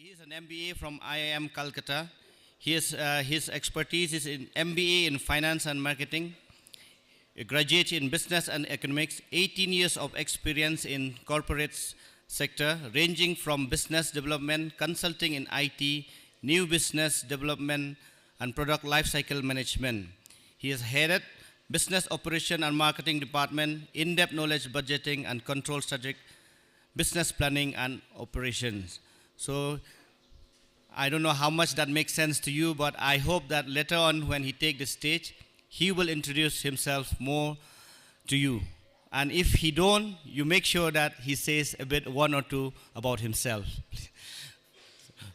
He is an MBA from IIM Calcutta. His expertise is in MBA in finance and marketing, a graduate in business and economics, 18 years of experience in corporate sector, ranging from business development, consulting in IT, new business development, and product lifecycle management. He has headed business operation and marketing department, in-depth knowledge budgeting and control strategic business planning and operations. So I don't know how much that makes sense to you, but I hope that later on when he take the stage, he will introduce himself more to you. And if he don't, you make sure that he says a bit one or two about himself.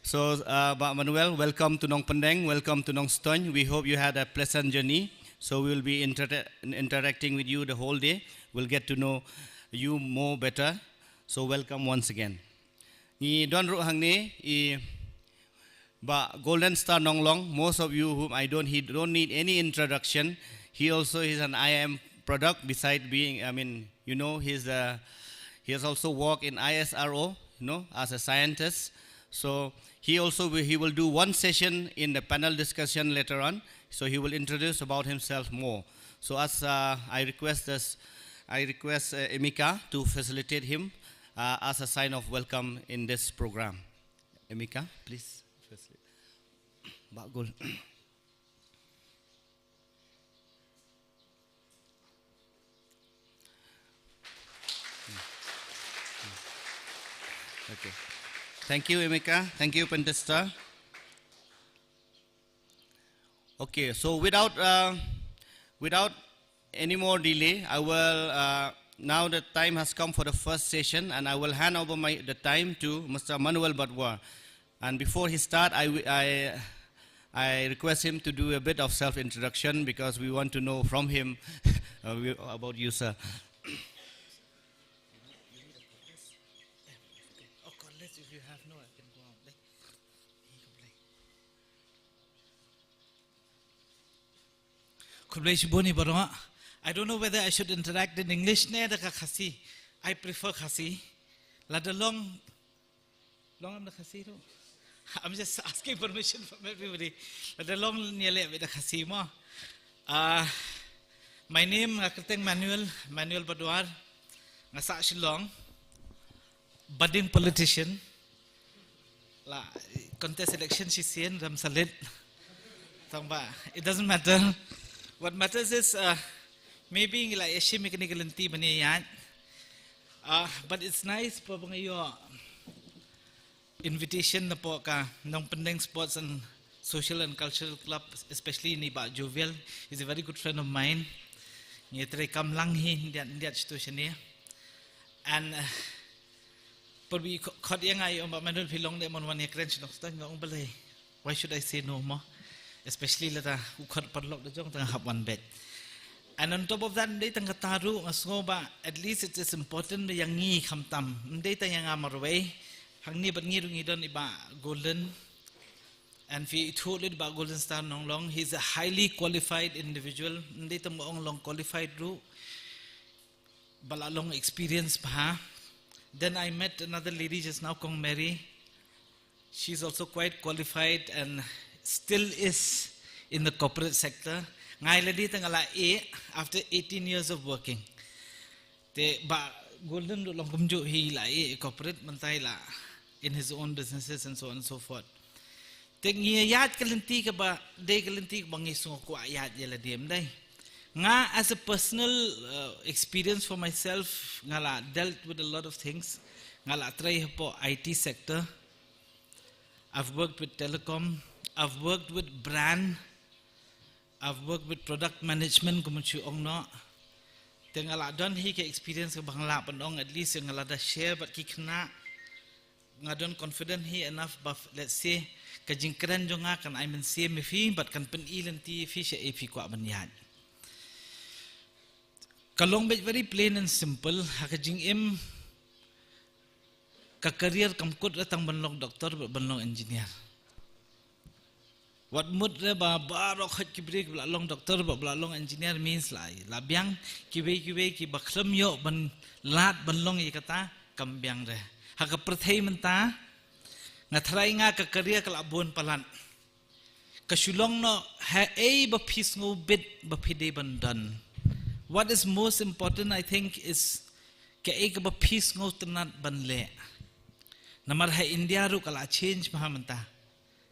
So, Manuel, welcome to Nongpyndeng, welcome to Nongstony. We hope you had a pleasant journey. So we will be interacting with you the whole day. We'll get to know you more better. So welcome once again. Ni don ru hang ni ba Golden Star Nonglong. Most of you whom he don't need any introduction. He also is an IIM product. Beside being, he has also worked in ISRO, as a scientist. So he will do one session in the panel discussion later on. So he will introduce about himself more. So as I request Emika to facilitate him as a sign of welcome in this program. Emika, please. Bagul. Okay. Thank you, Emika. Thank you, Pentesta. Okay, so without any more delay, I will now the time has come for the first session, and I will hand over the time to Mr. Manuel Badwa. And before he start, I request him to do a bit of self-introduction because we want to know from him about you, sir. I don't know whether I should interact in English. I prefer Khasi. I'm just asking permission from everybody. My name is Manuel Badwar. Budding politician. Contest election Ramsalit. It doesn't matter. What matters is maybe like a mechanical and but it's nice for your invitation the Nongpyndeng Sports and Social and Cultural Club, especially in Iba Jovial. He's a very good friend of mine. And why should I say no more? Especially lata ukhat padlok the jong tang have one bed. And on top of that, they tang kataru masgoba. At least it is important the yangi kamtam. They tang yang amarway. Hangni but ngirungi don iba golden. And if you told it about Golden Star Nonglong, he's a highly qualified individual. They tang long qualified ru. Balalong experience pa. Then I met another lady just now, Kong Mary. She's also quite qualified and still is in the corporate sector. After 18 years of working. Golden he corporate in his own businesses and so on and so forth. As a personal experience for myself, dealt with a lot of things. IT sector. I've worked with telecom. I've worked with brand. I've worked with product management. Tengala don he experience ke bangla pandong at least yang alada share but kikna ngadon confident he enough buff let's say kajingkran jonga kan I mean see me fi but kan pen ilanti fi she AP kwa banyan. Kalong bet very plain and simple hakajing im ka career kamkut ratang banlong doctor banlong engineer. What mud reba barok hat kibrik blalong doctor blalong engineer means la biang kiwe ki baklam yo ban lat banlong ikata kambyang re. Haka prathai menta ngathrai nga ka career kala bon palan kasulong no ha ba phis ngo bit ba phide bandan. What is most important, I think, is ke ba phis ngo tanat banle namar ha India ru kala change mahamanta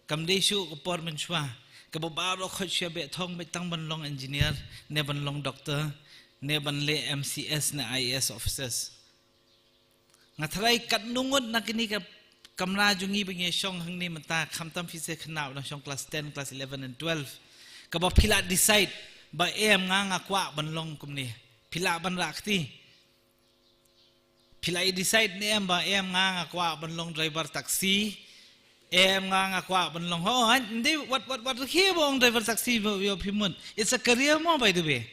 kamde shu ko por menchwa ka babaro khot sha be thong be tang ban long engineer ne ban long doctor ne ban le MCS ne IAS officers ngathrai kat nungut na kini ka kamra jungi binge shong hangni mata khamtam fi se khnaw na shong class 10 class 11 and 12 ka ba phila decide ba nga kwa ban long kumni phila ban rakti phila decide ne ba nga kwa ban long driver taxi nga kwa ban long ho hindi what here bong driver taxi yo phimun. It's a career mo, by the way.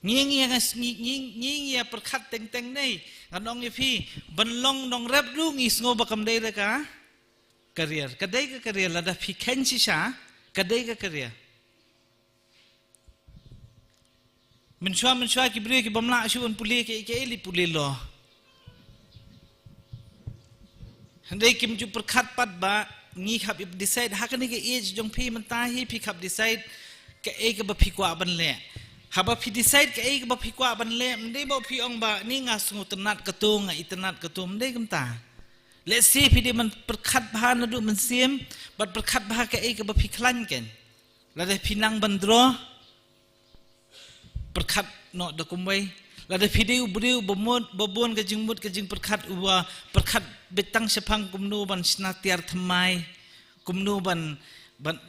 Ngi perkhat teng nei nganong ipi banlong nong rap ru ngis ngo bakam dei ka career kadai ka career lada phi khen chi sha kadai ka career min shwa ki bre ki bamla shu an puli ke eli puli lo handai kim ju perkhat pat ba ngi khap decide hakani ke age jong phi man ta hi phi khap decide ke ka ba phi kwa ban le haba phi decide ke ba phi kwa ban le mdei ba phi ong ba ni nga sungu tanat katung nga itanat katum mdei kamta let's see phi de man perkhat bha na du man sim but perkhat bha ke ba phi khlan ken la de phi nang bandro perkhat no da kumwai la de phi de ubriu babon ka jingmut ka jing perkhat uwa perkhat betang sepang kumnu ban snatiar thamai kumnu ban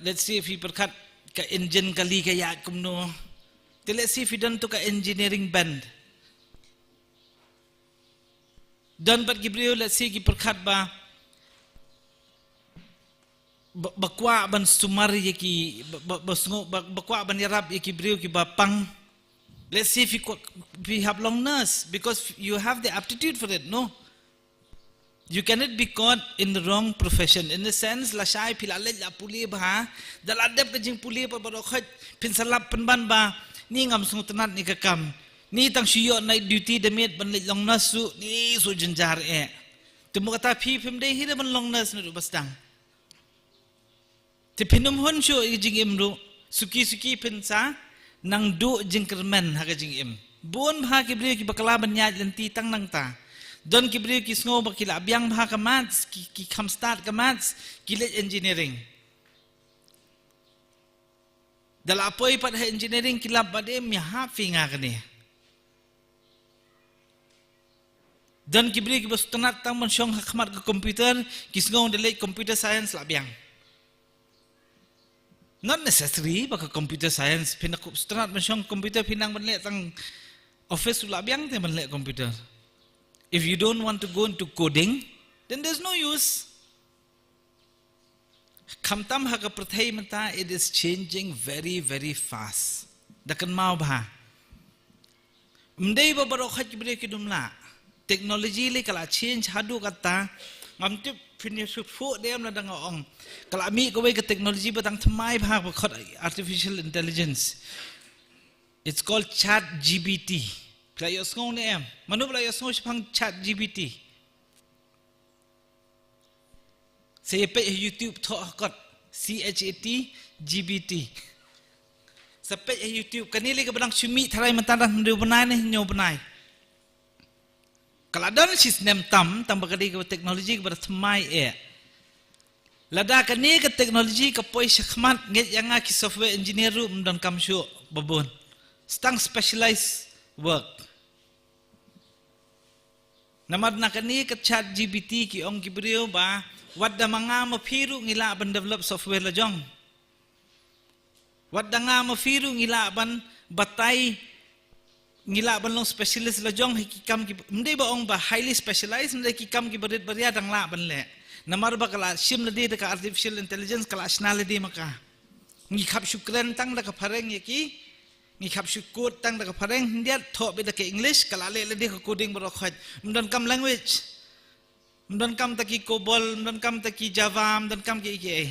let's see phi perkhat ka engine kali ka ya kumnu. Let's see if you done took an engineering band. Done but Gibril, let's see ki perkhat ba bakwa ban sumar yaki bakwa ban yarab yaki Gibril ki ba pang. Let's see if we have longness because you have the aptitude for it. No, you cannot be caught in the wrong profession. In the sense, la shai pilale la puli ba daladep kajing puli pa barokhat pinsalap panban ba. Ni ngam sung tanat ni kakam ni tang shiyo na duty demit ban long nasu ni su jenjar temu kata phi phim dei hira ban long nas nu bastang te pinum hon shu jing imru suki pinsa nang du jing kermen ha jing im bon bha ki bri ki bakala ban nya lenti tang nang ta don ki bri ki sngo bakila abyang bha ka mats ki kham start ka mats ki le engineering dalam apa ipat engineering kilap bade miha finga kene dan kibri kibas tanat tang man syong hakmat ke komputer kisngong delay computer science labyang not necessary baka computer science pinak tanat man syong computer pinang banle tang office labyang te banle computer. If you don't want to go into coding then there's no use. Kamtam haga prathai mata it is changing very very fast. Dakan mau bha. Mdei ba barokhat kibre kidumla. Technology le kala change hadu kata ngamtip finish fu dem la dang ong. Kala mi ko we ke technology batang thamai bha ba khot artificial intelligence. It's called chat GPT. Kla yosngong ne em. Manu bla yosngong shpang chat GPT. Saya pergi YouTube thok CHAT GBT. Sampai YouTube kan ni lagi berang cumi tharai mentara mendu benai ni nyo benai. Kalau ada sistem tam berkali ke teknologi ke berthmai Lada kan ni ke teknologi ke poi syakmat nget yang ki software engineer ru mdan kam syu babon. Stang specialized work. Namad na kan ni ke chat GBT ki ong ki brio ba wadda mga mafiru ngila ban develop software la jong wadda nga mafiru ngila ban batay ngila ban long specialist la jong hikam ki mdei ba ong ba highly specialized mdei kikam ki barit baria dang la ban le namar ba kala sim la de ka artificial intelligence kala nationality maka ngi khap shukran tang da ka phareng yaki ngi khap shukut tang da ka phareng hindia tho be da ke english kala le de ka coding ba rokhat mdan kam language mdan kam taki COBOL, mdan kam taki Java, mdan kam ki IKA.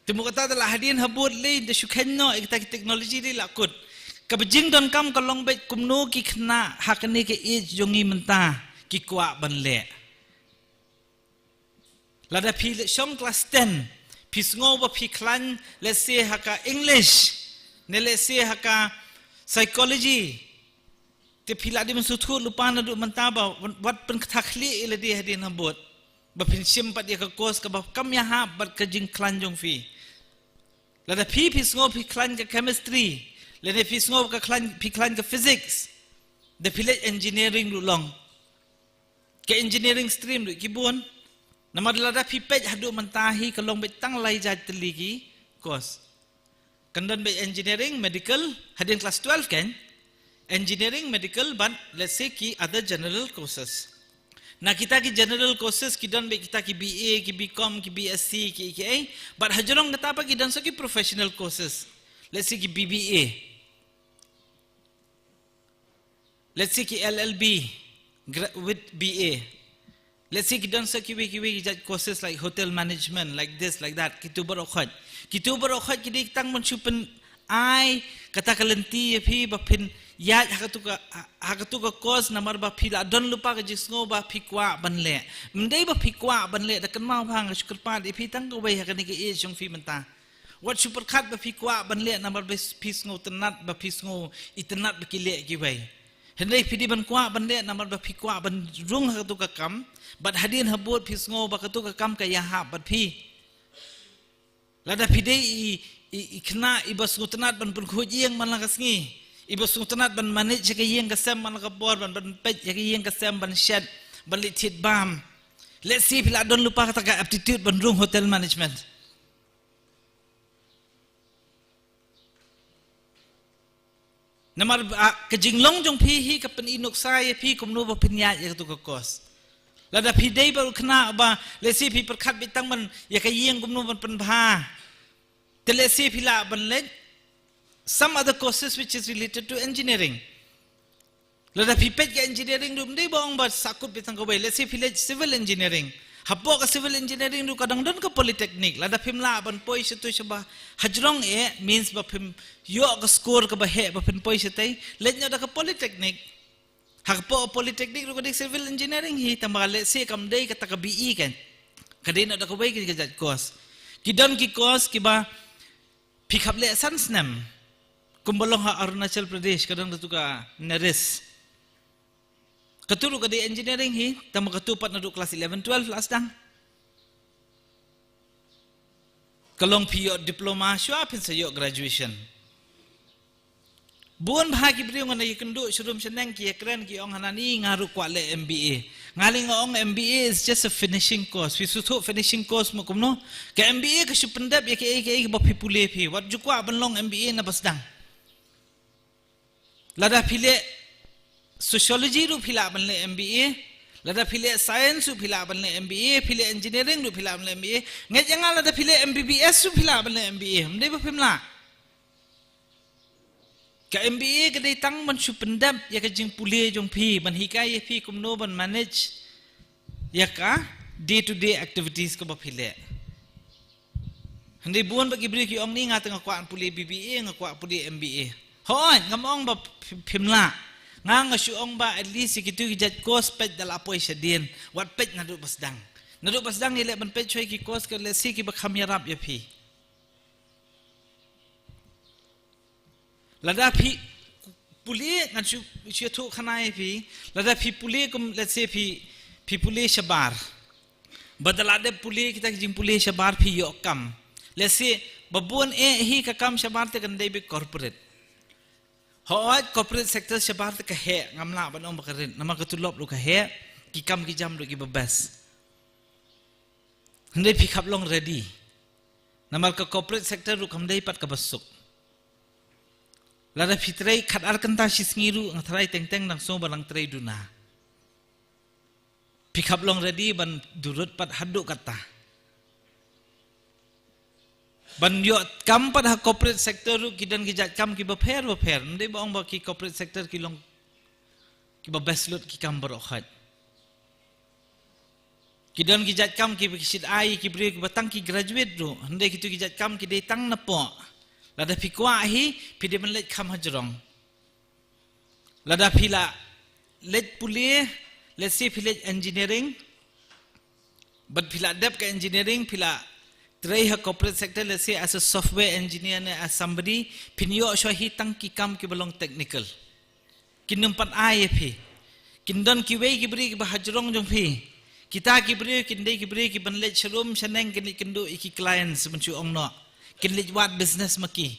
Temu kata adalah hadian habut le de shukhenno ek teknologi di lakut. Kabjing dan kam kalong bet kumno ki khna hakne ke age jongi menta ki kwa ban le. Lada pi shong class 10 pi sngo ba pi klan let's say haka English ne let's say haka psychology te pila di mensutu lupa na du mentaba wat pen takhli ile di hadin habot ba pin simpat dia ka kos ka ba kam ya ha bat ka jing klan jong fi lada pi sngo pi klan ka chemistry lada pi sngo ka klan pi klan ka physics the pila engineering lu long ke engineering stream du kibun nama lada pi pej hadu mentahi kalong betang lai jat teligi kos kandan be engineering medical hadin class 12 kan engineering medical but let's say ki other general courses na kita ki general courses ki dan be kita ki BA ki BCom ki BSc ki EKA but hajrong kata apa ki dan so ki professional courses let's say ki BBA let's say ki LLB with BA let's say ki dan so ki courses like hotel management like this like that kitu barokhat ki dik tang mensupen ai kata kalenti phi ba phin ya hakatu ka course namar ba phila don lupa ka jisngo ba phikwa banle mdei ba phikwa banle da kan mau phang shukr pa di phi tang ko bai hakani ke e jong phi manta wat super khat ba phikwa banle namar ba phisngo tanat ba phisngo itanat ba kile ki bai hendai phi di ban kwa banle namar ba phikwa ban rung hakatu ka kam bat hadin habot phisngo ba katu ka kam ka ya ha bat phi lada phi dei ikna ibas ngutanat ban pun khojing man lakas ngi ibas ngutanat ban manage ka yeng ka sem man ka bor ban pej ka yeng ka sem ban shed ban litit bam let's see pila don lupa kata ka aptitude ban room hotel management namar ka jinglong jong phi hi ka pen inok sai phi kumno ba pinya ya tu ka kos lada phi dei ba khna ba let's see phi perkhat bitang man ya ka yeng kumno ban pen bha let's say pila ban let some other courses which is related to engineering lada pipet ka engineering dum dei bong ba sakut bitang ko bai let's say pila civil engineering hapo ka civil engineering du kadang don ka polytechnic lada pimla ban poi setu seba hajrong means ba pim yo ka score ka ba he ba pin poi setai let nya da ka polytechnic hapo polytechnic du ka civil engineering hi tamba let's say kam dei ka ta ka BE kan kadina da ka bai ki jat course kidon ki course ki ba pick up lessons nam kumbalong ha Arunachal Pradesh kadang tu ka naris katuru ka di engineering hi tama katupat na du class 11 12 last dang kalong piyo diploma shwa pin sa yo graduation buon bahagi brio ngana yikendu shurum seneng ki ekran ki ong hanani ngaru kwa le MBA ngaling ong MBA is just a finishing course we sutu finishing course mo kumno ka MBA ka supendap ya ke ba pipule phi wat jukwa banlong MBA na basdang lada phile sociology ru phila banle MBA lada phile science ru phila banle MBA phile engineering ru phila banle MBA ngejanga lada phile MBBS ru phila banle MBA mdei ba phimla ka MBA ka dei tang man supendap ya ka jing pule jong phi ban hikai phi kumno ban manage ya ka day to day activities ko ba phile handai buon ba gibri ki ong ni nga tang kwa pule BBA nga kwa pule MBA hon ngamong ba phimla nga su ong ba at least kitu ki jat course pet dal apoy sa din wat pet na du basdang ile ban pet choi ki course ka le si ki ba khamyarap ya phi lada phi puli ngan chu thu khanai phi lada phi puli kum let's say phi puli shabar badala de puli kita jing puli shabar phi yo kam let's say babun hi ka kam shabar te kan dei be corporate hoat corporate sector shabar te ka he ngamla ban om bakarin nama ka tulop lu ka he ki kam ki jam lu ki babas ndai phi khap long ready nama ka corporate sector lu kam dei pat ka basuk lada fitrai khat ar kanta sisngiru ngathrai tengteng nang so balang trai duna pick up long ready ban durut pat hadu kata ban yo kam pat ha corporate sector ru kidan ki jat kam ki ba pher ndai ba ong ba ki corporate sector ki long ki ba beslut ki kam baro khat kidan ki jat kam ki sit ai ki bre ki batang ki graduate ru ndai ki tu ki jat kam ki dei tang na po lada pikwa hi pide man let kham hajrong lada pila let pule let's say village engineering but pila dep ka engineering pila try ha corporate sector, let's say as a software engineer, as somebody pinyo syo hitang ki kam ki balong technical kinumpan ay phi kindon ki wei ki bri ki bahajrong jong phi kita ki bri kindai ki bri ki banlet showroom shaneng kin kindu iki clients menchu ong no kinlit wat business maki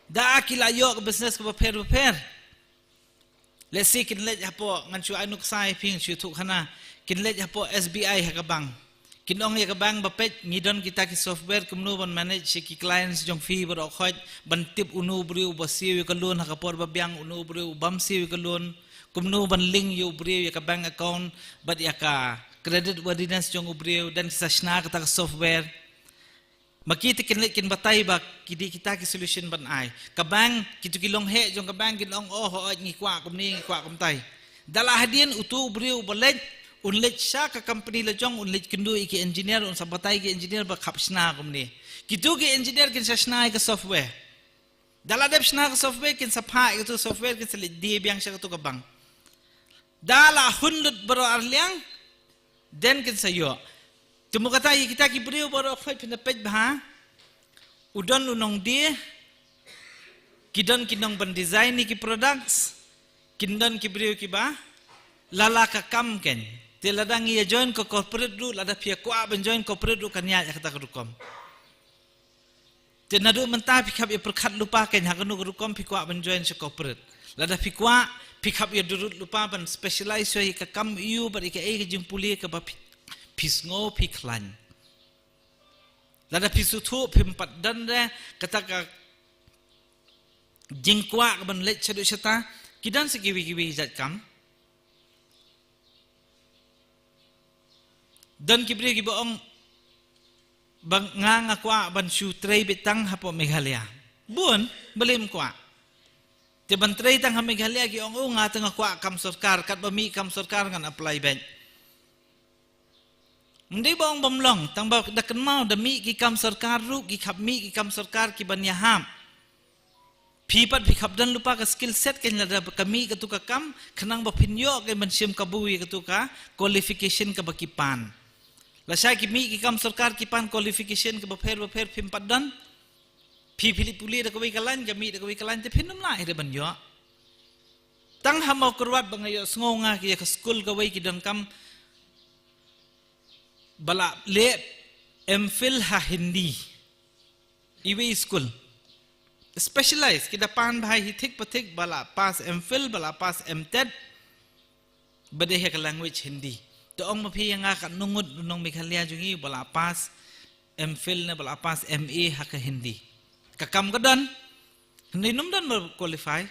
da kila yo business ko pair let's say kinlet hapo ngan chu anuk sai phing chu thuk khana kinlet hapo SBI ha ka bang kinong ya ka bang bapet ngidon kita ki software kumnu ban manage ki clients jong fee bro khoj ban tip unu briu basiu ka loan ha ka por ba byang unu briu bam siu ka loan kumnu ban link yu briu ya ka bank account bat ya ka credit worthiness jong briu dan sasna ka software makita kinlet kin batay ba kidi kita ki solution ban ai ka bang kitu kilong he jong ka bang kilong ho ngi kwa kumni kwa kumtai dala hadien utu briu balet unlet sya ka company la jong unlet kindu iki engineer un sabatai ki engineer ba khapsna kumni kitu ki engineer kin sasna ka software dala dep sna ka software kin sapha itu software kin sele di biang sya ka bang dala hunlut baro arliang den kin sayo tumu kata kita ki brio baro khoi pin pej ba udon unong dia kidon kinong ban design ni ki products kindon ki brio ki ba lala ka kam ken teladang ia join ko corporate du lada pia ko ban join corporate du kanya kata rukom tenadu mentah pikap ia perkhat lupa ken hakanu rukom pikwa ban join se corporate lada pikwa pikap ia durut lupa ban specialize so ka kam iu bar ka e jing puli ka ba pisngo piklan lada pisutu pimpat dan de kata ka jingkwa ban let chadu chata kidan segiwi-giwi zat kam dan kibri kiboong bang nga kwa ban shu tray bitang hapo Meghalaya bun belim kwa te ban tray tang ha Meghalaya ki ong nga tang kwa kam sarkar kat bami kam sarkar ngan apply ben ndi bong bomlong tang ba dakan mau dami ki kam sarkar ru ki khapmi ki kam sarkar ki ban yaham phipat phikhap dan lupa ka skill set ken lada kami ka tu ka kam khanang ba phinyo ke ban sim kabui ka tu ka qualification ka bakipan lasai ki mi ki kam sarkar ki pan qualification ke bapher phimpat dan phi philipuli da kawai kalan kami da kawai kalan te phinum la ire ban yo tang hamau kurwat bangayo sngonga ki ka school kawai ki dan kam bala le MPhil ha Hindi iwi school specialize ki dapan bhai hithik pathik bala pass MPhil bala pass MTED bade he ka language Hindi to ong maphi nga ka nungud nong Meghalaya jungi bala pass MPhil na bala pass MA ha ka Hindi kakam ka dan hindi num dan qualify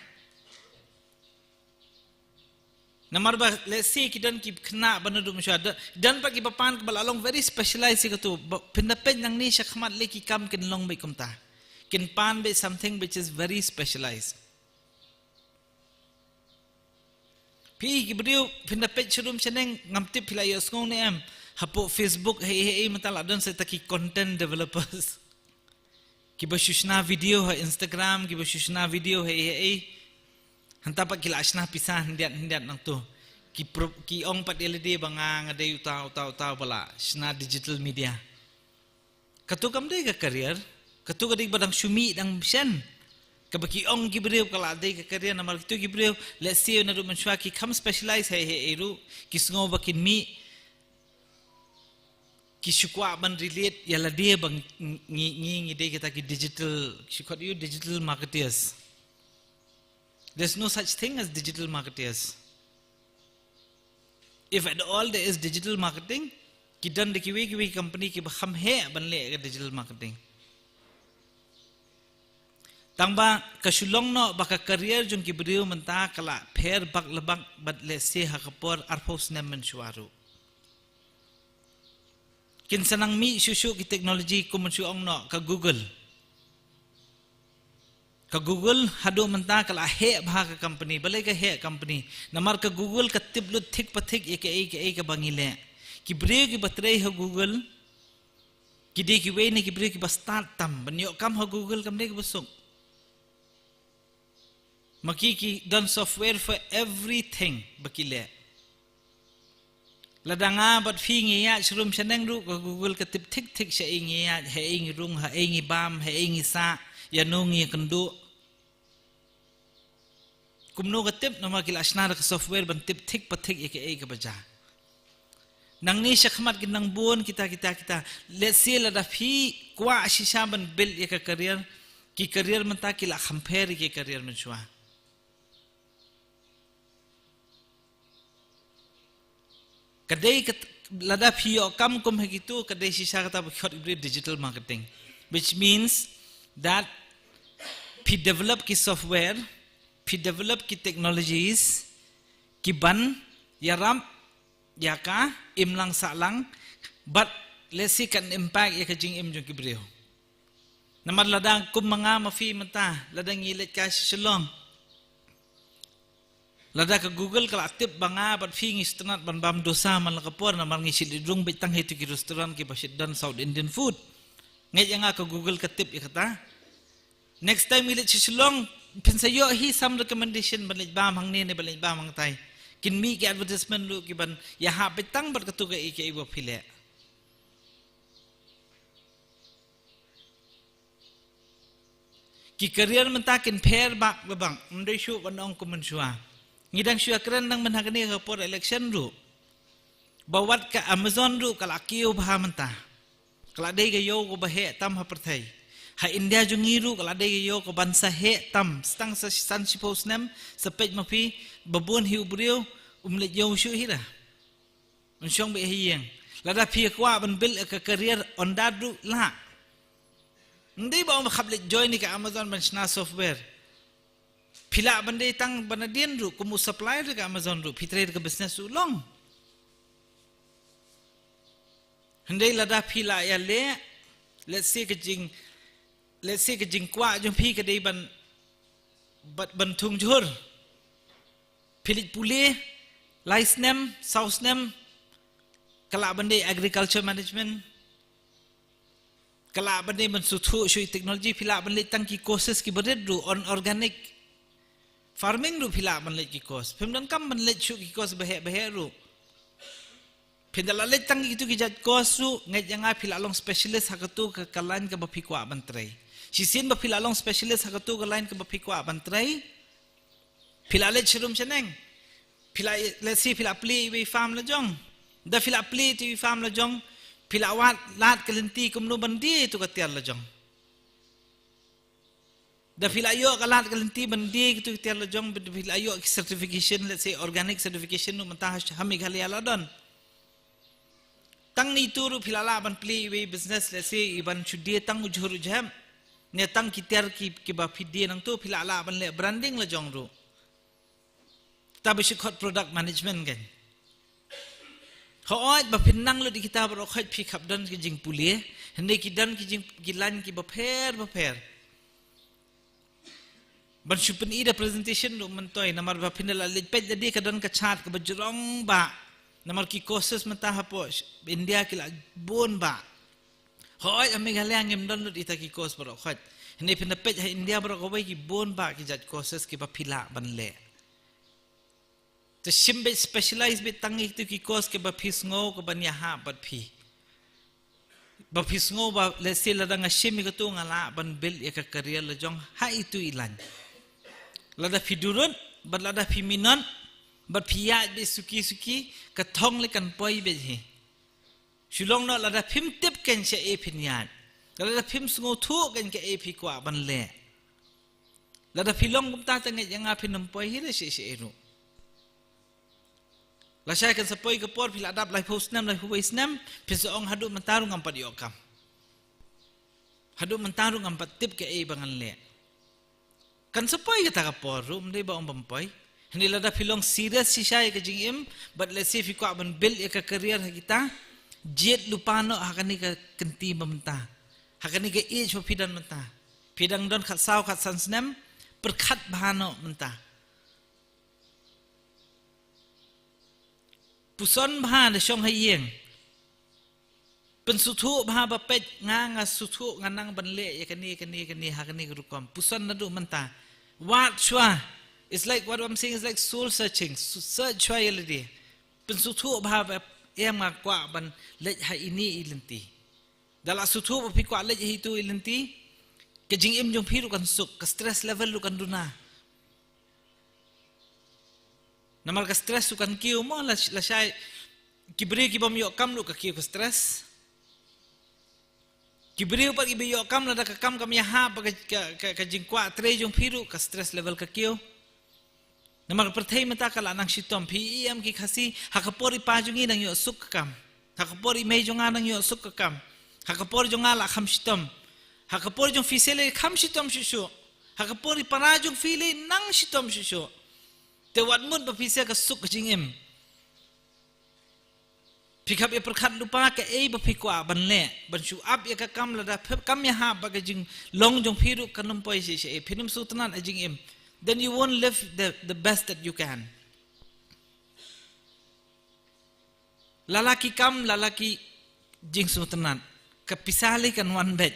namar ba let's say ki dan ki khna banadu msyada dan pa ki papan ka bala long very specialized ka tu pindapen nang ni sya khmat le ki kam kin long mai kumta kin pan be something which is very specialized pi ki brio pindapen churum cheneng ngamti philayo skong ne am hapo Facebook hey matala don sa taki content developers ki basushna video ha Instagram ki basushna video hey hanta pa kilasna pisah hindian nang tu ki ong pat LED banga ngadai utau bala sna digital media katu kam dei ka career katu gadik badang syumi dang sen kabaki ong gibreu kala dei ka career namar tu gibreu let's say na ru manshwa ki kam specialize hey ru kisngo bakin mi ki shukwa ban relate yala dia bang ngi dei kita ki digital shukwa you digital marketers. There's no such thing as digital marketers. If at all there is digital marketing, kidan de kiwi company ki baham he banle digital marketing. Tangba kasulong no baka career jung ki beriu menta kala pher bak lebak bad le se hakapor arpos nem mensuaru. Kin sanang mi susu ki teknologi ko mensuong no ka Google. Ka Google hadu menta kala he bha ka company balai ka he company namar ka Google ka tiblut thik pathik ek ka bangile ki bre ki batre ha Google ki de ki we ne ki bre ki start tam banyo kam ha Google kam de ki busuk maki ki done software for everything bakile ladanga bat fi ngiya shrum shaneng ru ka Google ka tip tik tik sha ngiya he ngi rung ha ngi bam he ngi sa ya no ngi kandu kumno ka tip nama kil asnar ka software ban tip tik patik ek ka baja nang ni shakmat kin nang bon kita let's say la da fi kwa shisha ban bil ek career ki career man ta kila compare ke career man chwa kadai lada fi kam kum hagitu kadai shisha kata khot digital marketing, which means that pi develop ki software, pi develop ki technologies, ki ban yaram yaka imlang salang, but let's see kan impact ya kajing im jong ki brio. Namar ladang kum mga mafi mata, ladang ngilit ka shalom. Lada ka Google kala tip banga bat fi ngistanat ban bam dosa man lakapor na marngi sidrung bitang hetu ki restaurant ki basit dan South Indian food. Ngay nga ka Google ka tip ikata. Next time milit sisulong pinsayo hi some recommendation balit bam hang ne balit bam hang tay. Kin mi ki advertisement lu ki ban ya ha bitang bat katu ka iki ibo phile. Ki career mentakin pair bak babang ndai shu banong kumenshua. Ngidang syua keren nang menhagani ka por election ru. Bawat ka Amazon ru kala kiyo baha mentah. Kala dei ka yo ko bahe tam ha perthai. Ha India jungi ru kala dei ka yo ko bansa he tam stang sa Symposium sa page mapi babun hiu brio umlet yo shu hira. Unsyong be hiyeng. Lada pi kwa ban bil ka career on dadu la. Ndai ba khablet join ni ka Amazon ban shna software. Pila bandai tang banadian ru kumu supplier ke Amazon ru fitrade ke business ru long handai lada pila ya le let's say ke jing kwa jong pi ke dei ban thung jur pilit pule lice nem south nem kala bandai agriculture management kala bandai ban suthu shui technology pila bandai tang ki courses ki bered ru on organic farming ru pila man let ki kos pemdan kam man let shu ki kos behe ru pendala let tang itu ki jat kos ru ngai janga pila long specialist hakatu ka kalan ka bapikwa bantrai sisin ba pila long specialist hakatu ka line ka bapikwa bantrai pila let shirum cheneng pila let's see pila pli we farm la jong da pila pli ti farm la jong pila wat lat kelenti kumnu bandi tu ka tiar la jong da filayo kalat kalenti bandi gitu tiar la jong filayo certification let's say organic certification no mentah hami gali ala don tang ni turu filala ban pli we business let's say iban chudie tang ujhur jam ne tang kitiar ki ba fidie nang tu filala ban le branding la jong ru ta bishikot product management gen hoy ba pinang lo di kita bro khot phi khap don ki jing pulie hne ki dan ki jing gilan ki ba pher ban shupen ida presentation ru mentoi namar ba pinala lepet jadi kadon ka chat ka bajrong ba namar ki courses mata hapos India kila bon ba hoy amigalya ngem don lut ita ki course bro khat hne pinapet ha India bro ko ki bon ba ki jat courses ki ba phila ban le to shimbe specialize bit tangi tu ki course ke ba phisngo ko ban ya ha bat phi ba phisngo ba le se la dang shimi ko tu ngala ban bil ya ka career la jong ha itu ilan lada fidurun bat lada fiminon bat phia be suki ka thong le kan poi be he shulong no lada phim tip ken che e phinyat lada phim sngo thu ken ke e phi kwa ban le lada philong gum ta tang nga phinam poi hi le se ru la shay kan sa poi ka por phila dap lai post nam lai huwais nam phisa ong hadu mantaru ngam pad yokam hadu mantaru ngam pat tip ke e bangan le kan sa poi ka ta ka por rum dei ba ong bampoi hindi lada philong serious si shay ka jing im but let's see if you ban build ka career ha kita jet lupano hakani ka kenti mamta hakani ka age pidan manta pidang don khat saw khat sansnem perkhat bahano manta puson bha de shong hayeng pensuthu bha ba pet nga suthu nganang banle yakani hakani rukom puson nadu manta wat shwa it's like what I'm saying is like soul searching search chwa yelidi pensuthu bha ngakwa ban lej ha ini ilenti dala suthu ba pikwa lej hitu ilenti ke jing im jong phiru kan suk ke stress level lu kan duna namar ka stress su kan kiu mo la shai kibri ki bam yo kam lu ka kiu ka stress kibri pa ki yo kam la da ka kam ya ha pa ka jing kwa tre jong phiru ka stress level ka kiu namar perthai mata kala nang sitom pem ki khasi hakapori pa jungi nang yo suk kam hakapori me jonga nang yo suk kam hakapori jonga la kham sitom hakapori jong fisele kham sitom shishu hakapori para jong file nang sitom shishu te wat mun ba fise ka suk jingem pikap e perkhat lupa ka e ba pikwa ban le ban shu up ya ka kam la da kam ya ha ba ka jing long jong phiru kanum poi se e phinum sutanan a jingem then you won't live the best that you can. Lalaki kam, lalaki jing sultanan. Kepisali kan one bed.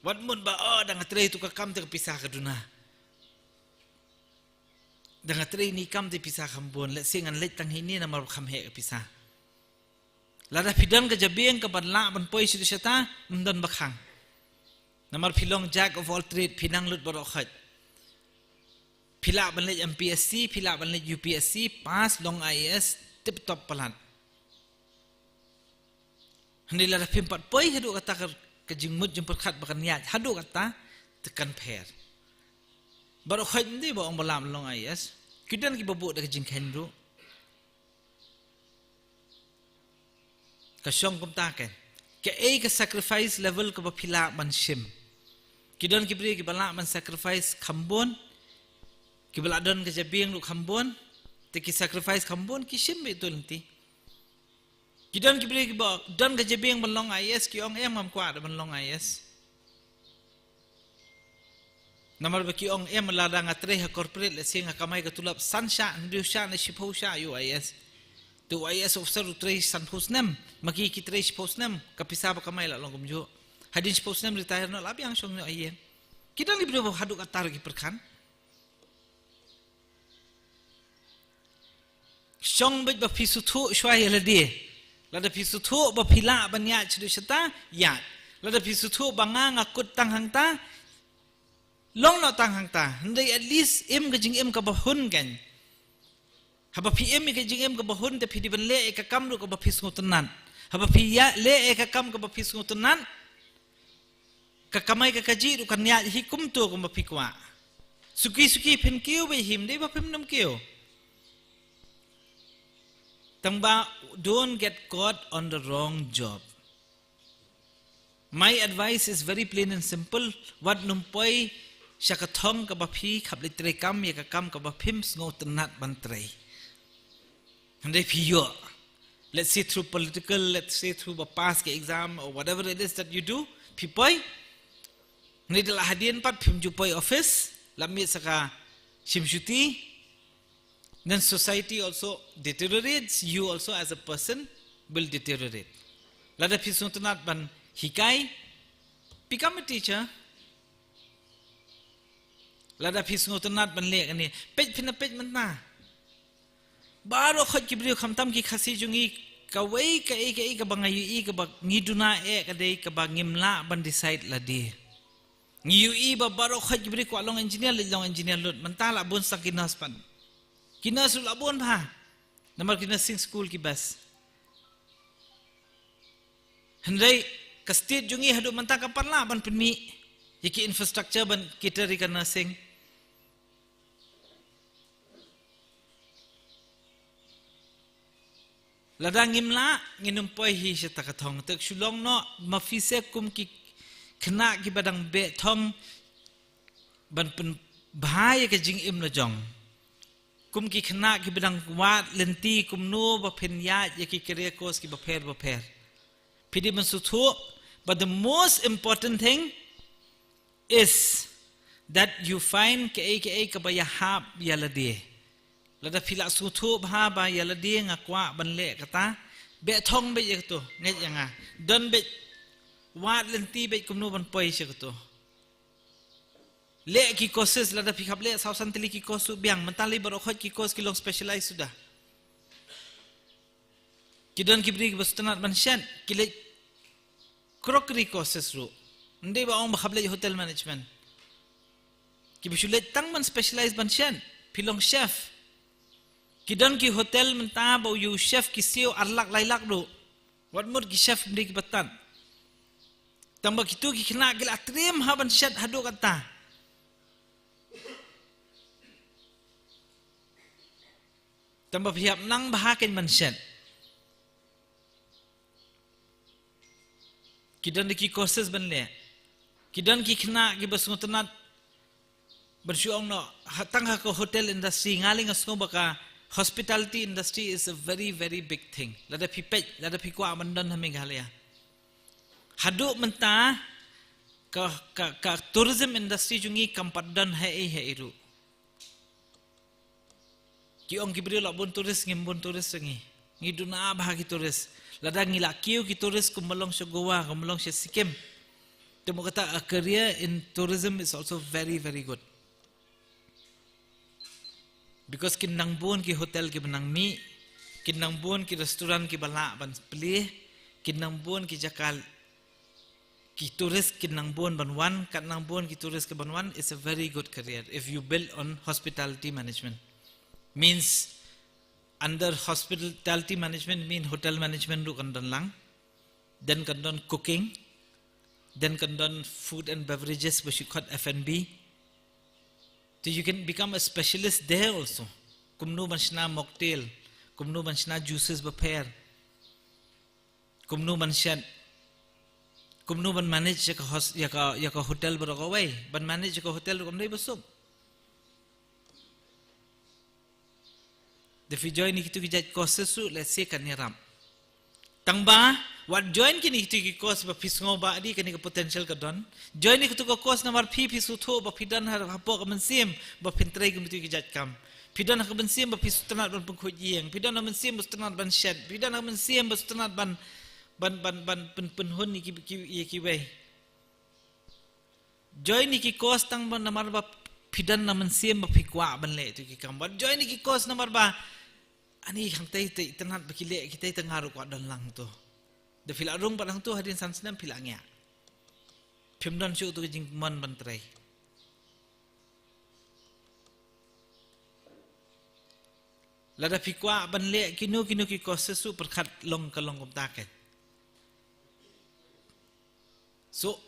Wat mun ba dengan tray tu kam te kepisah ke duna. Dengan tray ni kam te pisah kambon. Let singan let tang hini na mar kam he kepisah. Lada pidang ke jabeng ke ban la ban poi situ syata mendon bakhang. Namar pilong jack of all trade pinang lut barokhat. Pila ban lej MPSC, pila ban lej UPSC, pass long IAS, tip top pelan. Hendak ada pimpat poi hadu kata kejingmut jemput khat bakan niat, hadu kata tekan per. Baru khat ni bawa balam long IAS, kidan ki babu dak kejing kendro. Kasyong kum taken. Ke ke sacrifice level ke pila ban sim. Kidan ki beri ki balak ban sacrifice kambon. Kibala don ke jabing lu kambon, te ki sacrifice kambon ki sim itu nanti. Kidon ki beri ki ba don ke jabing ban long IS ki ong em ngam kwa ban long IS. Namar ba ki ong em la da ngatre ha corporate le singa kamai ka tulap sansha ndu sha na shipo sha yu IS. Tu IS officer u tre san husnem maki ki tre shipo nem kapisa ba kamai la long kumjo. Hadin shipo nem retire no labi ang song no ayen. Kidon li beri ba haduk atar ki perkan. Song bet ba pisutu shwai ladi lada pisutu ba pila banya chdu shata ya lada pisutu banga ngakut tang hangta long no tang hangta ndai at least im ga jing im ka ba hun kan haba pm ka jing im ka ba hun te phidi ban le ka kam ru ka ba pisutunan haba pi ya le ka kam ka ba pisutunan ka kamai ka kaji ru kan ya hikum tu ka ba pikwa suki phin kiu be him dei ba phim nam kiu Tangba, don't get caught on the wrong job. My advice is very plain and simple. What numpoi syakathong kabapi kablitre kam ya kam kabapim sngotenat bantrei. Handai piyo. Let's say through political, let's say through a pass exam or whatever it is that you do. Pipoi. Ni dalah hadian pat pim jupoi office. Lamit saka shimshuti. Then society also deteriorates, you also as a person will deteriorate. Lada pisuntunat ban hikai, become a teacher. Lada pisuntunat ban lek ani, pej pina pej menta. Baru khot kibriu khamtam ki khasi jungi kawai ka e ka bangayu ka bang ngiduna ka dei ka bangimla ban decide ladi. Ngiu ba baru khot kibriu ko long engineer lut mentala bun sakinas pan. Kina sul abon ha. Namar kina sing school ki bas. Hendai ka state jungi hadu manta ka parla ban penmi. Yaki infrastructure ban kita ri kana sing. Ladang imla nginum poi hi seta ka thong tek sulong no mafise kum ki kena ki badang be thong ban pen bahaya ka jing im na jong. Kum ki kena ki bidang wat lenti kum no ba penya ya ki career course ki ba pher. Pidi mensutu, but the most important thing is that you find ke ba ya hab ya ladi. Lada pila sutu ba ba ya ladi ngakwa ban le kata be thong be yakto nget yanga don be wat lenti be kum no ban poi se kto. Le ki courses lada pikap le sau santili ki course biang mentali barokhot ki course ki long specialize sudah. Kidon kibri kebestanat mansyan, kilit crockery courses ru. Ndai ba orang bakhablai hotel management. Kibisulet tang man specialized mansyan, pilong chef. Kidon ki hotel menta bau you chef kisio arlak lailak ru. What more ki chef mri ki batan. Tambah kitu ki kena gil atrim ha mansyan hadu kata. Tambah pihak nang bahakin mansyan. Kidan ki courses banle. Kidan ki kena ki basngotanat bersyuang no hatang ha ko hotel industry ngaling asno baka hospitality industry is a very big thing. Lada pipet, lada pikwa mandan haming halia. Hadu menta ka tourism industry jungi kampadan hai iru. Ki ong ki brio labon turis ngimbon turis ngi. Ngiduna bahagi turis. Lada ngila kiu ki turis kumalong sa Goa, kumalong sa Sikkim. Temo kata a career in tourism is also very good. Because kinang buon ki hotel ki benang mi, kinang buon ki restoran ki bala ban pilih, kinang buon ki jakal ki turis kinang buon banwan, kinang buon ki turis ki banwan is a very good career if you build on hospitality management. Means under hospitality management mean hotel management ru kandan lang, then kandan cooking, then kandan food and beverages which you call F&B. So you can become a specialist there also. Kumnu mansna mocktail, kumnu mansna juices prepare, kumnu mansyan, kumnu ban manage yaka hotel beragawai, ban manage yaka hotel kumnai basuk. If you join itu kijat courses tu, let's say kan niram. Tangba, what join kini itu ki course ba pisngo ba adi kini ke potential ka don. Join itu ko course namar pisu tho ba pidan har hapo ka mensim ba pintrai kum itu kijat kam. Pidan ka mensim ba pisu tanat ban pengkhujieng. Pidan ka mensim ba tanat ban shed. Pidan ka mensim ba tanat ban penhun ni ki wei. Join ni ki course tang ban namar ba pidan na mensim ba pikwa ban le itu ki kam. Join ni ki course namar ba ani hang tai tanat bakile kita tengaru kwa dan lang tu. De fila rung padang tu hadin sansnam filangnya. Pimdan syu tu jing man bantrai. Lada pikwa ban le kinu ki courses su perkhat long kalong kum taket. So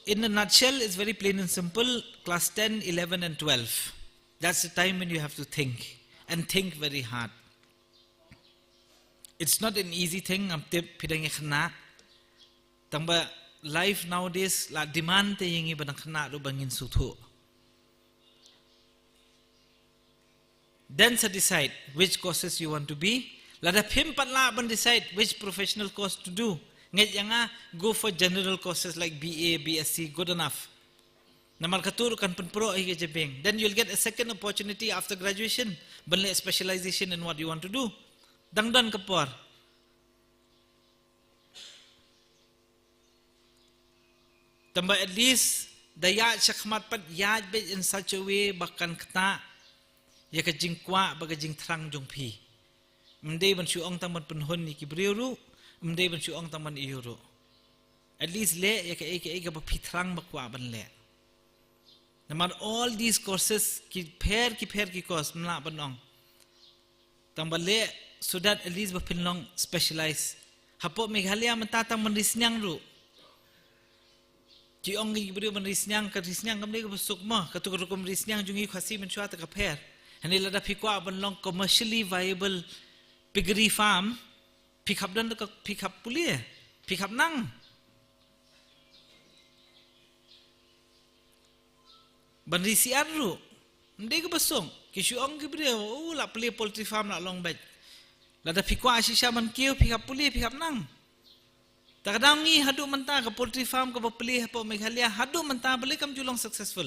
in a nutshell it's very plain and simple. Class 10, 11 and 12. That's the time when you have to think. And think very hard. It's not an easy thing. Am tip pidang ikhna. Tamba life nowadays la demand te yingi banang khna ru bangin suthu. Then decide which courses you want to be. Lada phim patla ban decide which professional course to do. Nget yanga go for general courses like BA, BSc, good enough. Namar katur kan penpro ai jebeng. Then you'll get a second opportunity after graduation. Banle specialization in what you want to do. Dangdan kapor. Tambah at least daya syakmat pat yaj be in such a way bakan kata ya ka jingkwa baga jing thrang jong phi. Mdei ban syuong tang ban penhon ni ki briuru, mdei ban syuong tang ban iuru. At least le ya ka ba phi thrang bakwa ban le. Namar all these courses ki pair ki course mla banong. Tambah le so that at least ba pinlong specialize. Hapo Meghalaya mentatang menisnyang ru. Ki ong gi brio menisnyang ka risnyang kamne ka besuk ma ka tu ko menisnyang jungi khasi men chua ta ka pair. Hani lada pikwa banlong commercially viable piggery farm pick up dan ka pick up pulia pick up nang. Bandri siar ru. Ndai ke besong. Kishu ong ke bria. Oh la peli poultry farm la long bet. Lada pikwa asisya man kiu pick up puli pick up nang. Takadang ni hadu menta ke poultry farm ke bapeli hapo Meghalaya hadu menta beli kam julong successful.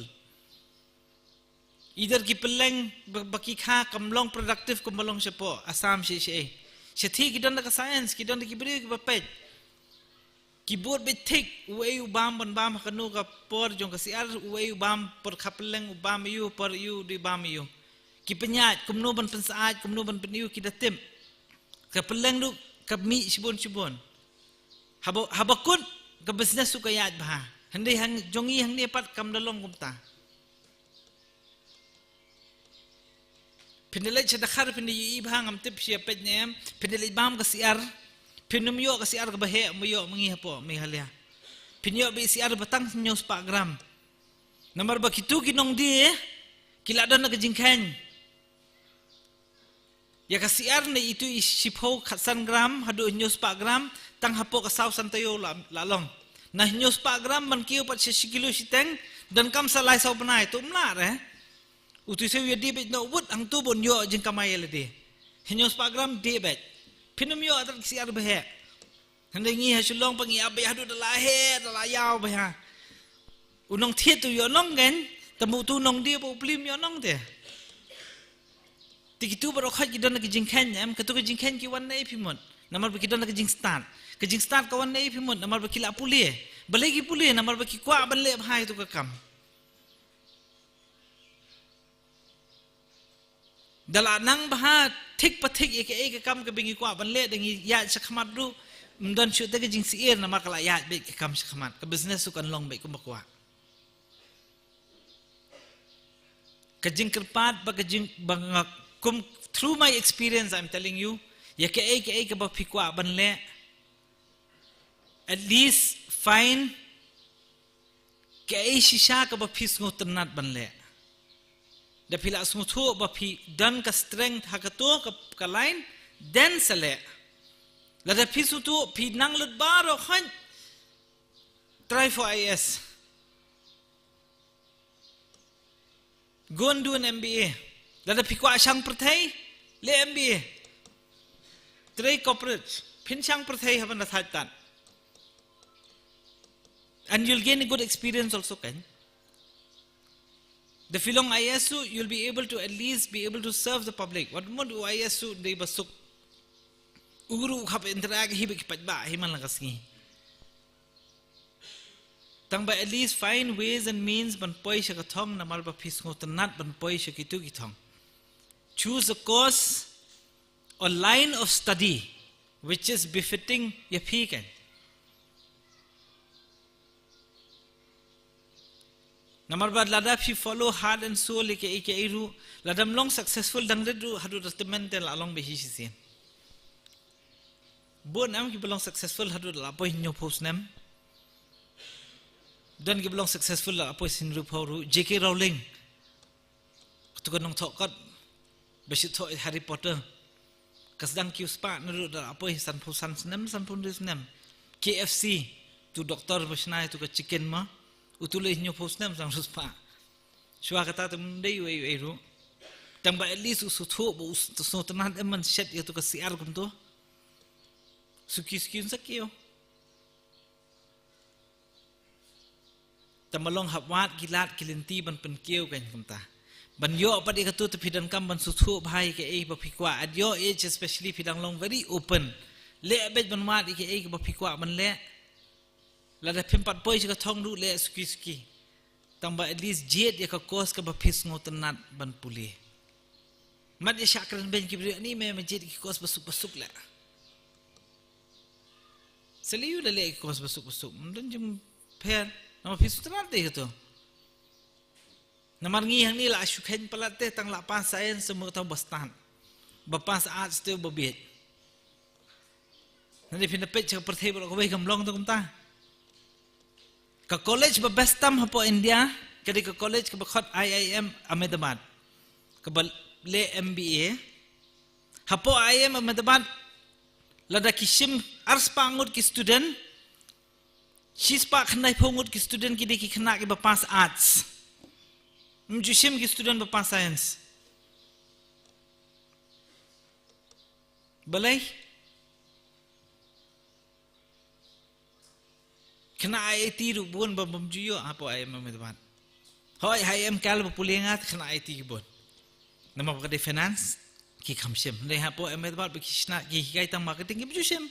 Either ki peleng baki kha kamlong productive kumbalong sepo Assam she. Sethi ki don ka science ki don ki bria ki bapet. Keyboard betik uai ubam ban bam kanu ka por jong ka siar uai ubam por kapeleng ubam yu por yu di bam yu ki penyat kumno ban pensaat kumno ban peniu ki datim ke peleng du ke mi sibon habakut ke business su kayat bah hande hang jongi hang ni pat kam dalong kumta pindelai cedakar pindai ibhang am tip sia pet nem pindelai bam ke siar pinum yo ke siar ke bahe muyo mengi hapo mi halia pinyo bi siar batang nyos pak gram nomor bakitu kinong di kiladon na kejingkan ya kasiar na itu isipo katsan gram hadu nyos pak gram tang hapo ka saw santayo lalong nah nyos pak gram man kiyo pat 6 kilo siteng dan kam salai saw benai tu mlar utu sew yadi bet no wut ang tu bon yo jing kamay lede nyos pak gram de bet pinum yo atar kasiar behe handengi ha sulong pangi abe hadu dalahe dalayaw beha unong thiet tu yo nong gen tamu tu nong dia po plim yo nong te tikitu baro khat gidan ke jingkhen em ketu ke jingkhen ki wan nei phimon namar be gidan ke jing start ka wan nei phimon namar be kila pulie balegi pulie namar be ki kwa ban le bhai tu ka kam dala nang bha thik pathik ek kam ke bingi kwa ban le dengi ya sakhmat du mdan chu te ke jing sier namar kala ya be ke kam sakhmat ke business su kan long be ku bakwa kajing kerpat ba kajing bangak kum through my experience I'm telling you ya ke ba phikwa ban le at least fine ke shisha ka ba phis ngo tanat ban le da phila smutho ba phi dan ka strength hakato ka line then sale la da phisu tu phi nang lut baro khan try for is go and do an MBA. Lada pikwa sang perthai le MBA. Three corporates. Pin sang perthai haban nathatan. And you'll gain a good experience also, kan? The filong ISU, you'll be able to at least be able to serve the public. What more do ISU de basuk? Uguru khap interag hibik patba himan lagasngi. Tang by at least find ways and means ban poi siya katong na malba pisngo tanat ban poi siya kitu kitong. Choose a course or line of study which is befitting your pikan. Namalba lada fi follow hard and soul ike iru ladam long successful dang redu hadu testamental along behisisian. Bon am ki belong successful hadu la poi nyo post nem. Dan ki belong successful la apoy sinru phauru JK Rowling tu kan nong thokot besit tho Harry Potter kasdang ki spa naru da apoy san pun nem KFC tu doktor basnai tu ka chicken ma utule nyo post nem sang spa shwa kata tum dei we ru tang ba at least su tho bo so tanan eman set ya tu ka siar kum to suki sakio tamalong hapwat gilat kilinti ban penkieu kan kumta ban yo padi katu tepidan kam ban suthu bhai ke ba phikwa adyo age especially pidang long very open le bet ban mat ke ba phikwa ban le la da pimpat poi ka thong du le suki tamba at least jet ya ka kos ka ba phis ngotanat ban puli mat ya shakran ben ki ni me jet ki kos basuk la seliu le kos basuk mdan jum pher nama pisu terat deh itu. Namar ngi hang ni la syukhen palat teh tang la pas sains semua tahu bastan. Bapas art still babit. Nanti pindah pej ke perthai bolak kau gamlong tu kumta. Ke college babestam hapo India, kadi ke college ke bakhot IIM Ahmedabad. Ke le MBA. Hapo IIM Ahmedabad lada kisim ars pangut ki student. She's pak khnai phongut ki student ki deki khna ki bapas arts. Mjushim ki student bapas science. Balai khna IIT ru bon bam juyo apo ai mamedan. Hoi HM kal bapulingat khna IIT ki bon. Nama pakade finance ki khamshim. Le hapo amedan ba kishna ki hikaitam marketing ki mjushim.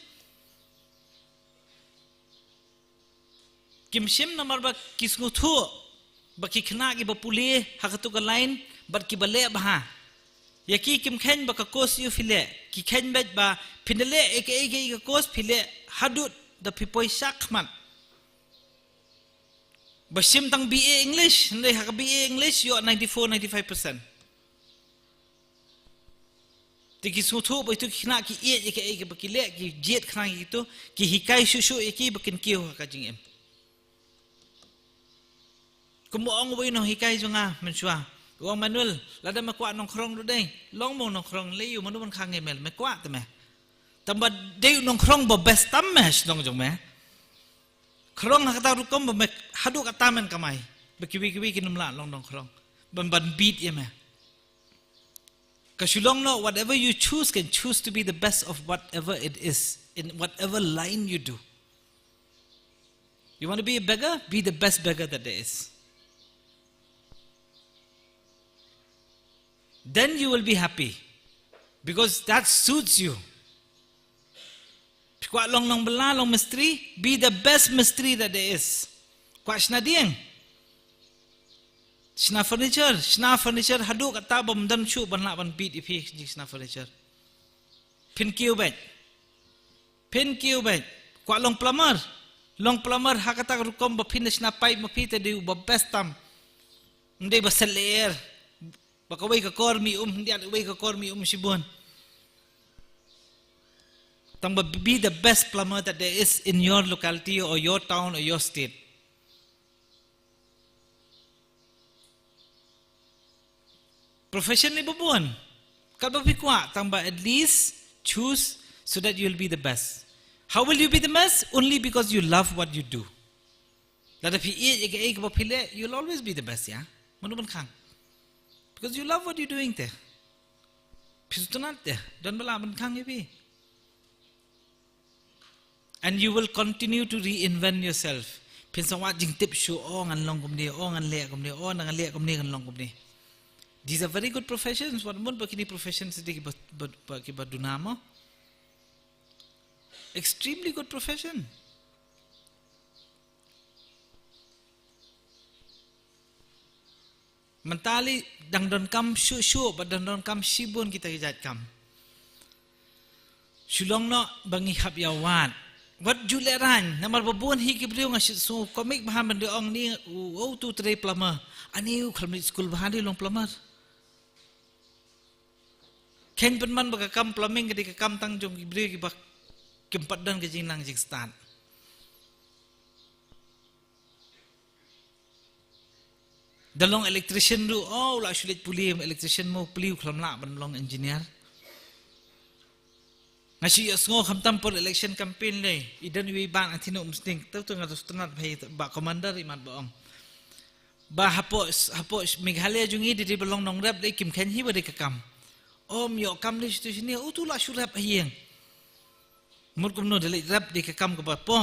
Kimshim namar ba kisngu thu ba ki khna ki ba puli hakatu ka line ba ki bale ba Yaki kim ken ba ka kos yu file ki ken bet ba pinale eke ka kos file hadut da pipoi sakman basim tang BA English ndai ha BA English yo 94-95%. Tiki sutu ba itu kina ki eke ba ki le ki jet khana gitu ki hikai susu eki bakin kiu ka jing em. Kumuang ba ino hikai junga mensua. Uang manual lada makwa nongkrong do dei long mo nongkrong le yu manu man khang emel makwa te me. Tamba dei nongkrong ba best tamesh nong jong me. Krong kata rukom ba hadu kata men kamai. Bekiwi kinum la long nongkrong. Ban beat ye me. Because you don't know, whatever you choose can choose to be the best of whatever it is, in whatever line you do. You want to be a beggar? Be the best beggar that there is. Then you will be happy. Because that suits you. Kuat long bela, long misteri, be the best misteri that there is. Kuat snadieng. Shna furniture, hadu kata bom dan chu ban la ban beat ipi shna furniture. Pin kiu bet. Kwa long plumber ha kata rukom ba pin shna pipe ma pite di ba best tam. Ndai ba seler. Ba ka wei ka kor mi dia wei ka kor mi sibun. Tang ba be the best plumber that there is in your locality or your town or your state. Profession ni bubuan. Kalau fikwa, tamba at least choose so that you will be the best. How will you be the best? Only because you love what you do. That if you'll always be the best, yeah? Manuban khang. Because you love what you're doing there. Pisutunat there. Don't balaban khang yapi. And you will continue to reinvent yourself. Pinsawat jing tip show ngan long kumni, ngan le kumni, ngan le kumni ngan long kumni. These are very good professions. What mun bakini professions di kiba dunamo? Extremely good profession. Mentali dang don kam shu but dang don kam shibun kita kijat kam. Shulong no bangi hap yawan. What juleran namar babun hi kibriu ngasih so komik bahan bende ong ni tu tre plumber. Ani khalmi school bahan di long plumber. Ken penman baka kam plumbing ketika kam tang jong kibriu kibak kempat dan kejing nang jing stan. Dalong electrician du la sulit pulim electrician mo puliu klam la ban long engineer. Ngasih asngo khamtam por election campaign le idan wi ban athino umsting tu ngatus tenat bhai ba commander imat baong. Ba hapos Meghalaya jungi di belong nong rap le kim khen hi ba de kakam. Om yo kam le situ sini tu la surap hieng. Mut kum no de rap de kakam ka ba po.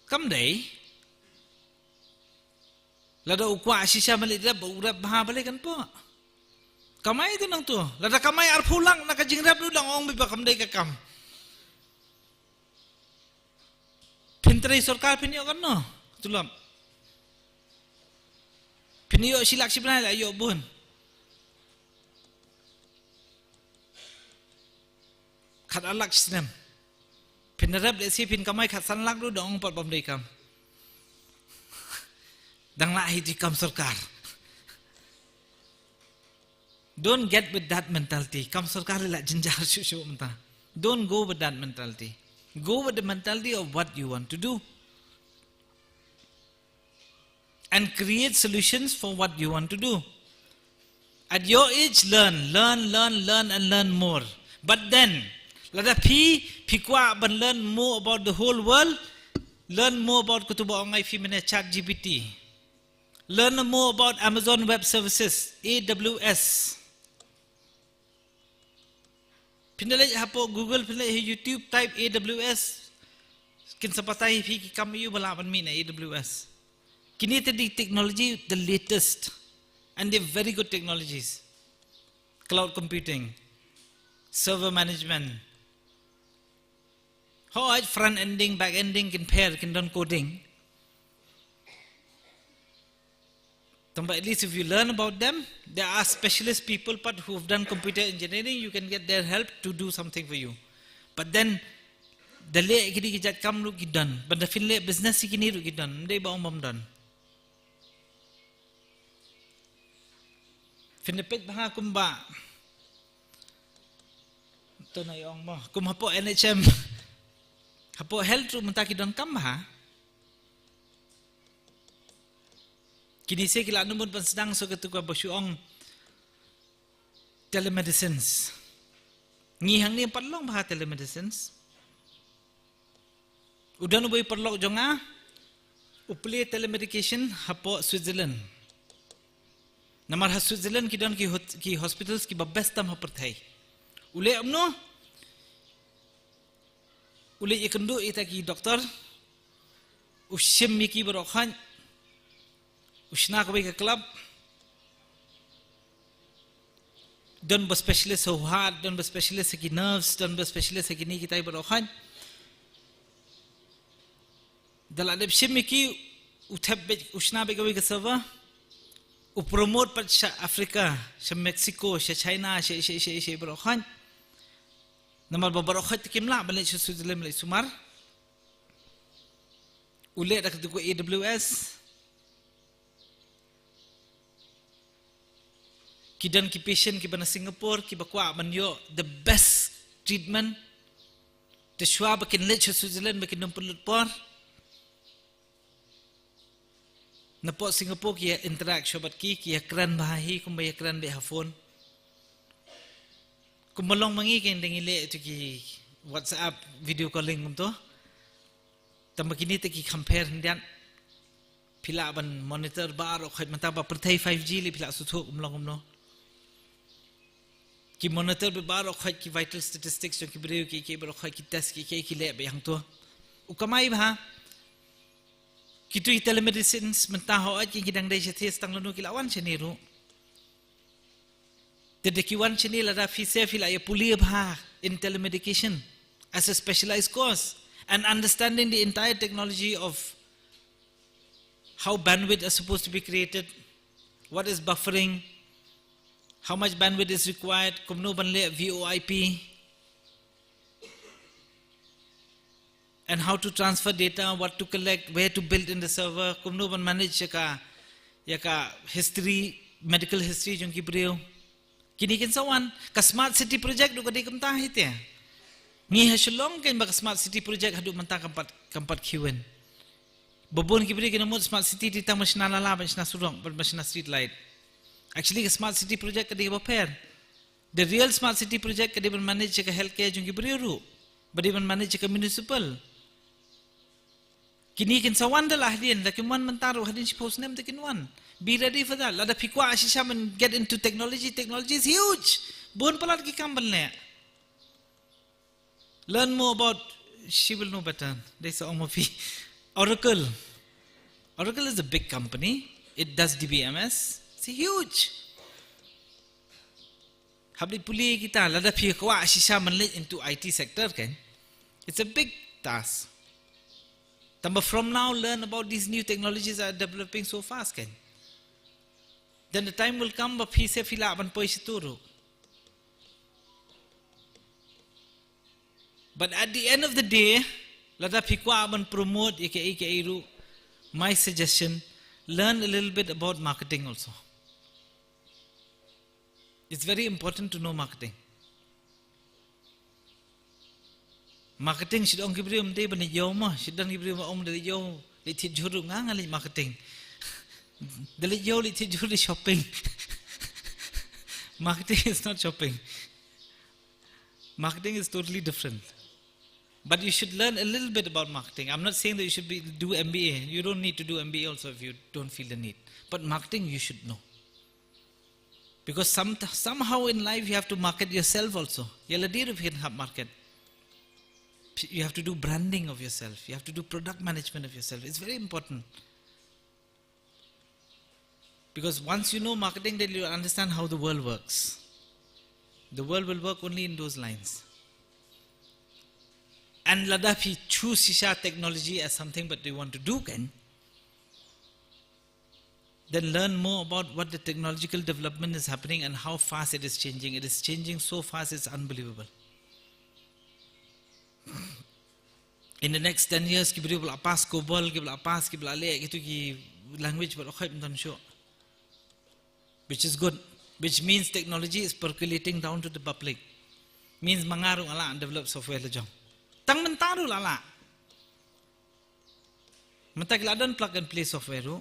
Kam dei lada ukwa sisa mali rap baha balik kan po. Kamay itu nang tu. Lada kamay arpulang nakajing rap lu lang ong bipa kamday kakam. Pintray sorkar pinyo kan no. Tulam. Pinyo silak sibnay la yo bun. Khat alak sinem. Pinarap de si pin kamay khat sanlak lu dong pat bamday kam. Dang la hiti kam sorkar. Don't get with that mentality. Kam sarkar la jinjar shushu menta. Don't go with that mentality. Go with the mentality of what you want to do. And create solutions for what you want to do. At your age, learn and learn more. But then, lada pikwa ban learn more about the whole world. Learn more about kutuba ongai female chat GPT. Learn more about Amazon Web Services, AWS. Pinalay hapo Google, pinalay YouTube, type AWS. Kinsapatay fi kami yu balapan min AWS. Kinita di technology, the latest. And they're very good technologies. Cloud computing, server management. How front ending, back ending, can pair, can done coding. But at least if you learn about them, there are specialist people but who have done computer engineering, you can get their help to do something for you. But then, the lay kini kijat kam lu gidan, but the fin lay business kini lu gidan, they ba bam dan. Fin the pet baha kumba. To na yong mo, kum hapo NHM, hapo health room menta kidan kam ha. Kini saya kila numun sedang so ketua bersyuong telemedicines. Ngihang ni perlong bah telemedicines. Udah nubai perlong jonga upli telemedication hapo Switzerland. Namar ha Switzerland kidan ki hospitals ki best tam haperthai. Ule amno ule ikendu ita ki doktor ushim miki berokhan Ushna ko ke club don ba specialist ho heart don ba specialist ki nerves don ba specialist ki ni kita berokhan dal adab shimmi ki uthabbe ushna be ke server u promote pat Africa sha Mexico sha China sha berokhan namal ba berokhan kimla balik Switzerland le sumar ule dak ko AWS Kidan ki patient ki bana Singapore ki bakwa banyo the best treatment the shwa bakin lech Switzerland bakin numpulut por na po Singapore ki interact shobat ki kran bahi kum bay kran be hafon kum malong mangi ken dengile to ki WhatsApp video calling kum to tamakini te ki compare ndian pila ban monitor bar o khat mata ba perthai 5G li pila suthu kum long kum no ki monitor be bar o khat ki vital statistics jo ki breu ki bar o khat ki test ki le be hang to u kamai ba ki tu telemedicine menta ho ki gidang dai che tang lanu ki lawan cheniru de ki wan cheni la da fi se fi la ye puli ba in telemedication as a specialized course and understanding the entire technology of how bandwidth is supposed to be created, what is buffering, how much bandwidth is required, kumno banle VoIP, and how to transfer data, what to collect, where to build in the server, kumno ban manage yaka history, medical history jong kibriyo. Kini kin sawan ka smart city project do kadi kamta hite. Ngi hasulong ken ba smart city project hadu manta kampat kiwen. Babon kibri kinamot smart city di tang masna lala masna surong masna street light. Actually smart city project kadi ba pair. The real smart city project kadi ban manage ka healthcare jong kibri ru. Badi ban manage ka municipal. Kini kin sawan dalah din lakin wan mantaro hadin si post name takin wan. Be ready for that. Lada pikwa asisha man get into technology. Technology is huge. Bon palat ki kambal ne. Learn more about. She will know better. They say Omofi. Oracle. Oracle is a big company. It does DBMS. It's huge. Habli puli kita lada pikwa asisha man let into IT sector kan. It's a big task. But from now learn about these new technologies that are developing so fast kan. Then the time will come but he say fila ban poi situru. But at the end of the day, lada pikwa ban promote ike ru. My suggestion, learn a little bit about marketing also. It's very important to know marketing. Marketing should only be om day ban yo ma, should only be om de yo le thi juru ngali marketing. Dali yo li thi juru shopping. Marketing is not shopping. Marketing is totally different. But you should learn a little bit about marketing. I'm not saying that you should do MBA. You don't need to do MBA also if you don't feel the need. But marketing you should know. Because somehow in life you have to market yourself also. Yaladir if you can market. You have to do branding of yourself. You have to do product management of yourself. It's very important. Because once you know marketing, then you understand how the world works. The world will work only in those lines. And Ladafi choose Shisha technology as something that they want to do, can then learn more about what the technological development is happening and how fast it is changing. It is changing so fast, it's unbelievable. In the next 10 years, kita boleh lepas COBOL, kita boleh lepas, kita boleh alih, gitu ki language boleh khaib dan show. Which is good. Which means technology is percolating down to the public. Means mangarung ala and develop software lejong. Tang mentaru ala. Mentag ladan plug and play software ru.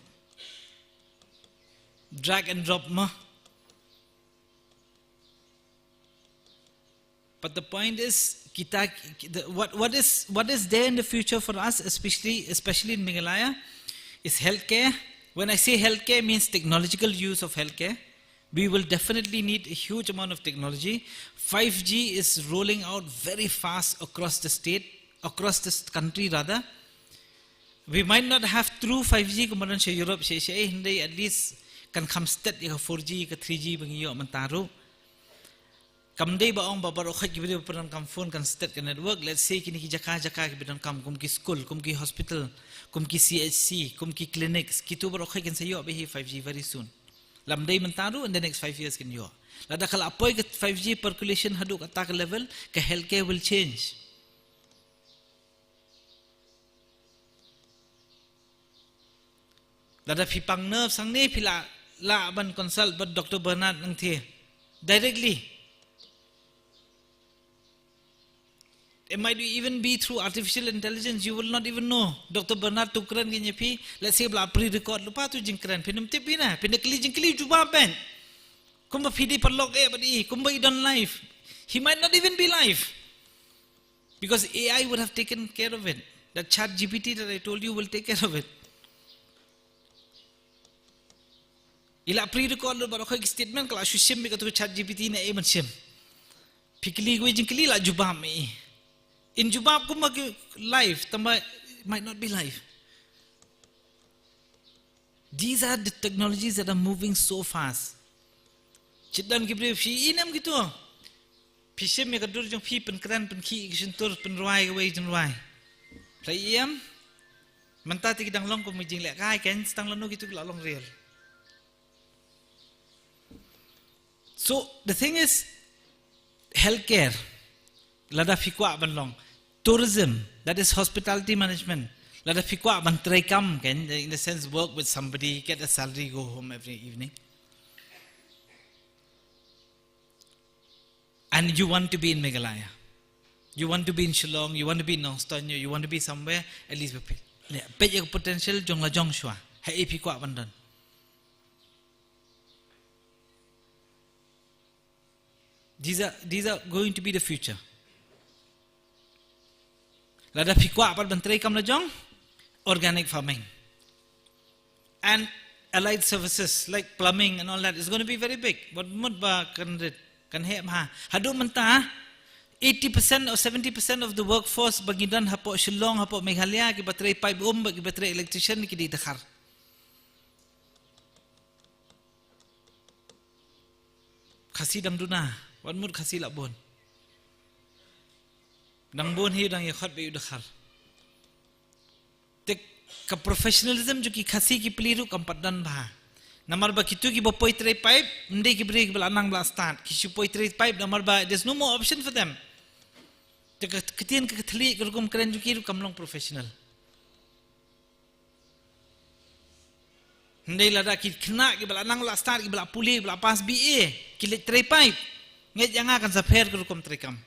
Drag and drop mah. But the point is, what is there in the future for us, especially in Meghalaya, is healthcare. When I say healthcare, means technological use of healthcare. We will definitely need a huge amount of technology. 5G is rolling out very fast across the state, across this country rather. We might not have true 5G kemudian sa Europe, sa hindi at least kan kamstet yung 4G, 3G bangiyo mantaro. Kamday baong babarokhat gibid paran kam phone kan state kan network. Let's say kini ki jaka gibidan kam kum ki school, kum ki hospital, kum ki CHC, kum ki clinics. Kitu barokhat kan sayo abehi 5G very soon. Lamday mentaru in the next 5 years can yo. Lada kala apoy ke 5G percolation haduk attack level, ke healthcare will change. Lada pipang nerve sang ne pila la ban consult but Dr. Bernard nang the directly. It might even be through artificial intelligence. You will not even know. Dr. Bernard tukran gini pi. Let's say bela pre-record lupa tu jingkran. Pinum tipi na. Pinakli jingkli juba ben. Kumba pidi perlog badi. Kumba idon live. He might not even be live. Because AI would have taken care of it. That chat GPT that I told you will take care of it. Ila pre-record lu baru kau statement kalau asyusim bika tu chat GPT na macam. Pikli gue jingkli la juba me. In Jubab kumag live, tamba might not be live. These are the technologies that are moving so fast. Chidan kibre fi inam gitu. Pisem me kadur jong fi pen kran pen ki isentur pen ruai gawai jen ruai. Playam mentati kidang long ko mijing lek kai ken stang lanu gitu la long real. So the thing is healthcare. Lada fikwa ban long. Tourism, that is hospitality management. Lada fikwa ban try come can in the sense work with somebody, get a salary, go home every evening. And you want to be in Meghalaya. You want to be in Shillong, you want to be in Nongpyndeng, you want to be somewhere at least bet your potential jong la jong shwa. Hai fikwa ban dan. These are going to be the future. Lada fikwa apal bantray kam na jong organic farming and allied services like plumbing and all that is going to be very big. But mud ba kan he ma hadu menta 80% or 70% of the workforce bagidan hapo Shillong hapo Meghalaya ki batray pipe ki batray electrician ki di dakhar. Khasi dam duna wan mud khasi labon. Nang bon hi dang yakhot be udakhar. Tek ka professionalism jo ki khasi ki peliru kampadan bha. Namar ba kitu ki bopoi tray pipe ndai ki break bal anang bla start ki supoi tray pipe namar ba there's no more option for them. Tek ketien ka thli kurkum kren jo ki kamlong professional. Ndai lada ki khna ki bal anang bla start ki bal puli bal pas BA ki le tray pipe. Nget janga kan sa pher kurkum tray kam.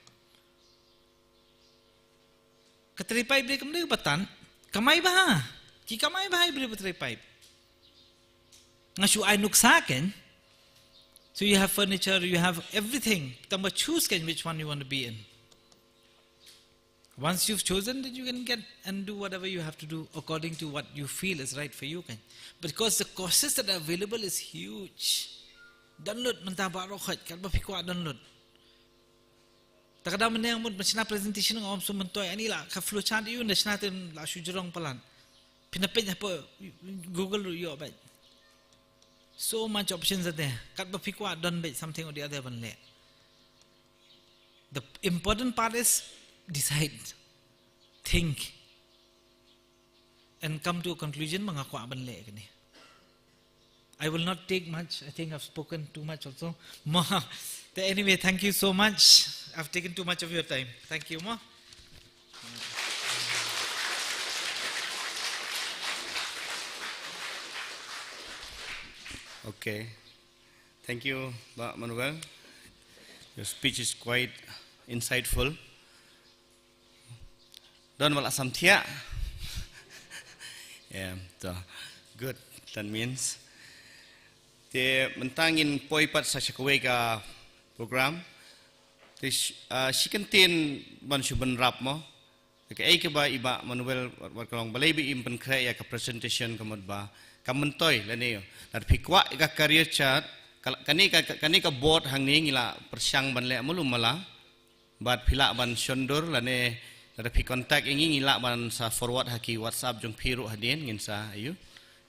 Katray pipe dia kamday batan, kamay ba? Ki kamay ba beli batray pipe? Ngasu ay nuksaken. So you have furniture, you have everything. Tamba choose which one you want to be in. Once you've chosen, then you can get and do whatever you have to do according to what you feel is right for you. Because the courses that are available is huge. Download mentaba rokhat, kalba fikwa download. Takada menang mun macam presentation ng omso mentoy ani la ka flowchart yun na natin la sujurong palan. Pinapit na po Google yo ba. So much options are there. Kat ba fikwa done by something or the other one le. The important part is decide, think, and come to a conclusion mga kwa ban le kani. I will not take much. I think I've spoken too much also. Ma, anyway, thank you so much. I've taken too much of your time. Thank you, Ma. Okay. Thank you, Pak Manuel. Your speech is quite insightful. Don't wala samthia. Yeah, so good. That means the mentangin poipat sa shakwe ka program. The shikantin ban shuban rap mo. The ke ba iba Manuel wat kalong balay bi impan kray ka presentation kamod ba kamantoy laniyo. Nar pikwa ka career chat kani ka board hangning ila persyang ban le mulum mala bat pila ban shondur lane nar pi contact ingin ila ban sa forward haki WhatsApp jong piru hadin ngin sa ayu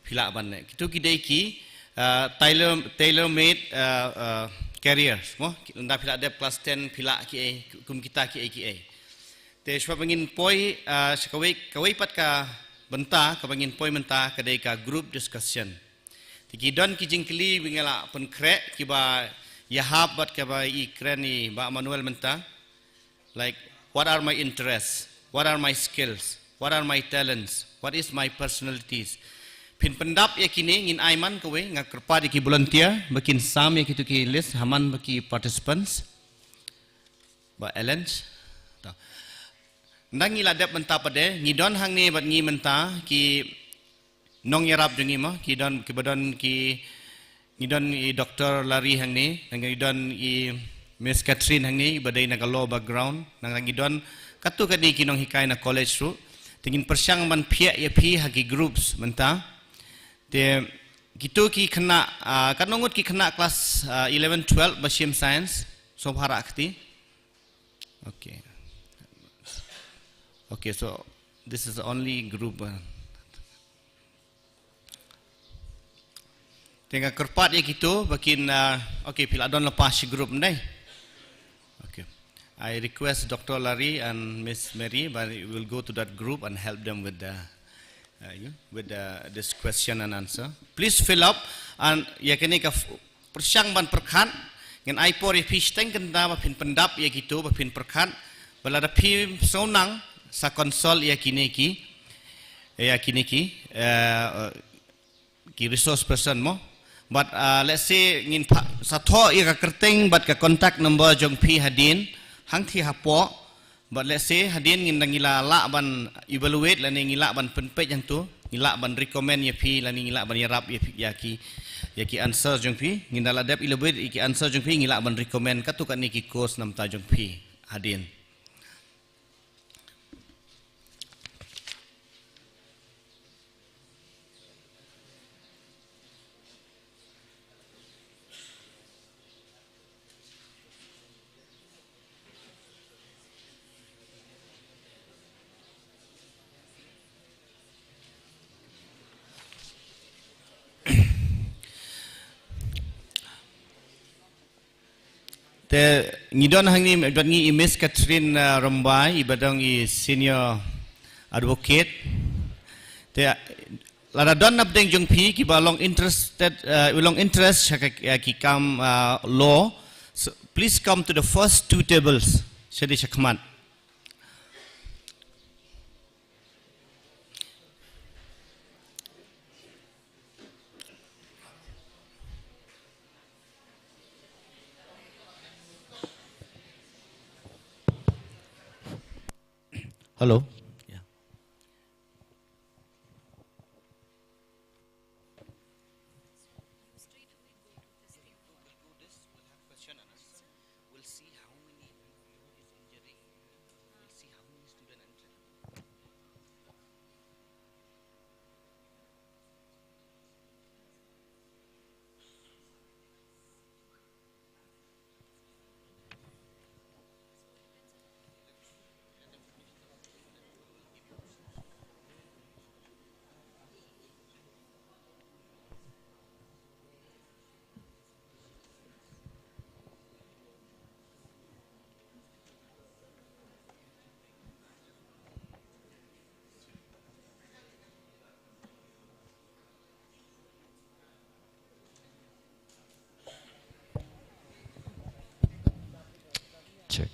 pila ban le kitu kidai ki tailor made careers mo nda pila dep class 10 pila ki kum kita ki te shwa bangin poi kawai pat ka benta ka bangin poi menta kadai ka group discussion tiki don ki jingkli bingala pen krek ki ba yahab bat ka ba I kreni ba Manuel menta like what are my interests, what are my skills, what are my talents, what is my personalities. Pin pendap ya kini ngin aiman kowe ngakerpa di ki volunteer bakin sam ya kitu ki list haman baki participants ba Ellen ndang ila dep menta pade ngidon hang ni bat ngi menta ki nong yarap jungi ma ki don ki badon ki ngidon I Dr. Lari hang ni ngidon I Miss Catherine hang ni badai na law background nang ngidon katu kadi ki nong hikai na college ru tingin persyang man pia ya pi hagi groups menta te gitu ki kena kanongut ki kena kelas 11 12 basim science so bhara akti okay so this is the only group tengah kerpat ya gitu bakin okay pila don lepas group ndai okay I request Dr. Larry and Miss Mary but we will go to that group and help them with this question and answer. Please fill up and ya kini ka persyang ban perkhan ngan ai por fish tank kenda ba pin pendap ya gitu ba pin perkhan bala da pi sonang sa konsol ya kini ki resource person mo but let's say ngin sa tho ya ka kerteng bat ka contact number jong pi hadin hang thi hapo but let's say hadin ngin ngila la ban evaluate la ngila ban penpej yang tu ngila ban recommend ya pi la ngila ban yarap ya ki answer jong pi ngin dala dep evaluate ki answer jong pi ngila ban recommend katu kan ni ki course nam ta jong pi hadin te ngidon hang ni dot ngi Miss Catherine Rombai ibadong I senior advocate te lada don nabdeng jong pi ki ba long interest ki kam law so please come to the first two tables shadi shakman hello yeah check.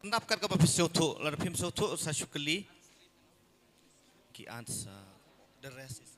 Napkat ka ba piso to? Lar pim so to sa shukli. Ki answer. The rest is.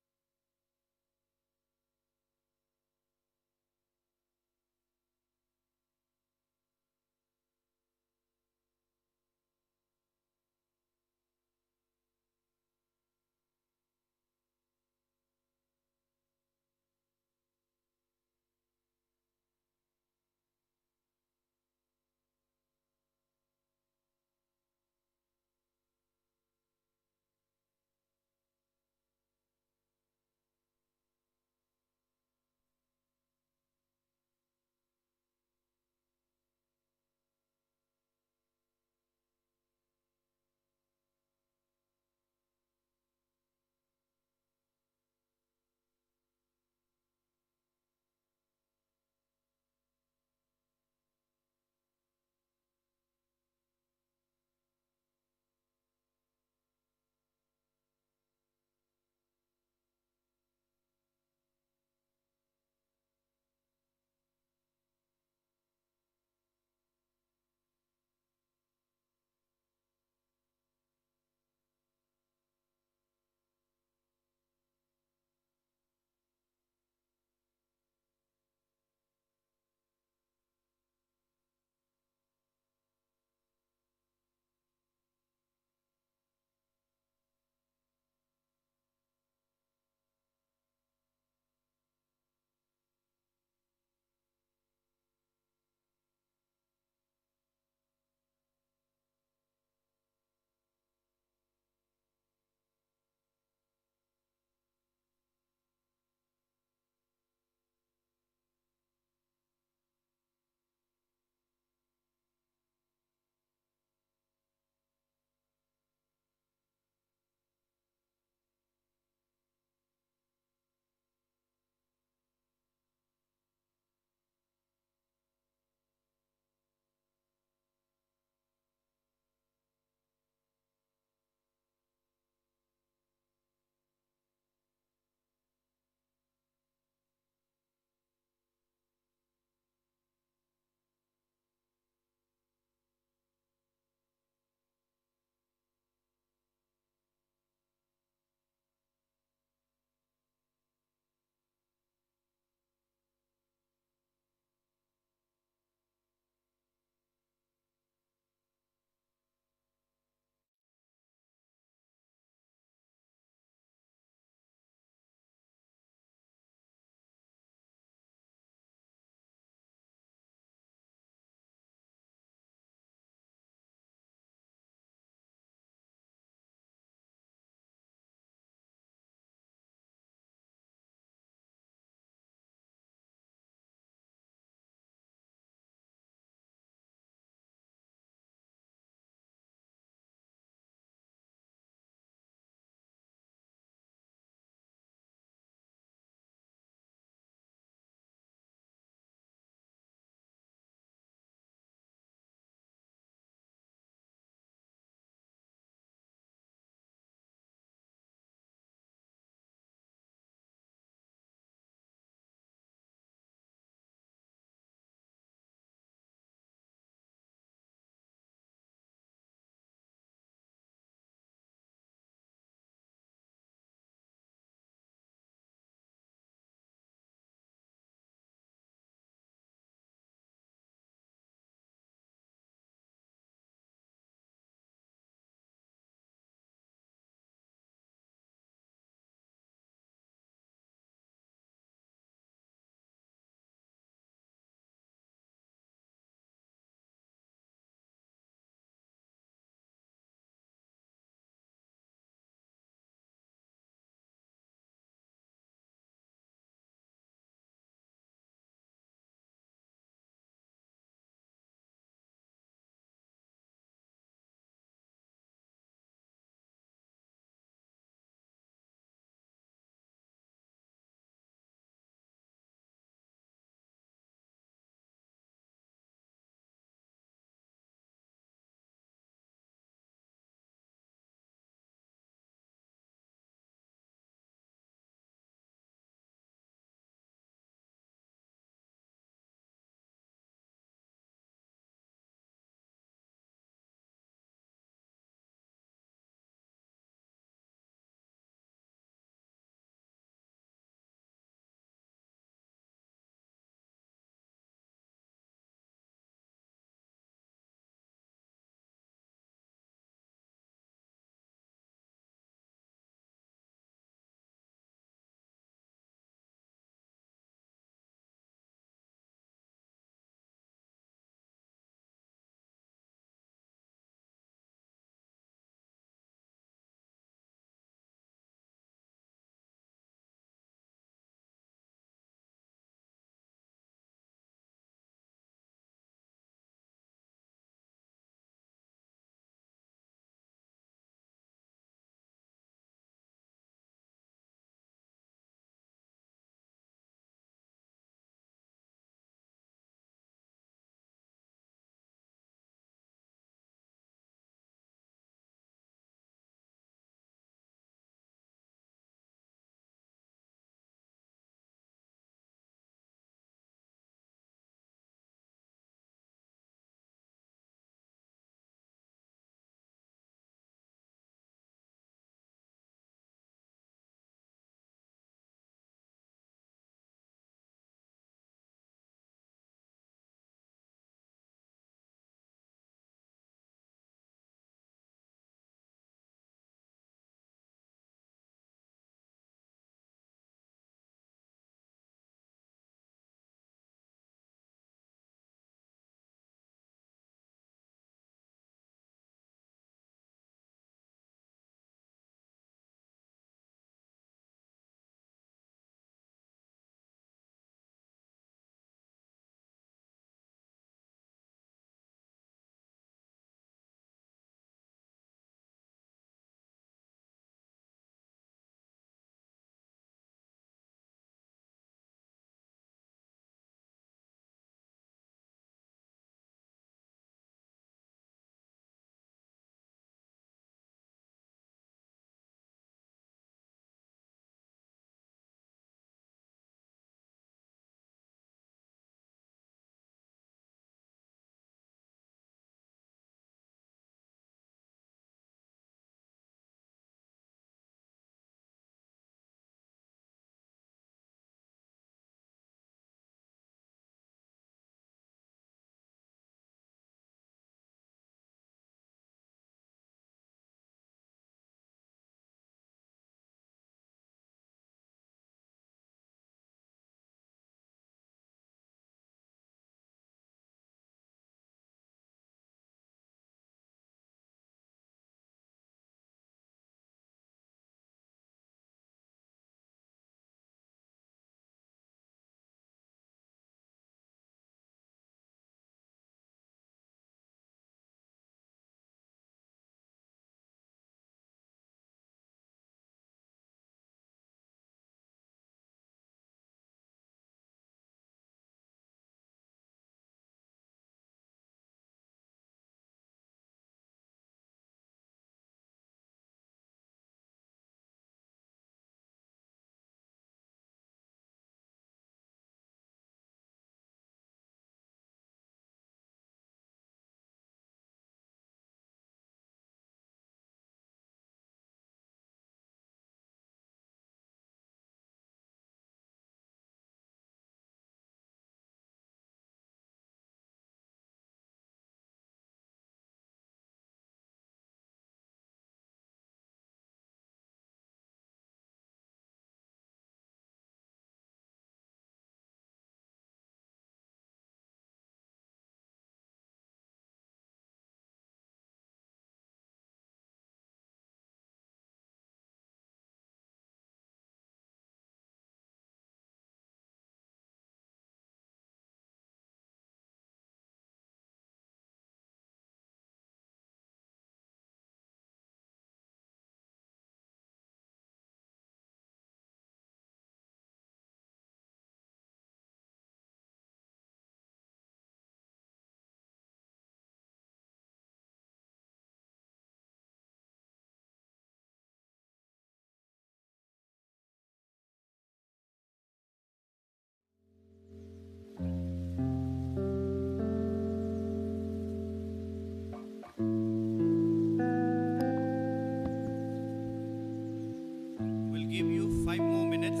minutes.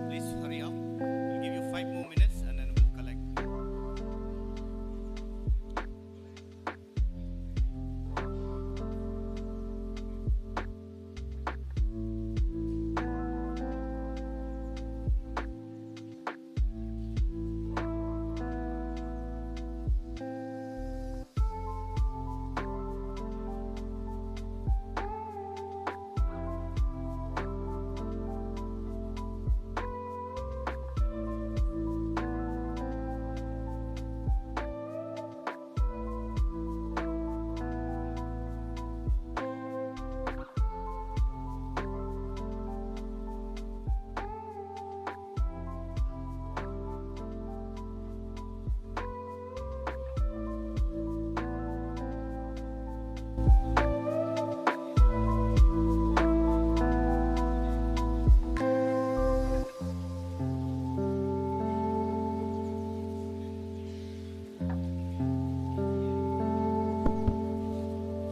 Please hurry up. We'll give you 5 more minutes and then we'll collect.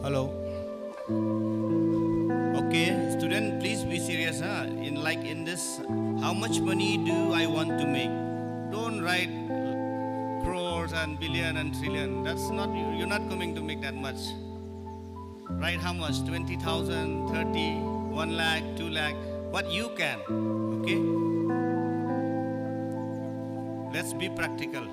Hello. Okay, student, please be serious, huh? In this, how much money do I want to make? Don't write crores and billion and trillion. That's not, you're not going to make that much. Write how much? 20,000, 30, 1 lakh, 2 lakh, what you can, okay? Let's be practical.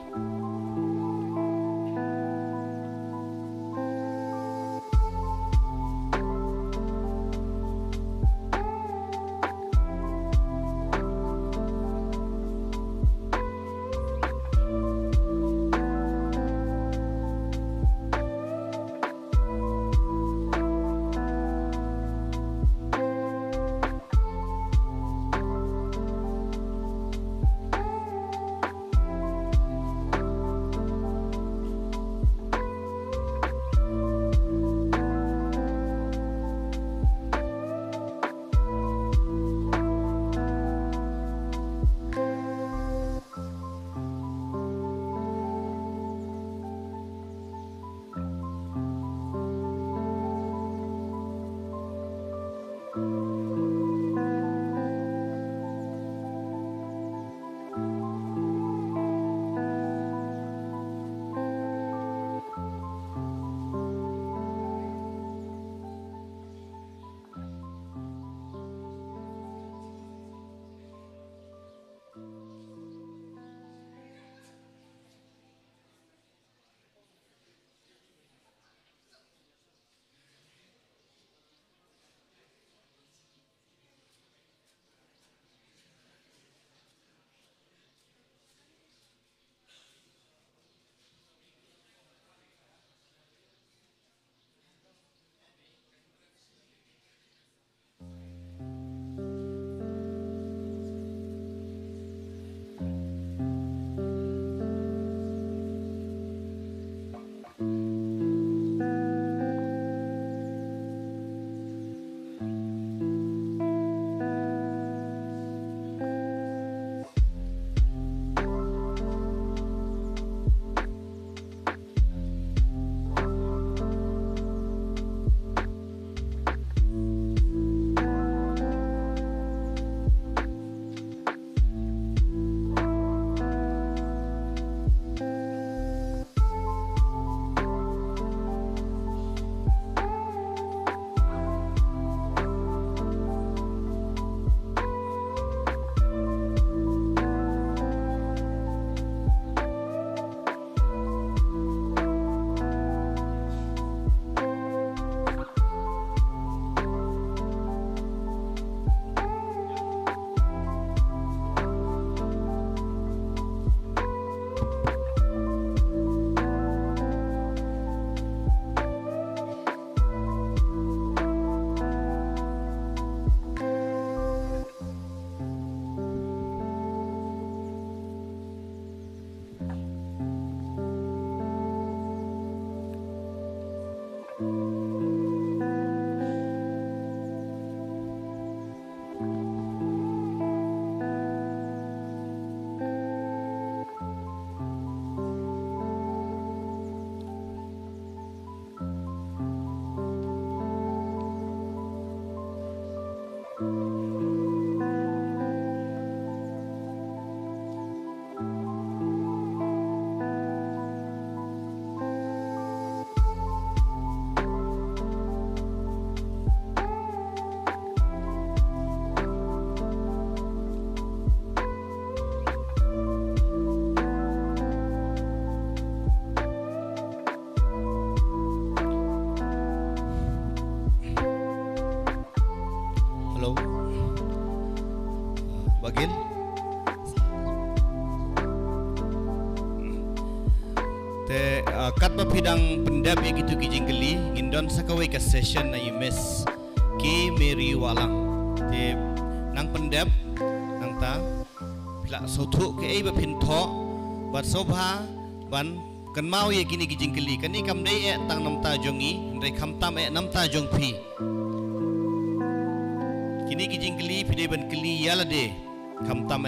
Hello. Bagin. Te kat pidang pendap gitu kijingkeli ngindon sakawai ka session na yumes ke Mary Walang. Te nang pendap nang ta pla sotu ke ai ba pintho bat sobha ban kan mau ye kini kijingkeli kani kam dei tang nam ta jongi ndai kham tam nam ta jong phi. Kini kijingkeli pide ban keli yala de kham tam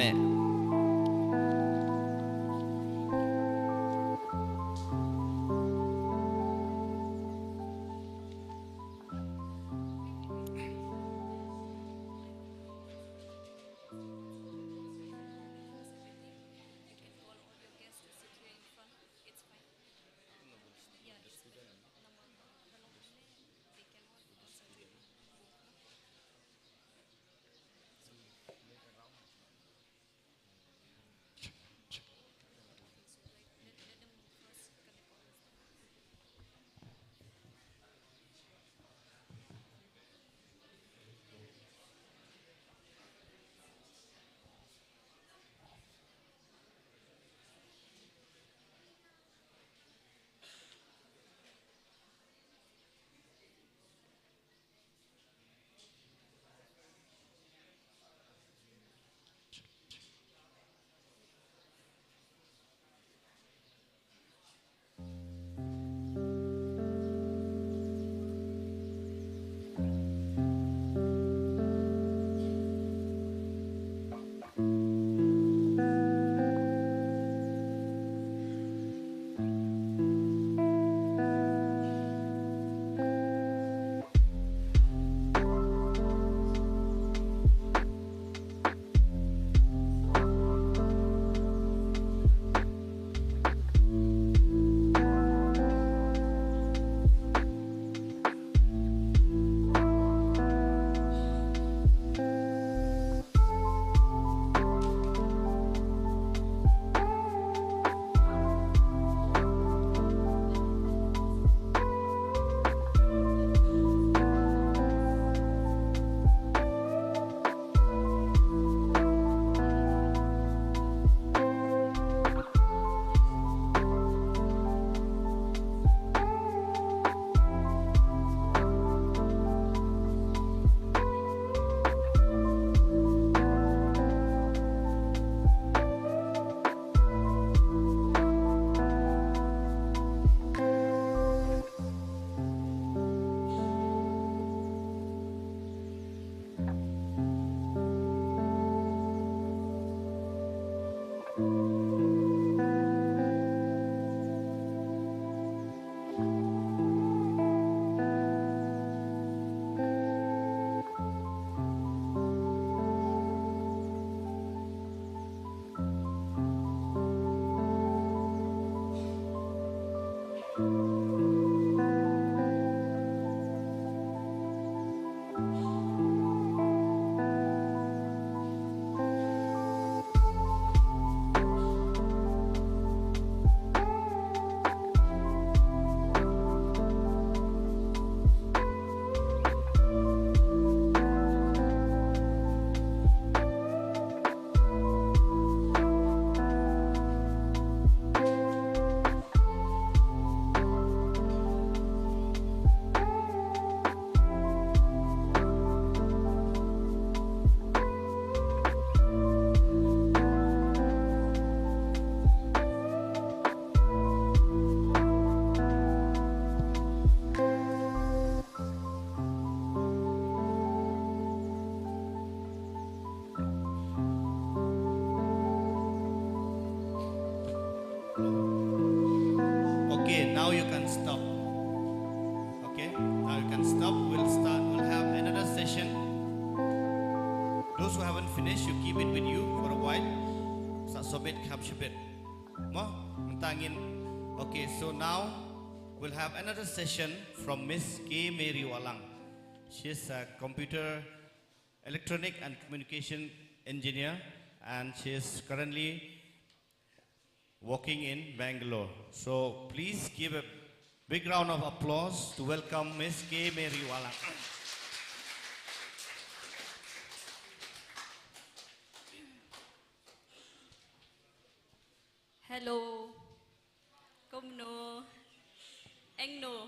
Okay, now you can stop. Okay, now you can stop. We'll have another session. Those who haven't finished, you keep it with you for a while. Sobit kapshibit. Mo, tangin. Okay, so now we'll have another session from Miss K. Mary Walang. She's a computer, electronic and communication engineer, and she is currently working in Bangalore. So please give a big round of applause to welcome Miss K. Mary Walang. Hello. Công nô. Anh nô.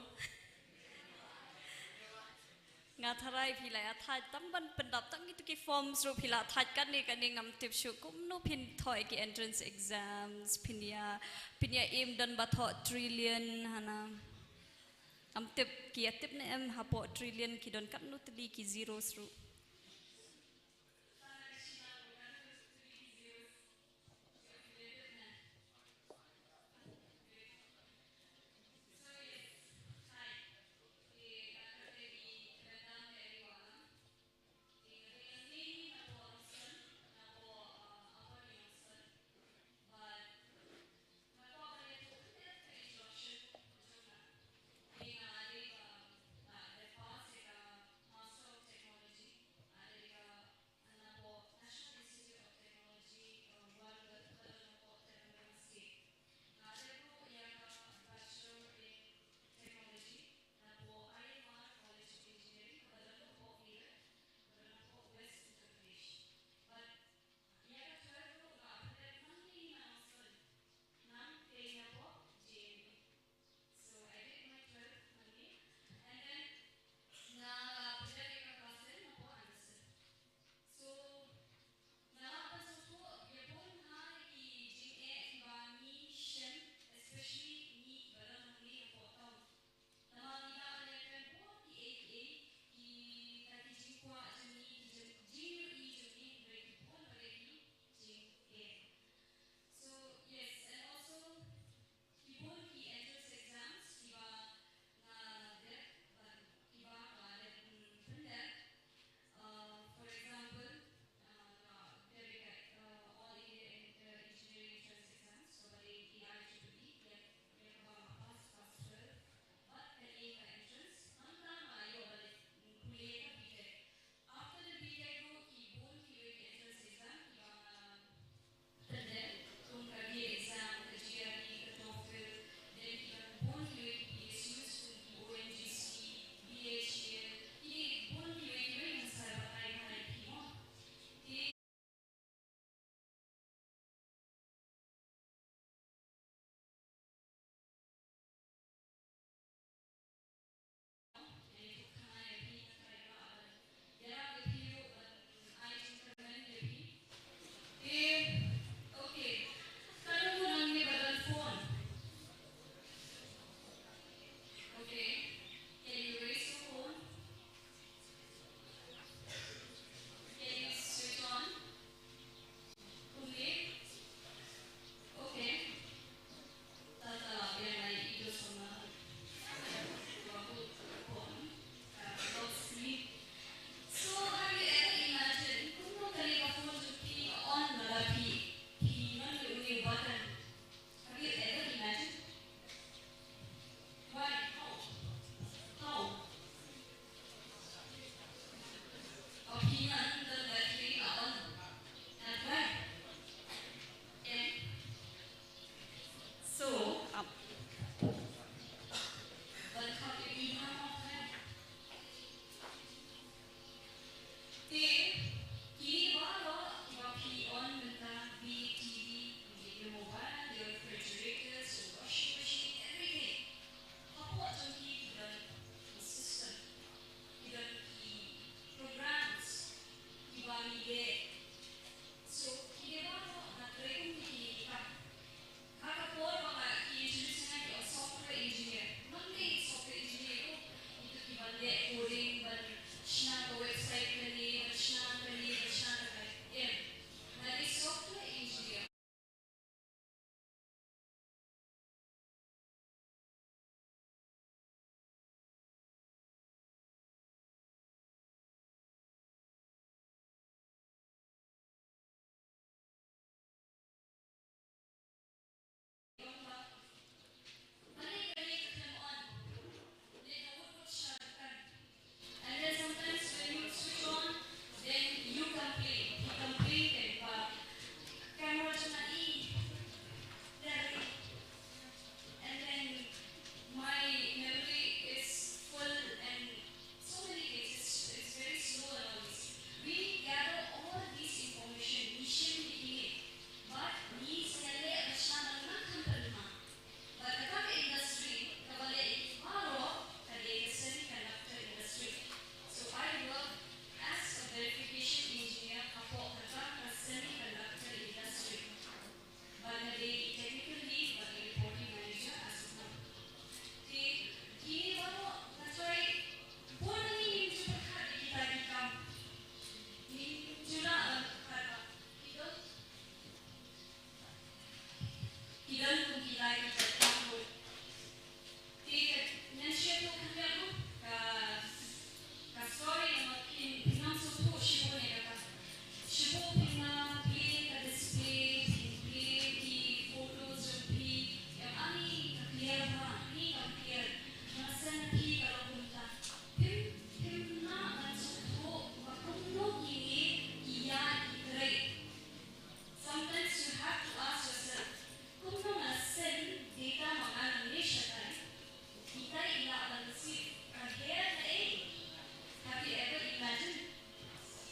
Nga tharai phila athai tamban pendap tang itu ki forms ro phila athai kan ni ngam tip shu kum no phin thoi ki entrance exams pinya aim dan ba tho trillion hana am tip ki atip ne em hapo trillion ki don kan no tli ki zeros ro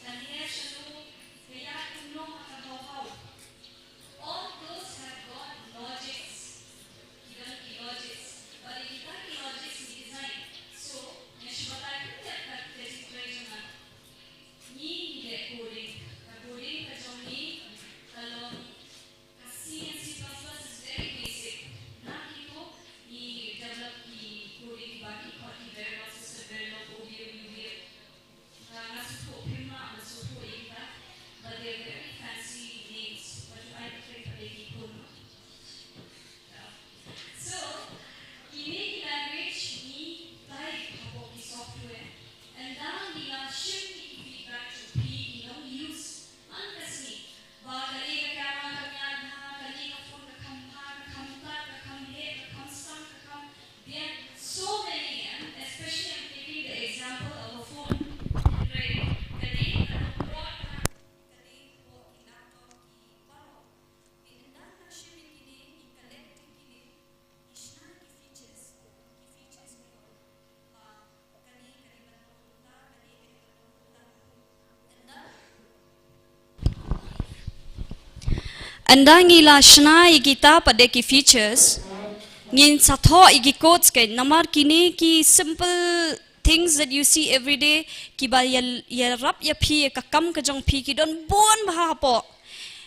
and here Shanu, Kaya Kuno, Matahoho. All those have got logics, given logics, but if you have logics in design, so Neshwata can get that situation. Ni get coding, coding, along C and C++ is very basic. Now he develop the coding, baki, very well system, very well audio, video. But they're very fancy names. But I think they people. So, unique language ni type of the software, and then we are shifting feedback to be use unlessly. But kali ka camera kanya kali ka phone ka kam head ka kam stomach ka kam. There are so many, especially I'm taking the example of a phone. Right? Kali ka broad kali ko laptop ki paro. Pinanda na shipping kini collecting kini ishna ki features ko kali banota anda ngila shna igita pada ki features ngin satho igi codes ke namar kini ki simple things that you see every day ki ba ya rap ya phi ka kam ka jong phi ki don bon bha po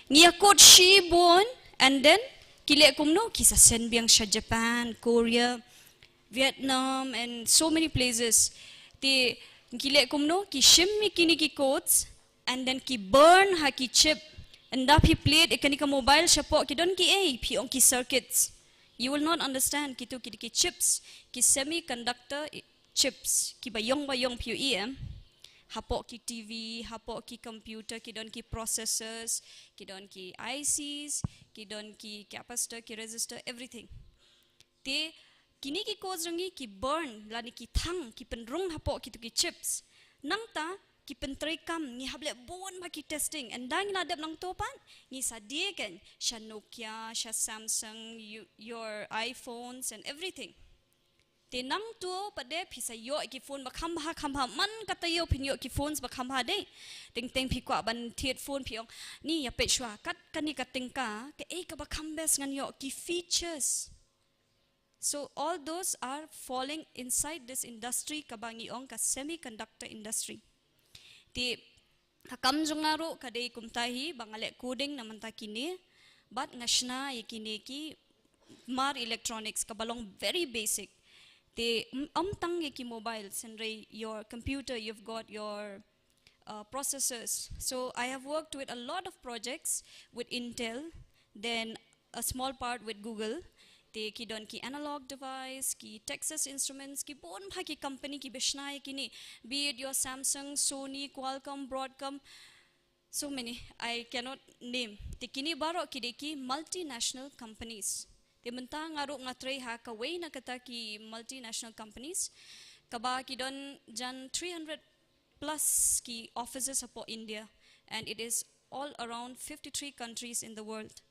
ngia code shi bon and then kile kumno ki sa sen biang sha Japan, Korea, Vietnam and so many places te kile kumno ki shimmi kini ki codes and then ki burn ha ki chip and that he played ekanika mobile shapo ki don ki phi on ki circuits. You will not understand kitu ki chips, ki semiconductor chips, ki bayong phi hapo ki TV, hapo ki computer, ki don ki processors, ki don ki ICs, ki don ki capacitor, ki resistor, everything. Te kini ki codes rangi ki burn, lani ki thang, ki penrung hapo ki tu ki chips. Nang ta ki pentrekam ni hable bon ma ki testing and dang na dab nang topan ni sadie kan sha Nokia, sha Samsung, your iPhones and everything. Te nang tu pade phisa yo ki phone ba kham ha man katayo phin yo ki phones ba kham ha de teng phi kwa ban thiet phone phi ong ni ya pe shwa kat kani ka teng ka ke ka ba kham bes ngan yo ki features. So all those are falling inside this industry kabangi ong ka semiconductor industry. Ti hakam jongaro kadai kumtahi bangale coding namanta kini but ngashna ikini ki mar electronics kabalong very basic. Te tang ki mobiles and your computer you've got your processors. So I have worked with a lot of projects with Intel, then a small part with Google. Te ki don ki analog device, ki Texas Instruments, ki bon bha ki company ki beshnai kini, be it your Samsung, Sony, Qualcomm, Broadcom, so many I cannot name. Te kini baro ki deki multinational companies. Te menta ngaro ngatre ha ka way na kata ki multinational companies. Kaba ki don jan 300 plus ki offices apo India and it is all around 53 countries in the world.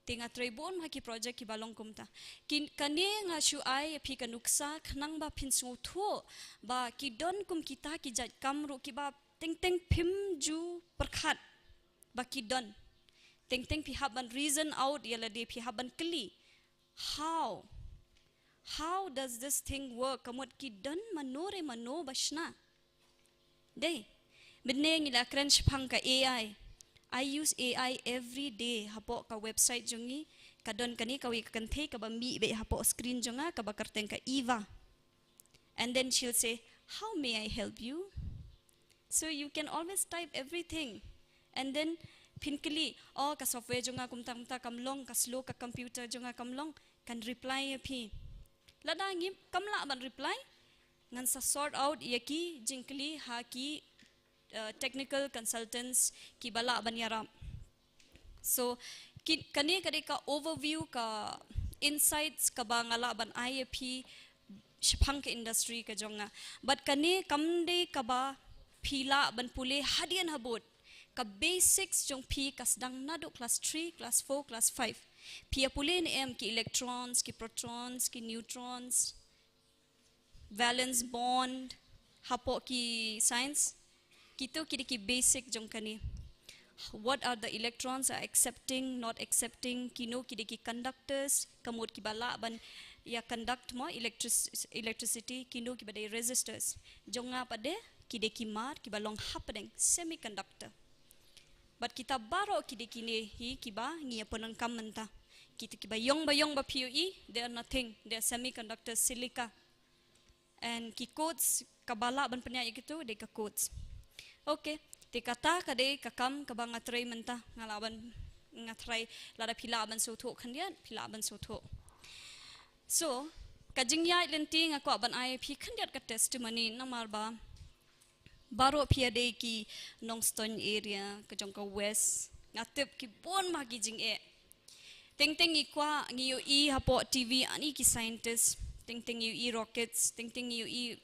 Tinga trebon ma ki project ki balong kumta kin kane nga shu ai phi kanuksa khnang ba phin su tho ba ki don kum kita ki jat kamru ki ba teng phim ju perkhat ba ki don teng phi haban reason out yala de phi haban kli how does this thing work kamot ki don mano bashna de benne ngila crunch phang ka AI. I use AI every day hapo ka website jongi kadon kani kawi kanthe ka ba mi be hapo screen jonga ka ba karteng ka Eva and then she'll say how may I help you, so you can always type everything and then pinkali ka software jonga kumta kamlong ka slow ka computer jonga kamlong kan reply phi ladangi kamla ban reply ngan sa sort out yaki jinkli ha ki technical consultants ki bala banyaram. So kani kade ka overview ka insights ka bangala ban IAP shphang ka industry ka jonga but kani kamde ka ba phila ban pule hadian habot ka basics jong phi kasdang nado class 3 class 4 class 5 phi pule ni em ki electrons ki protons ki neutrons valence bond hapo ki science Kita ki basic jong kani. What are the electrons are accepting, not accepting? Kino ki conductors, kamut ki bala ban ya conduct mo electricity, kino ki badai resistors. Jonga pade ki mar ki balong happening semiconductor. But kita baro ki kini hi kiba ngia penangkam menta. Kita kiba yong ba PUE, they are nothing. They are semiconductors, silica. And ki codes kabala ban penya gitu de ka codes. Okay, te kata kade kakam kabang atray menta ngalaban ngatray lada pilaban soto kandian pilaban soto. So kajing ya lenti ngako aban IP kandiat ka testimony namar ba baro piade ki Nongpyndeng area kajong ka west ngatip ki bon magi jing ting ikwa ngiyo hapo TV ani ki scientist ting yu rockets ting yu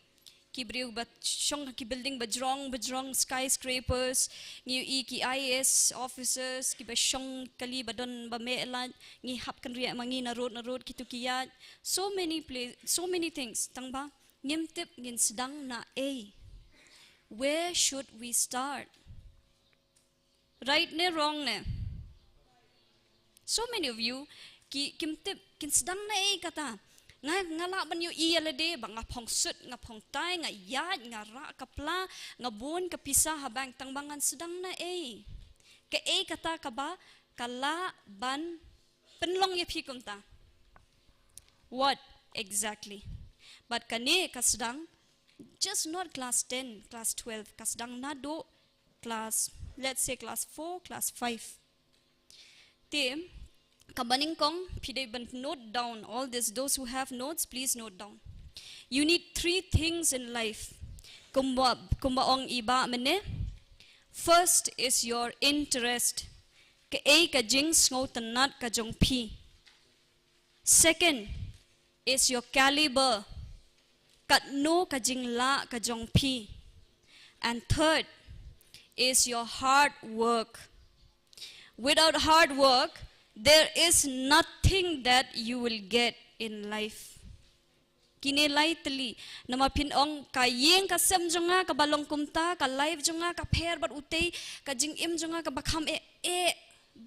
ki briu bat shong ki building bajrong skyscrapers ngiyo ki IAS officers ki ba shong kali badon ba melan ngi hap kan ria mangi na road kitu kiya so many things tang ba ngimtip ngin sedang na where should we start? Right ne wrong ne? So many of you kimtip kin sedang na kata ngala ban yu alade ba nga phong sut nga phong tai nga yat nga ra kapla nga bon kapisa habang tangbangan sedang na ka kata ka ba kala ban penlong ya pikumta. What exactly? But kani ka sedang just not class 10, class 12, kasdang na do class, let's say class 4, class 5. Tim, kabaning kong, pide ban note down all this. Those who have notes, please note down. You need 3 things in life. Kumbaong iba mene. First is your interest. Ka jing sngo tanat ka jong pi. Second is your caliber. Kat no kajing la kajong pi. And third is your hard work. Without hard work, there is nothing that you will get in life. Kini lightly nama pinong kayeng kasem jonga kabalong kumta ka live jonga ka pair bat utay kajing im jonga ka bakam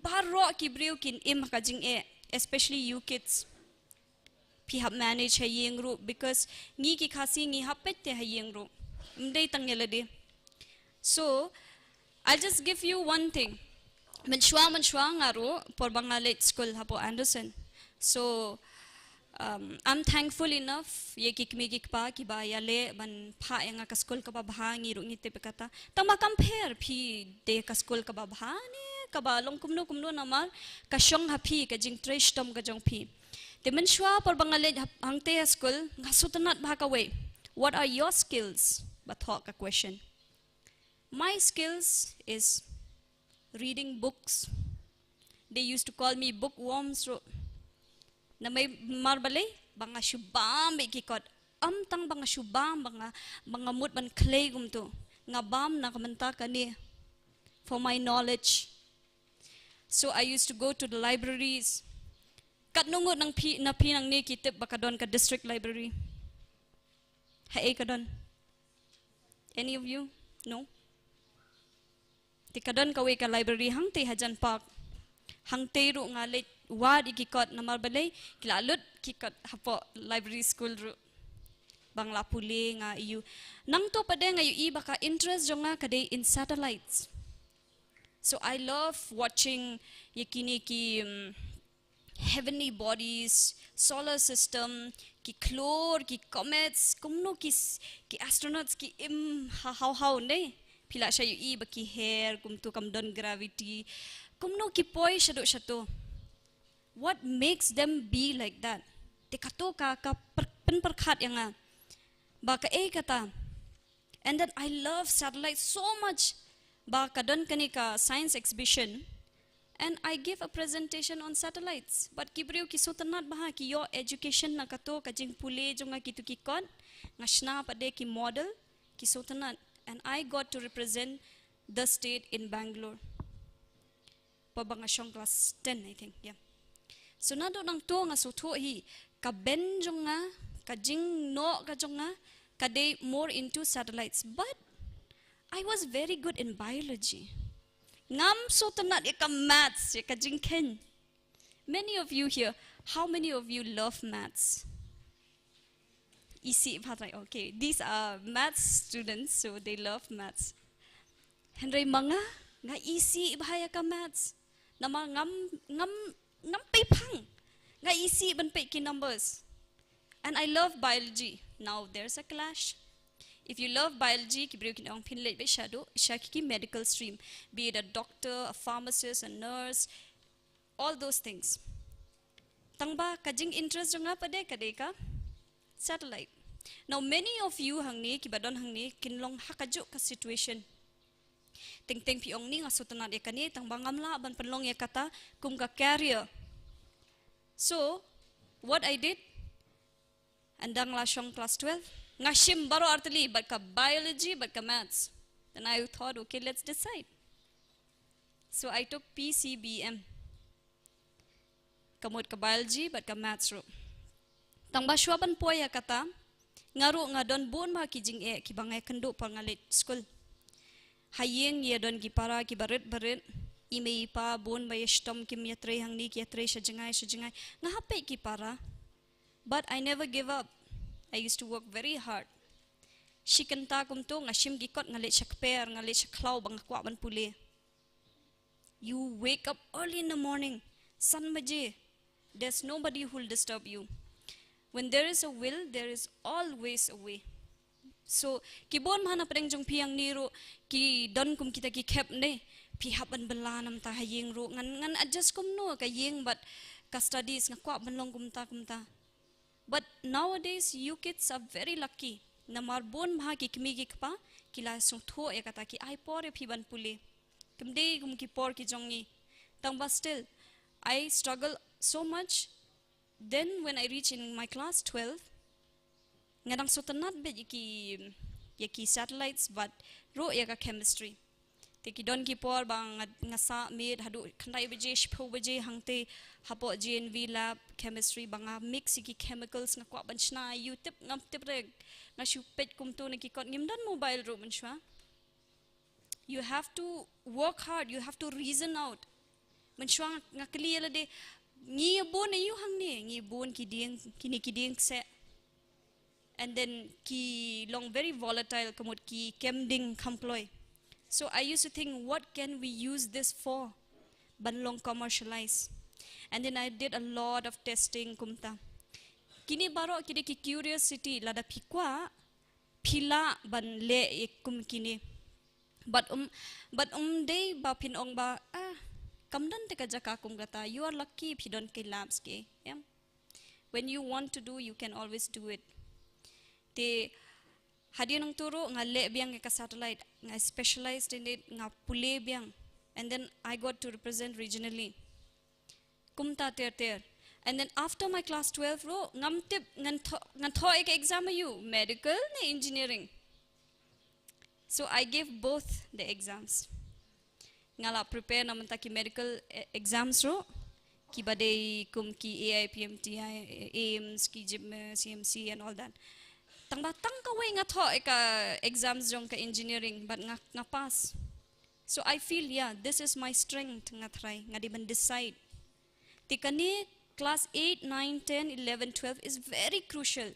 baro kibriu kin im kajing especially you kids. Pihap manage hayeng ro because ngi ki khasi ngi hapet te hayeng ro mdei tangelade. So I'll just give you one thing. Menshwa ngaro por bangalet school hapo Anderson. So I'm thankful enough ye kikmigik pa ki ba yale ban pha nga ka school ka ba bhangi ro ngite pekata tama compare phi de ka school ka ba bhani ka ba long kumno namar ka shong hapi ka jing trash tom ka jong phi. Dimenswa por bangalet hangte school ngasutanat bhaka way. What are your skills? Bathok a question. My skills is reading books. They used to call me bookworms. Na may marbale banga shubam ikikot amtang banga shubam banga mut ban clay gumto nga bam na kamanta kani for my knowledge. So I used to go to the libraries. Kat nungot ng pinang ni kitip baka doon ka district library. Hae ka doon? Any of you? No? Ti ka doon kawe ka library hang te hajan park. Hang te ro nga late wad ikikot na marbalay kilalot kikot hapo library school ro. Bangla puli nga iyu. Nang to pade nga yu baka interest jo nga kade in satellites. So I love watching yakini ki heavenly bodies, solar system, ki chlor, ki comets, kumno ki astronauts ki how ne pila siya yu iba ki hair, kumto kamdon gravity, kumno ki poy shato. What makes them be like that? Tekato ka penperkhat yang nga baka kata. And then I love satellites so much. Baka don kani ka science exhibition. And I give a presentation on satellites. But kibriu kisutanat baha ki your education na kato kajing pule jo nga kitu kikon nga shna pade ki model kisutanat. And I got to represent the state in Bangalore. Pabangasyong class 10 I think. Yeah. So nado nang to nga suto hi kaben jo nga kajing no ka jo nga kade more into satellites. But I I was very good in biology. Ngam so tanat eka maths, eka jingken. Many of you here, how many of you love maths? Isi bhatrai, okay. These are maths students, so they love maths. Henry manga, nga isi bahaya ka maths. Nama ngam pepang. Nga isi ban pe ki numbers. And I love biology. Now there's a clash. If you love biology, ki brio ki nong pinlet be shadow, shaki medical stream, be it a doctor, a pharmacist, a nurse, all those things. Tangba kajing interest nga pade kadeka satellite. Now many of you hangni ki badon hangni kinlong hakajo ka situation. Ting piong ni nga sutana de kani tangba ngamla ban panlong ya kata kum ka career. So what I did, andang la shong class 12, ngashim baro artali but ka biology but ka maths. Then I thought, okay, let's decide. So I took PCBM. Kamot ka biology but ka maths ro. Tang ba shwaban po ya kata ngaro nga don bon ma kijing e ki bangay kendo pa ngalit school. Hayeng ye don ki para ki barit ime pa bon ba yestom ki miatre hangni ki atre sha jangay nga hape ki para. But I never give up. I used to work very hard. Shikanta kum to nga shim gikot ngalit shakper ngalit shaklaw bang kwa ban puli. You wake up early in the morning, sun baje. There's nobody who will disturb you. When there is a will, there is always a way. So, kibon mana pedeng jong piang niro ki don kum kita ki kep ne pi haban belanam ta hayeng ro ngan adjust kum no ka yeng but ka studies nga kwa banlong kum ta. But nowadays you kids are very lucky. Namar bon bha ki kimi ki kpa kila sung tho e kata ki ai por e phi ban puli. Kumde kum ki por ki jongi. Tangba still I struggle so much. Then when I reach in my class 12, ngadang sotanat be yaki satellites but ro yaka chemistry. Teki don ki por bang ngasa mid hadu khandai beje shpo beje hangte hapo GNV lab chemistry banga mix ki chemicals nga kwa banchna you tip ngam tip reg nga shu pet kum to ki kon ngim dan mobile ro manchwa. You have to work hard, you have to reason out. Manchwa nga clear de ngi bon you hang ne ngi bon ki ding se. And then ki long very volatile kamot ki kemding kamploy. So I used to think, what can we use this for? Ban long commercialize. And then I did a lot of testing kumta. Kini baro kini ki curiosity lada pikwa pila ban le kum kini. But day ba pinong ba kamdan te kajaka kum gata. You are lucky if you don't ke labs ke. Yeah. When you want to do, you can always do it. Te hadian ng turo nga le biang ka satellite nga specialized in it nga pule biang, and then I got to represent regionally kumta ter and then after my class 12 ro ngam tip ngan tho ek exam you medical na engineering, so I gave both the exams nga la prepare naman ta ki medical exams ro ki bade kum ki AIPMT AIMS ki CMC and all that. Tang ka way nga tho ka exams jong ka engineering but nga pass. So I feel this is my strength nga try nga di man decide. Tikani class 8, 9, 10, 11, 12 is very crucial.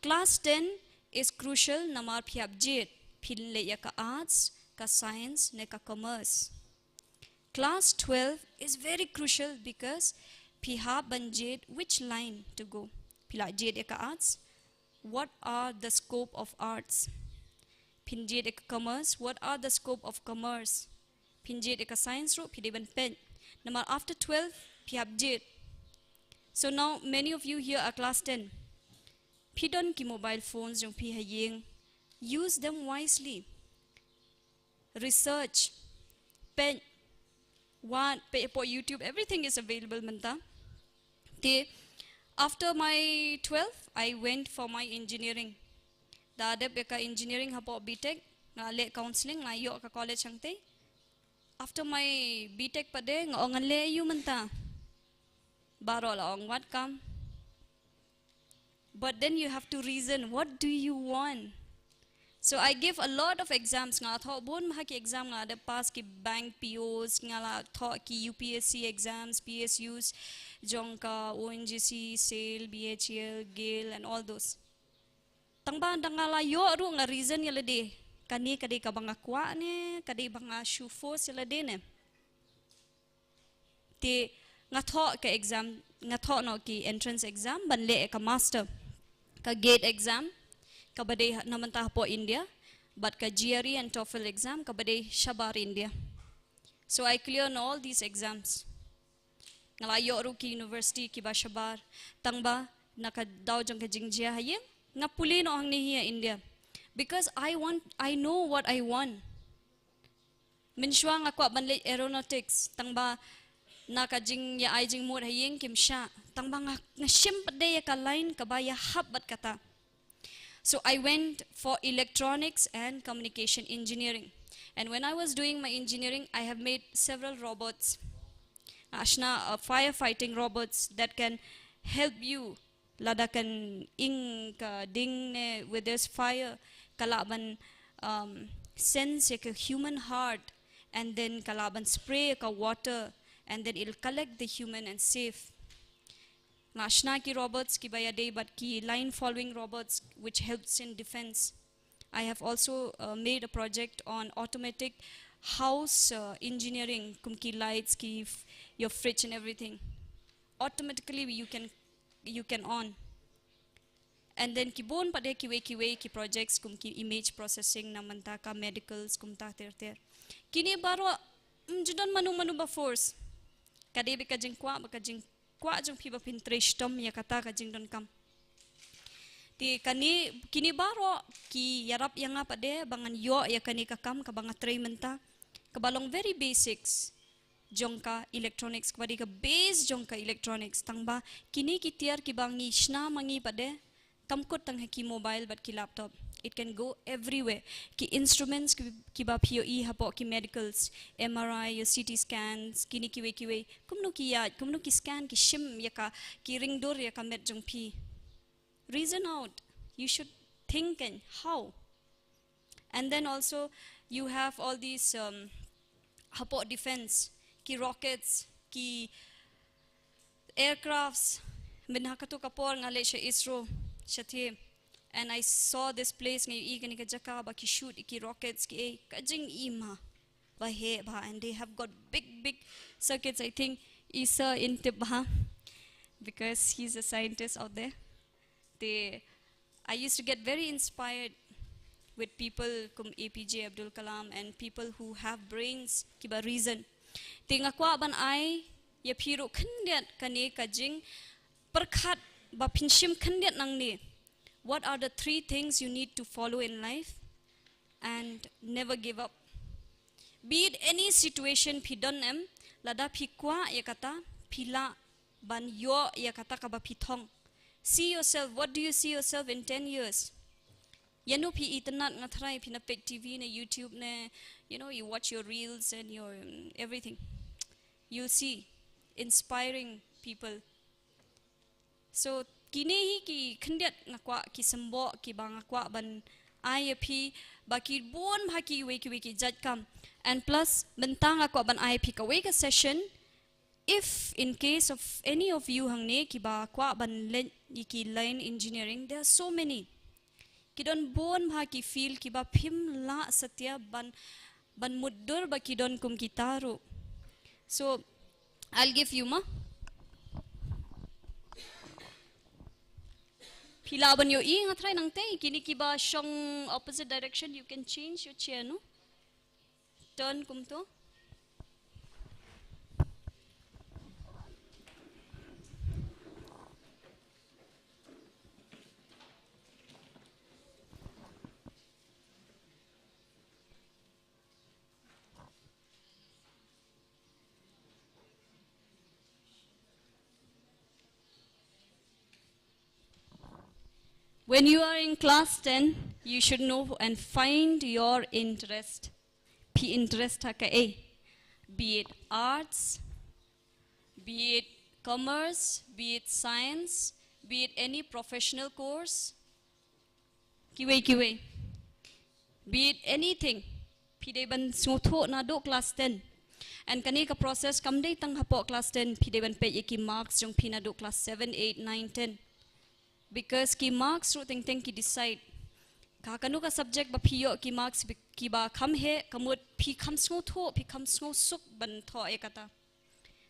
Class 10 is crucial namar phiap jet phille ya ka arts ka science ne ka commerce. Class 12 is very crucial because phiha banjet which line to go. Phila jet ya ka arts. What are the scope of arts? Pinjed ek commerce, what are the scope of commerce? Pinjed ek science ro pidiban pen. Namar after 12 piabjed. So now many of you here are class 10. Pidon ki mobile phones jong pi hayeng. Use them wisely. Research, pen, one pay for YouTube, everything is available manta. After my 12, I went for my engineering. Dada beka engineering hapo BTech, na le counseling na yo ka college hangte. After my BTech pade nga ongan le yu manta. Baro la ong what come. But then you have to reason, what do you want? So I give a lot of exams nga tho bon ma ki exam nga de pass ki bank POs nga la tho ki UPSC exams, PSUs, Jonka, ONGC, SAIL, BHL, GAIL and all those. Tangba dangala yo ru nga reason yala de kani kade ka banga kwa ne kade banga shufo sila de ne. Te nga tho ka exam nga tho no ki entrance exam ban le ka master ka gate exam kabade naman ta po India but ka GRE and TOEFL exam kabade Shabar India. So I clear on all these exams. Ngalayo ru ki university ki ba Shabar tangba nakadaw jang ka jingjia hayeng nga puli no ang niya India because I know what I want. Minshwa nga kwa banle aeronautics tangba nakajing ya ay jing mo hayeng kim sha tangba nga shimpade ka line kabaya habat kata. So I went for electronics and communication engineering. And when I was doing my engineering, I have made several robots. Ashna firefighting robots that can help you. Lada kan ing ka ding ne with this fire. Kalaban sense a human heart. And then kalaban spray ka water. And then it'll collect the human and save. Ashna ki robots ki bayade but ki line following robots which helps in defense. I have also made a project on automatic house engineering, kumki lights, ki your fridge and everything. Automatically you can on. And then ki bon pade ki projects kumki image processing namanta ka medicals kumta ter. Kini baro judan manu ba force. Kade ka jing kwa baka jing kwa jung piba pinterest tom ya kata ka jing don kam. Ti kini baro ki yarap yang apa de bangan yo ya kani kakam ka banga tray menta kabalong very basics jongka electronics kabadi ka base jongka electronics tangba kini ki tiar ki bangi shna mangi pade kamkot tang ki mobile but ki laptop it can go everywhere ki instruments ki ba POE hapo ki medicals MRI your CT scans kini ki we kumno ki scan ki shim ya ka ki ring dor ya ka met jong pi. Reason out. You should think and how. And then also you have all these hapo defense, ki rockets, ki aircrafts. Minhakato kapor ngale siya ISRO siya. And I saw this place ngayon ikan ka jaka ba ki shoot ki rockets ki kajing ima ba he ba and they have got big circuits. I think Isa in Tibha because he's a scientist out there. I used to get very inspired with people kum APJ Abdul Kalam and people who have brains kiba reason. Tinga kwa ban ai ya piro khandiat kane kajing perkhat ba pinshim khandiat nang ni. What are the 3 things you need to follow in life and never give up? Be it any situation pi don em lada pi kwa ya kata pila ban yo ya kata ka ba pitong. See yourself. What do you see yourself in 10 years? Yano pi internet nga try pinapek TV na YouTube na you watch your reels and your everything. You'll see inspiring people. So kini hi ki khendiat nga kwa ki sembo ki bang kwa ban IAP baki bon baki weki judge kam and plus bentang nga kwa ban IAP ka weka session. If in case of any of you hang ne ki ba kwa ban ki line engineering, there are so many. Ki don bon bha ki feel ki ba phim la satya ban muddur ba ki don kum kitaro. So I'll give you ma. Pila ban yo i nga try nang tay kini ki ba shong opposite direction you can change your chair no. Turn kum to. When you are in class 10, you should know and find your interest. P interest haka A. Be it arts, be it commerce, be it science, be it any professional course. Kiwe. be it anything. Pide ban snotho na do class 10. And kani ka process kam day tang hapo class 10 pide ban pe ki marks jong pina do class 7, 8, 9, 10. Because ki marks ru ting ki decide. Ka kanu ka subject ba piyo ki marks ki ba kam he kamut pi kam snotho pi kam sno suk ban tho e kata.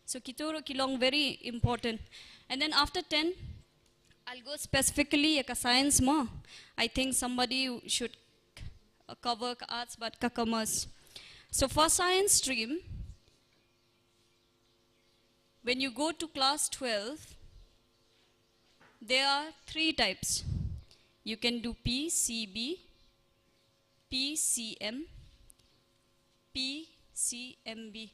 So kituro kilong very important. And then after 10, I'll go specifically a science more. I think somebody should cover arts but commerce. So for science stream, when you go to class 12, there are 3 types. You can do PCB, PCM, PCMB.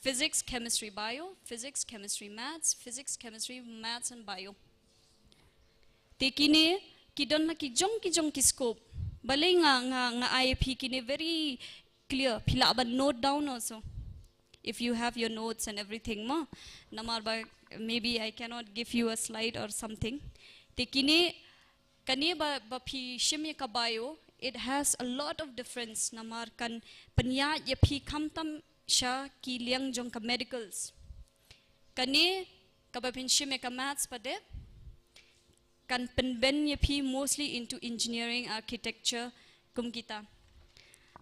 Physics, chemistry, bio, physics, chemistry, maths and bio. Tekine kidon na ki jong ki scope. Balay nga IAP kine very clear. Pila ba note down also. If you have your notes and everything ma, namar ba maybe I cannot give you a slide or something. Tekine kani ba pi shimya ka bio, it has a lot of difference. Namar kan panya ya pi kamtam siya ki liang jong ka medicals. Kani kabapinshi me ka maths pade kan penben ye pi mostly into engineering, architecture kum kita.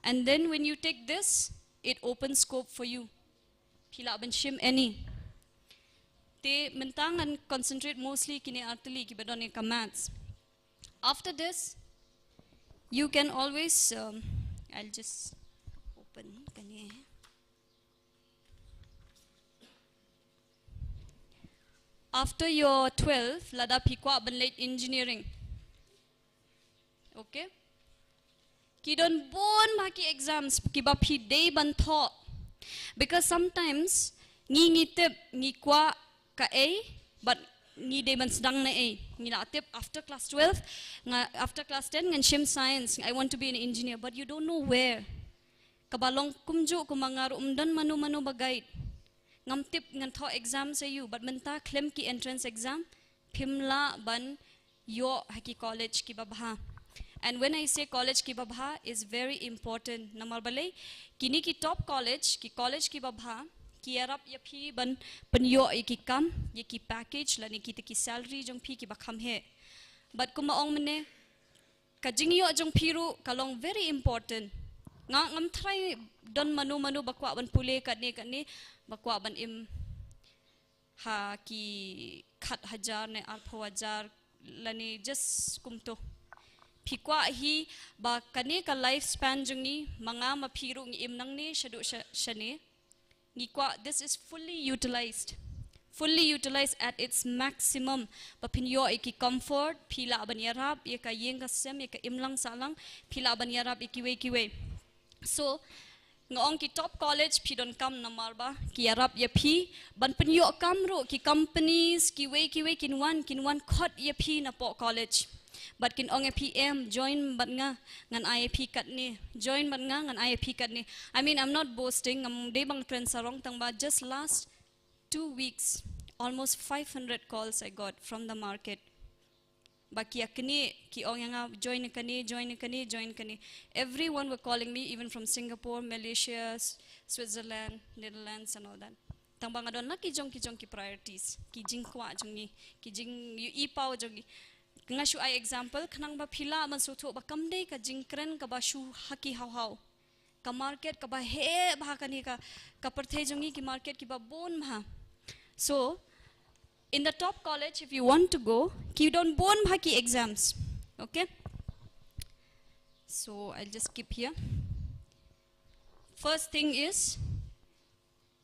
And then when you take this, it opens scope for you. Pila benshim any. Te mentang and concentrate mostly kini artili ki bedon ka maths. After this, you can always I'll just open kani. After your 12, lada pikwa ban late engineering. Okay? Kidon bon maki exams kiba pi day ban tho. Because sometimes ngi tip ngi kwa ka A, but ngi day ban sedang na A. Ngi la tip after class 12, after class 10 ngan shim science. I want to be an engineer, but you don't know where. Kabalong kumjo kumangaru umdan manu bagay. Ngam tip ngan tho exam sa you, but menta claim ki entrance exam, pimla ban yo haki college ki babha. And when I say college ki babha is very important. Namar balay kini ki top college ki babha ki arap ya phi ban yo ki kam ye ki package lani ki salary jong phi ki bakham he. But kumaong mene kajing yo jong phiru kalong very important. Ngam try don manu bakwa ban pule katne bakwa ban im ha ki khat hajar ne arpho hajar lani just kumto phikwa hi ba kane ka lifespan jungi manga maphiru ngi im nang ne shadu shane ngi kwa. This is fully utilized at its maximum. Papin yo iki comfort phila ban yarab ye ka yenga sem ye ka imlang salang phila ban yarab ikiwe. So ngong ki top college pi don kam namar ba ki arab ya phi ban penyo kamro ki companies ki we kin one khot ya phi na po college, but kin ong PM join bat nga ngan IAP kat ni join bat nga ngan IAP kat ni. I mean, I'm not boasting, am de bang trend sarong tang ba just last 2 weeks almost 500 calls I got from the market. Baki akni ki ong yang join kani. Everyone were calling me, even from Singapore, Malaysia, Switzerland, Netherlands and all that. Tang bang adon na ki jong ki priorities ki jing kwa jongi ki jing yu ipaw jongi. Nga shu I example khnang ba phila man so tho ba kam dei ka jing kren ka ba shu haki haw ka market ka ba he ba kani ka parthe jongi ki market ki ba bon ma. So in the top college, if you want to go, you don't bon bhaki exams. Okay? So I'll just skip here. First thing is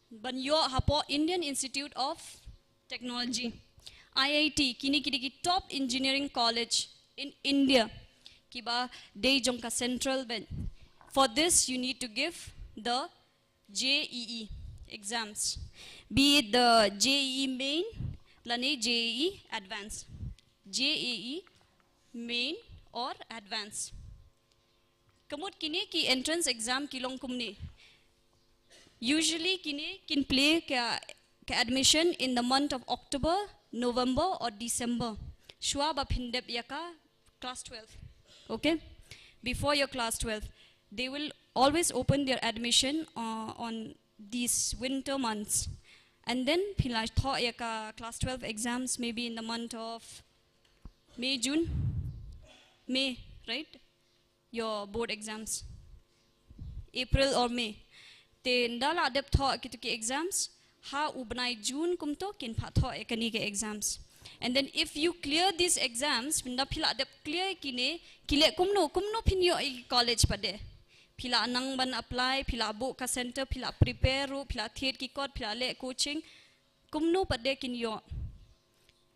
Banyo Hapo Indian Institute of Technology. IIT, kini ki top engineering college in India. Kiba Dei Jongka Central Ben. For this, you need to give the JEE exams. Be it the JEE main, lane JEE advanced, JEE main or advanced. Kamut kini ki entrance exam kilong kumni. Usually kini kin play ka admission in the month of October, November or December. Shwa ba phindep yaka class 12. Okay? Before your class 12. They will always open their admission on these winter months. And then pila thought yaka class 12 exams maybe in the month of May, June? May, right? Your board exams. April or May. Te ndala adep thought kitu ki exams. Ha ubnai June kumto kin pa thought yakani ke exams. And then if you clear these exams, pinda pila adep clear kine, kile kumno pinyo college pade. Pila anang ban apply, pila book ka center, pila prepare ru, pila theat ki kot, pila le coaching. Kumno pade kin yo.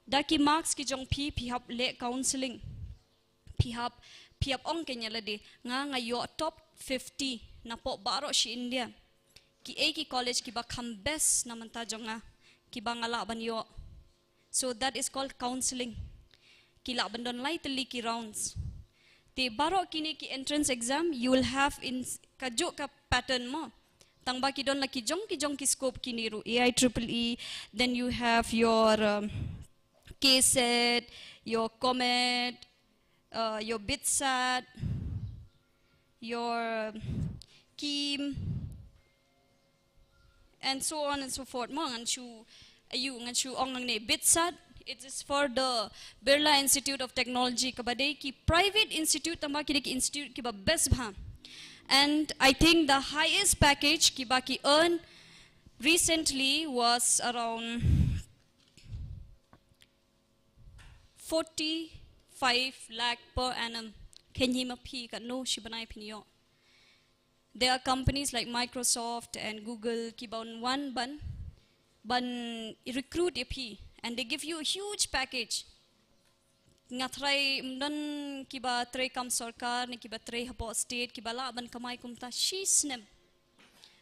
Daki marks ki jong pi hap le counseling. Pi hap ong kenya lade. Nga yo top 50 na po baro si India. Ki ki college ki ba kam best na manta jonga. Ki ba ngala ban yo. So that is called counseling. Ki la ban don lai tali ki rounds. Te baro kini ki entrance exam you will have in kajo ka pattern mo. Tang ba ki don la ki jong ki scope kini ru AIEEE. Then you have your KSET, your COMET, your BITSAT, your KEEM, and so on and so forth. Mo ngan chu ong nang ne BITSAT. It is for the Birla Institute of Technology. Kabade ki private institute tama ki institute ki ba best bha. And I think the highest package ki ba ki earn recently was around 45 lakh per annum. Kenyi mapi ka no shibanai pinyo. There are companies like Microsoft and Google ki ba one ban recruit ep. And they give you a huge package. Nga try mdan kiba try kam sarkar ni kiba try hapo state kiba la ban kamai kumta she snem.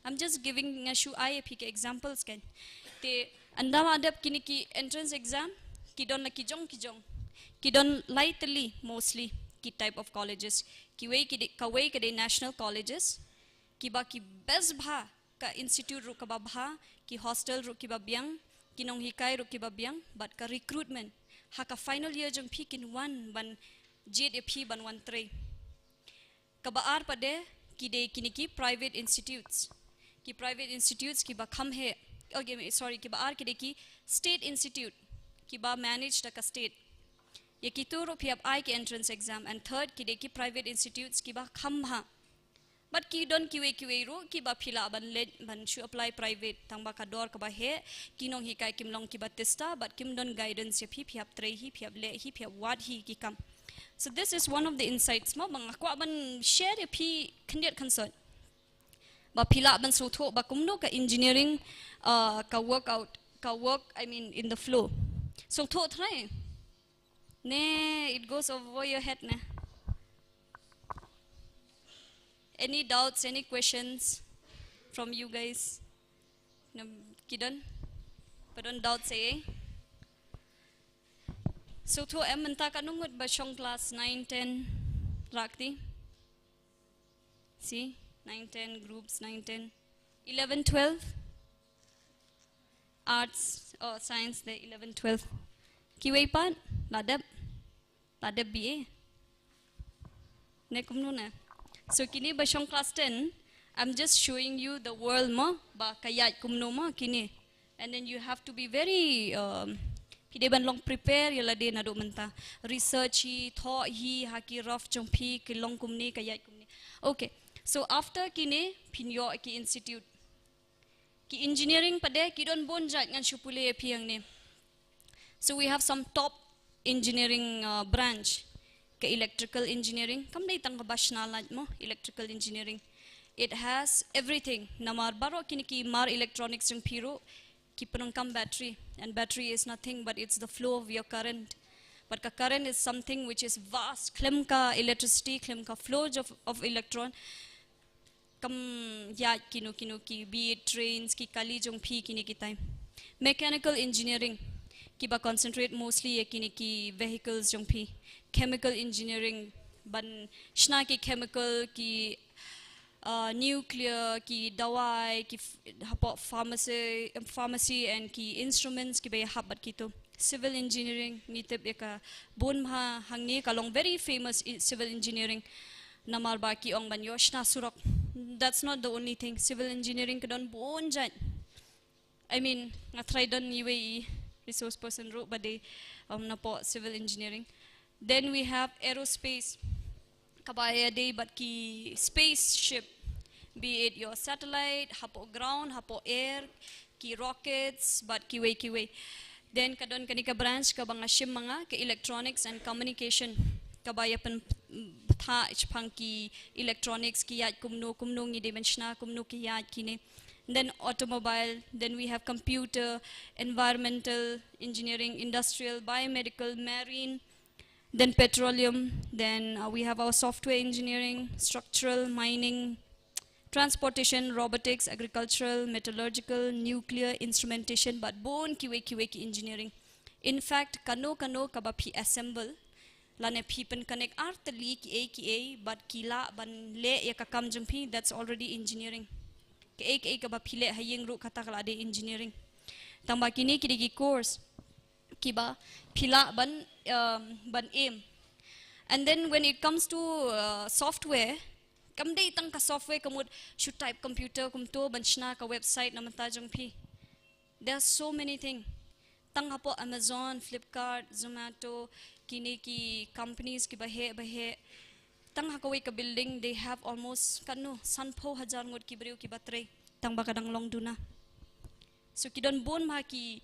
I'm just giving nga shu IAP examples ken. Te andama adap kini ki entrance exam kidon na kijong. Kidon lightly mostly ki type of colleges. Kiway kide national colleges. Kiba ki best bha ka institute ru kaba bha ki hostel ru kiba biang. Kinong hikai ru kiba biang but ka recruitment haka final year jong pikin one ban JDP ban one tray kaba ar pade kide kiniki private institutes kiba come here okay sorry kiba ar kide ki state institute kiba managed ka state ye kituro piap I ki entrance exam and third kide ki private institutes kiba come ha. But ki don kiwe ru ki ba phila ban shu apply private tang ba kador ka ba he kinong hi kai kim long ki ba testa but kim don guidance hi phiap trei hi phiap le hi phiap wat hi ki kam. So this is one of the insights mo bang akwa ban share phi khndiat concern ba phila ban so tho ba kumno ka engineering ka work I mean in the flow so tho thrai ne it goes over your head ne. Any doubts, any questions from you guys? Kidan? Padon doubt say. So to menta kanungot ba siyong class 9, 10 rakti? See? 9, 10 groups, 9, 10. 11, 12? Arts or science, the 11, 12. Kiway pan? Ladab BA. Nekum nuna. So kini ba siyang class 10, I'm just showing you the world mo ba kayat kumno mo kini. And then you have to be very pide ban long prepare yala de na do menta research hi thought hi haki rough jong pi ki long kumni kayat kumni. Okay. So after kini pinyo ki institute ki engineering pade ki don bon jat ngan shupule piang ni. So we have some top engineering branch. Ke electrical engineering kam dai tang bash na laj mo electrical engineering it has everything namar baro kini ki mar electronics jong piro ki panong kam battery and battery is nothing but it's the flow of your current but ka current is something which is vast klem ka electricity klem ka flow of electron kam ya kino ki be it trains ki kali jong phi kini ki time mechanical engineering ki ba concentrate mostly ye kini ki vehicles jong phi chemical engineering ban shna ki chemical ki nuclear ki dawai ki pharmacy and ki instruments ki be habat kito civil engineering nitip eka bon ha hangi kalong very famous civil engineering namar baki ong ban yoshna surok. That's not the only thing. Civil engineering kadon bon jan. I mean, nga try don UAE resource person ro bade napo civil engineering. Then we have aerospace. Kabaya day but ki spaceship, be it your satellite, hapo ground, hapo air, ki rockets, but kiway. Then kadon kanika branch kabang ashim mga ke electronics and communication. Kabaya pen tha ichpang ki electronics ki yat kumno ngi dimensiona kumno ki yat kine. Then automobile, then we have computer, environmental engineering, industrial, biomedical, marine, then petroleum, then we have our software engineering, structural, mining, transportation, robotics, agricultural, metallurgical, nuclear, instrumentation, but bone kiwe ki engineering. In fact, kano kaba pi assemble, lane pi pen connect artali ki a, but kila ban le ya kakam jumpi, that's already engineering. Ke kaba pile hayeng ru kata kala de engineering. Tamba kini kidigi course kiba pila ban aim. And then when it comes to software, kamde itang ka software kamud should type computer kumto banchna ka website naman tajong pi. There are so many things. Tang hapo Amazon, Flipkart, Zomato, kini ki companies ki bahe. Tang hakaway ka building, they have almost kano sanpo hajar ngod ki bariw ki batre. Tang bakadang long duna. So kidon bon ma ki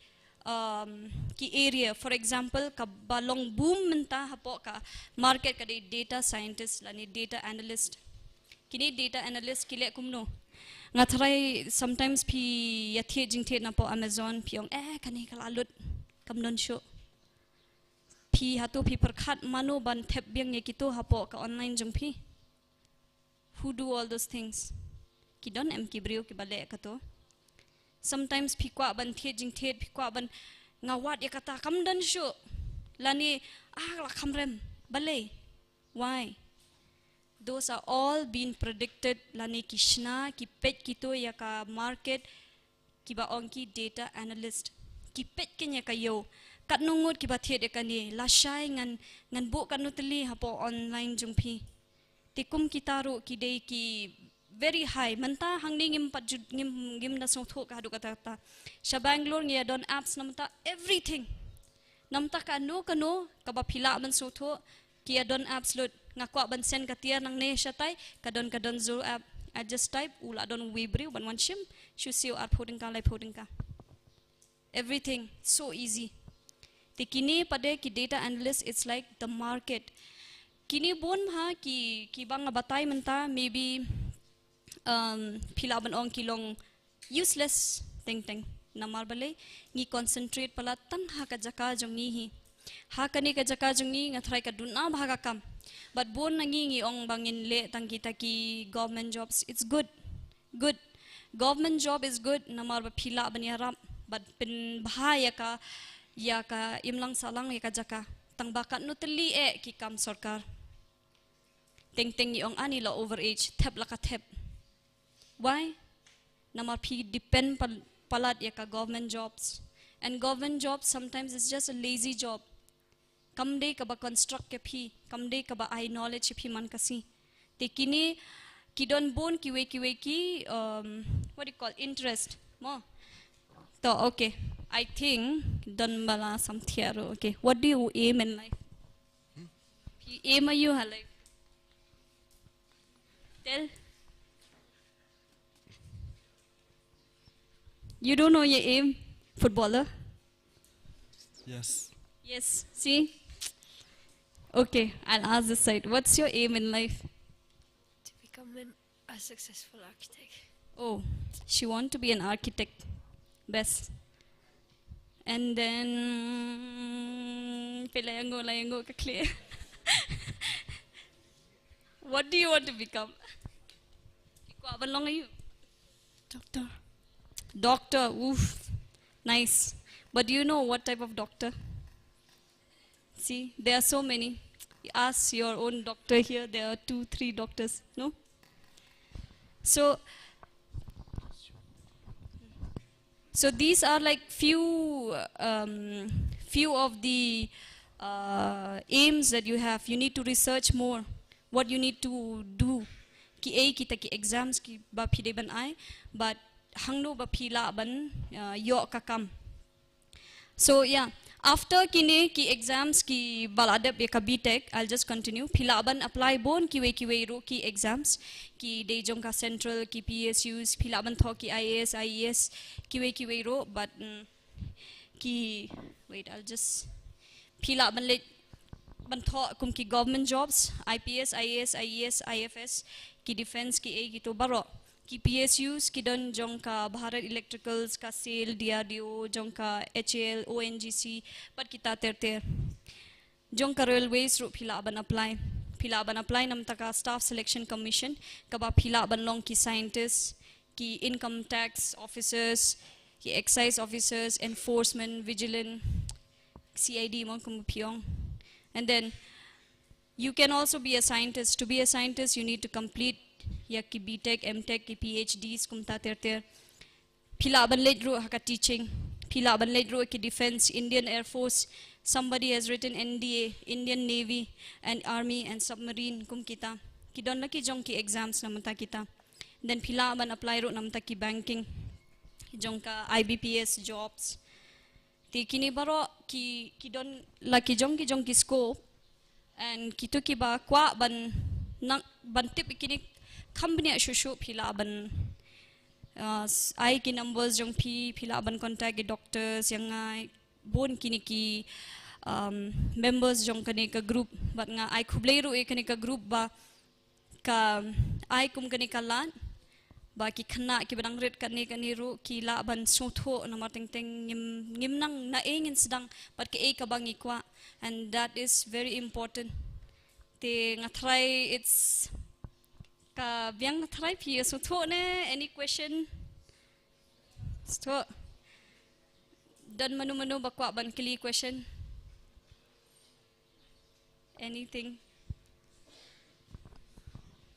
area, for example, ka balong boom menta hapo ka market ka data scientist lani data analyst. Kini data analyst kile kumno. Nga try sometimes pi yathe jingthe na po Amazon piong kani kalalud kamnon show. Pi hatu pi perkhat mano ban thep biang ye kito hapo ka online jong pi. Who do all those things? Kidon em kibriu ki bale kato. Sometimes pi kwa ban the jingthe pi kwa ban ngawat ye kata kamdan show. Lani la kamrem bale. Why? Those are all being predicted lani kishna ki pet kito ya ka market ki ba onki data analyst ki pet kenya kayo kat nungut ki ba thiet ka ni la shai ngan bo kan nutli hapo online jungpi tikum kitaro ki dei ki very high manta hangni ngim na song tho ka du kata ta sa Bangalore ngia don apps namta everything namta ka no ka ba phila man so tho ki don apps lot ngakwa ban sen katia nang ne shatay kadon zo app I just type ula don wibri ban wan shim shu siu art photing ka lai photing ka everything so easy tikini pade ki data analyst it's like the market kini bon ha ki bang batay menta maybe phila ban ong kilong useless ting namar bale ni concentrate pala tang ha ka jaka jong ni hi ha kani ka jaka jong ni ngathrai ka dunna bhaga kam. But bon nangingi ong bangin le tang kita ki government jobs, it's good. Government job is good. Namar ba phila bani haram. But pin bahaya ka ya ka imlang salang ya ka jaka. Tang bakat nutli ki kam sarkar. Ting ong ani la overage thep la ka thep. Why? Namar phi depend palat ya ka government jobs. And government jobs sometimes is just a lazy job. Kamde ka ba construct ke phi kamde ka ba I knowledge phi man kasi te kini kidon bon kiwe ki what do you call interest mo to okay I think don bala sam thiaro okay what do you aim in life phi aim you halai tell you don't know your aim footballer Yes. See. Okay, I'll ask this side. What's your aim in life? To become a successful architect. Oh, she wants to be an architect. Best. And then, layango ka clear. What do you want to become? How long are you? Doctor. Oof. Nice. But do you know what type of doctor? See, there are so many. Ask your own doctor here. There are 2-3 doctors. No? So these are like few few of the aims that you have. You need to research more what you need to do. Ki A kita ki exams ki ba pide ban ai, but hangno ba pila ban yo kakam. So yeah, after kini ki exams ki baladap ya ka BTech, I'll just continue. Pila ban apply bon kiwe ro ki exams ki de jong ka central ki PSUs pila ban tho ki IAS IES kiwe ro, but ki wait, I'll just pila ban let ban tho kum ki government jobs IPS IAS IES IFS ki defense ki A ki to baro ki PSUs ki don jong ka Bharat Electricals ka SAIL DRDO jong ka HAL ONGC but kita ter jong ka railways ro pila ban apply nam taka staff selection commission ka ba pila ban long ki scientists ki income tax officers ki excise officers enforcement vigilant CID mon kum piong. And then you can also be a scientist. To be a scientist, you need to complete ya ki BTech, MTech, ki PhDs kumta ter. Pila ban ledro haka teaching. Pila ban ledro ki defense, Indian Air Force. Somebody has written NDA, Indian Navy and Army and submarine kum kita. Ki don laki jong ki exams namanta kita. Then pila ban apply ro namta ki banking. Jong ka IBPS jobs. Ti kini baro ki don laki jong ki scope and kito ki ba kwa ban tip kini company shushu pila ban ai ki numbers jong pila ban contact ki doctors yang ai bon kini ki members jong kani ka group bat nga ai khubleiru e kani ka group ba ka ai kum kani ka lan ba ki khana ki badang red kani ru ki la ban sotho na marteng teng ngim nang na engin sedang but ki e ka bang ikwa, and that is very important. Te ngatrai it's ka biang ngatrai pi sotho ne. Any question? So dan manu bakwa ban kili question. Anything?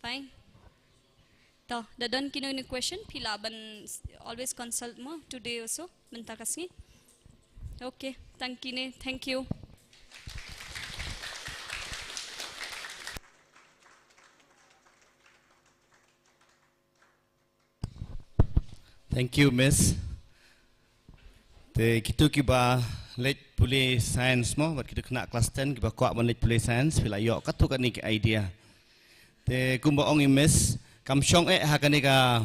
Fine. Tau, dadan kino ni question pila ban always consult mo today also menta kasih. Okay, thank you. Thank you, Miss. Te kitu kiba late pulih science mo, but kita kena kelas 10 kiba kuat ban late pulih science pila yok katu kan ni ke idea. Te kumba ong Miss kam syong hakani ka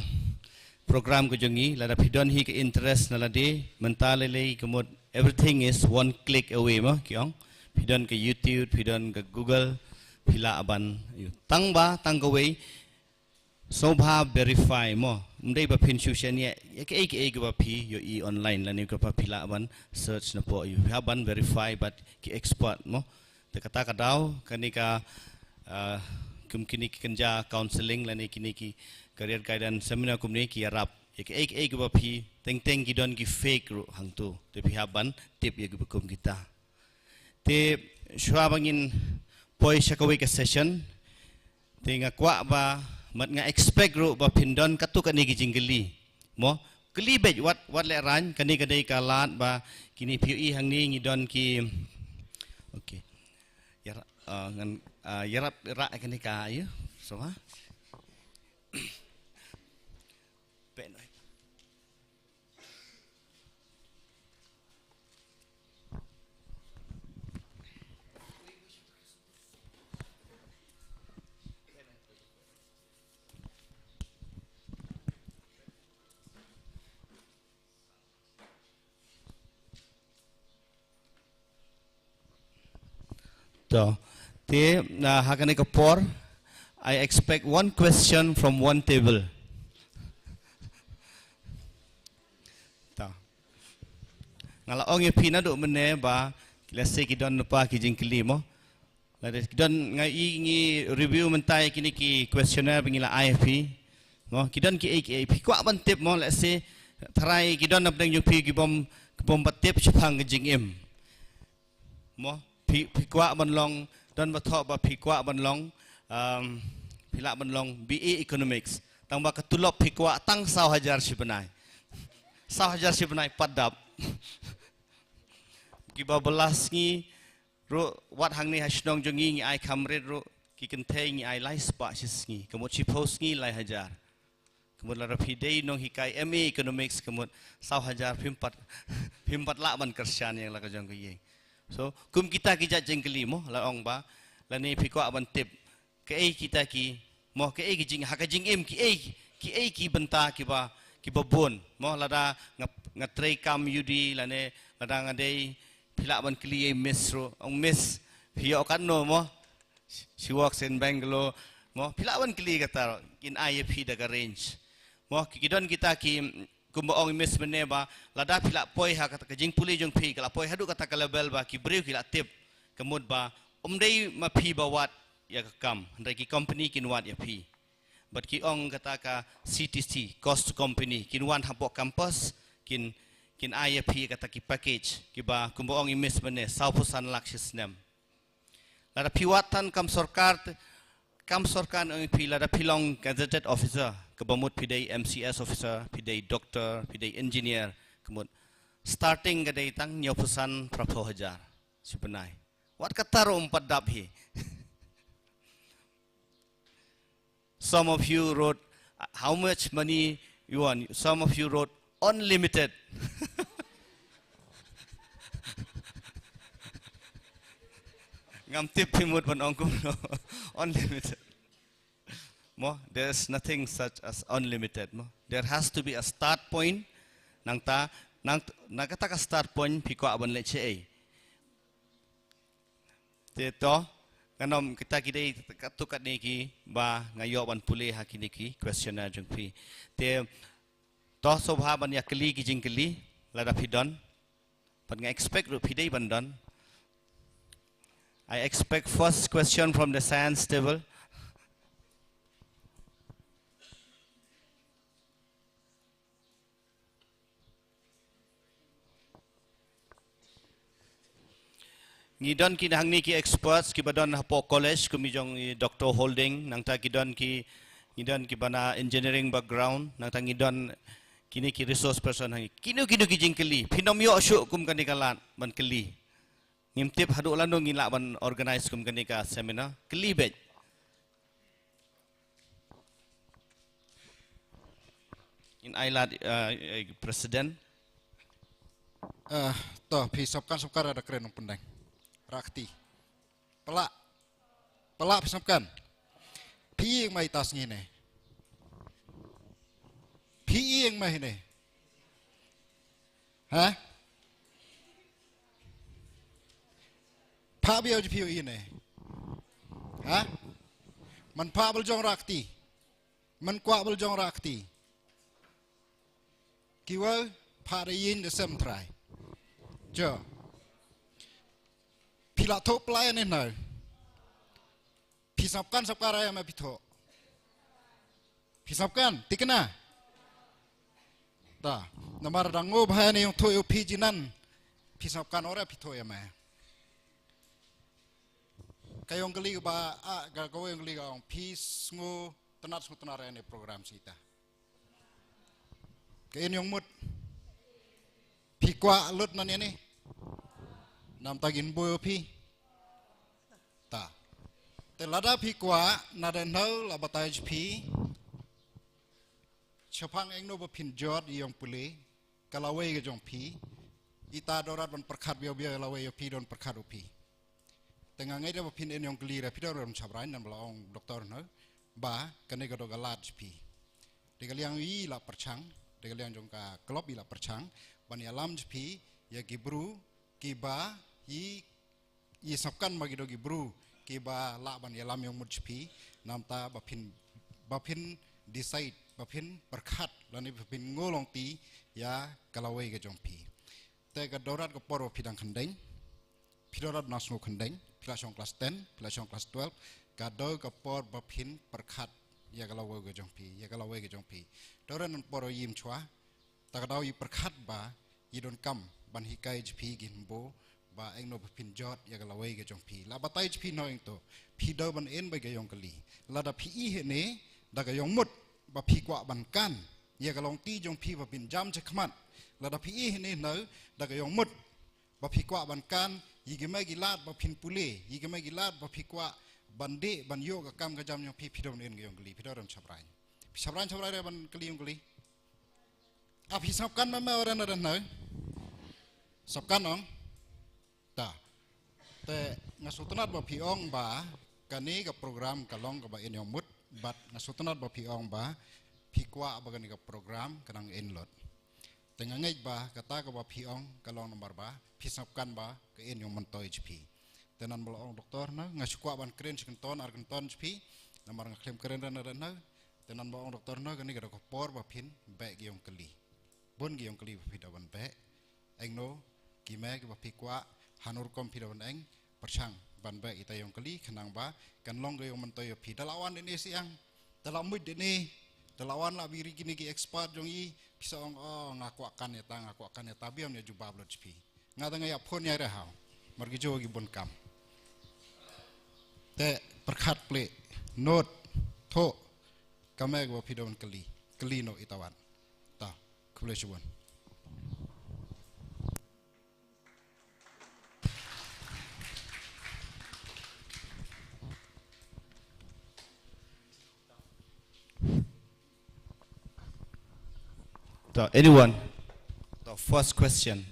program ko jongi lada pidon hi ke interest na lade mentale le kemud everything is one click away mo kyong pidon ke YouTube pidon ke Google pila aban tang away so bha verify mo mdei ba pin shusen ye ke ba pi yo e online la ni ko pa pila aban search na po you haban verify but ki expert mo te kata kadau kani ka kini kerja counseling lani kini ki career guidance seminar kumni ki arab ek ba phi teng ki don ki fake ru hang tu te phi haban tip ye kum kita te shwa bangin poi shakawe ka session te nga kwa ba mat nga expect ru ba pindon katu kani ki jinggeli mo kli bet what le ran kani kadai kalat ba kini phi hang ni ngidon ki okay ya ngan yarap ra kani ka ayo so ha pen to te hakane ka por I expect one question from one table. Ta ngala ong ye pina do mene ba let's say ki don pa ki jingkli mo la ki don ngi review mentai kini ki questionnaire bingila IFP mo ki don ki AKP kwa ban tip mo let's say try ki don abdang yu pi ki bom batip chapang jingim mo pi kwa ban long don ba tho ba pi kwa ban long pila ban long BA economics tang ba katulop pi kwa tang 1,000 sibanai 1,000 sibanai padap kiba belas ngi ro wat hang ni hasnong jongi ngi ai kamret ro ki kentei ngi ai lai spa sis ngi kemut chipos ngi lai hajar kemut la rapi dei nong hikai MA economics kemut saw hajar pimpat la ban kersian yang la ka jong ki so kum kita ki ja jengkeli mo la ong ba la ni phiko aban tip ke ai kita ki mo ke ai ki jing ha ka jing em ki ai ki benta ki ba bon mo la da ngatrei kam yudi la ne la da ngadei phila ban kli miss ro ong miss phio kan no mo she works in Bangalore mo phila ban kli kata in IFP da ka range mo ki don kita ki kumbaong miss meneba lada phila poi ha kata jing puli jong phi kala poi hadu kata ka level ba ki breu kila tip kemud ba umdei ma phi ba wat ya kam ndai ki company kin wat ya phi but ki ong kata ka CTC cost company kin wan hapo campus kin IFP kata ki package ki ba kumbaong miss mene saupusan laksis nem lada piwatan kam sorkan ong phi lada pilong gazetted officer kebamut pidai MCS officer, pidai doktor, pidai engineer, kemudian starting kadai tang nyopusan prapo hajar, sebenai. What kata ro empat dap hi? Some of you wrote how much money you want. Some of you wrote unlimited. Ngam tip pimut pan ongkum no unlimited. Mo, there's nothing such as unlimited. Mo, there has to be a start point. Nagkata ka start point piko aban leche ay. Teto, kanom kita kidai katukat niki ba ngayo ban puli hakiniki questionnaire jung pi. Te to sobha ban yakli ki jingkeli lada pidon. Pan nga expect ru pidai bandon. I expect first question from the science table. Ngidon ki hang ni ki experts ki badon hapo college kumi jong Dr. Holding nang ta ngidon ki bana engineering background nang ta ngidon kini ki resource person hang kinu ki jingkeli phinom yo shu kum kan kalat ban keli ngimtip hadu lando ngila ban organize kum kan ka seminar keli bet in ailat president toh pi sabkan ada keren Nongpyndeng rakti pelak pisapkan pi yang mai tas ngine pi yang mai ne ha pa biao ji pi ini ha man pa bel jong rakti man kwa bel jong rakti kiwa pa de yin de sem trai jo pila thop play ne na pisapkan raya ma pitho pisapkan tikna ta namar dango bhaya ne yung thoyo pijinan pisapkan ora pitho ya ma kayong geli ba ga go yung geli ga pis ngo tenar ne program sita kayen yung mut pikwa lut nan ni nam tagin boyo pi ta te lada pi kwa na den no la batai pi chapang eng no pin jod yong pule kalawe ge jong pi ita dorat ban perkhat bio lawe yo pi don perkhat pi tengah ngai da pin en yong kli ra pi don chabrai nan blong doktor no ba kane ga do galat pi de galiang yi la perchang de galiang jong ka klop yi la perchang ban ya lam pi ya gibru kiba yi sabkan magi dogi bru kiba la ban yalam yong mujpi namta bapin decide bapin perkhat lani bapin ngolong ti ya kalawai ga jongpi te ga dorat ko poro pidang khandeng pidorat nasno khandeng pilasong kelas 10 pilasong kelas 12 ga do ko por bapin perkhat ya kalawai ga jongpi dorat nan poro yim chwa ta ga daw yi perkhat ba yidon kam ban hikai jpi gimbo ba eng no pin jot ya galawai ge jong pi la batai pi no eng to pi do ban en ba ge yong kali la da pi he ne da ga yong mut ba pi kwa ban kan ya galong ti jong pi ba pin jam che khmat la da pi he ne no da ga yong mut ba phikwa ban kan yigime gilat ba phin pule yigime gilat ba phikwa bande ban yo ga kam ga jam nyong phi phidom en gyong gli phidoram chaprai chaprai ban kli yong gli a phi sap kan ma ora na na sap kan ong ta te ngasutunat ba phi ong ba kani ga program kalong ga ba en yong mut bat ngasutunat ba phi ong ba phikwa ba kani ga program kanang en lot tengangej ba kata ka ba piong kalong nomor ba pisap kan ba ke en yung mantoy HP tenan bolong doktor na ngasukwa ban kren sekenton argenton HP nomor ngaklem keren na tenan bolong doktor na gani gara ko por ba pin ba gyong keli bon gyong keli ba pidawan ba engno kime ba pikwa hanur kom pidawan eng persang ban ba ita yung keli kenang ba kan long gyong mantoy pi dalawan ini siang dalam mud ini dalawan la biri gini ki expert jong i bisa ngaku akan ya biam ya jubah blot pi ngada ngaya phone ya rahau margi jo gi bon kam te perkhat ple note tho kame go pidon keli no itawan ta kule chuan Anyone? The first question.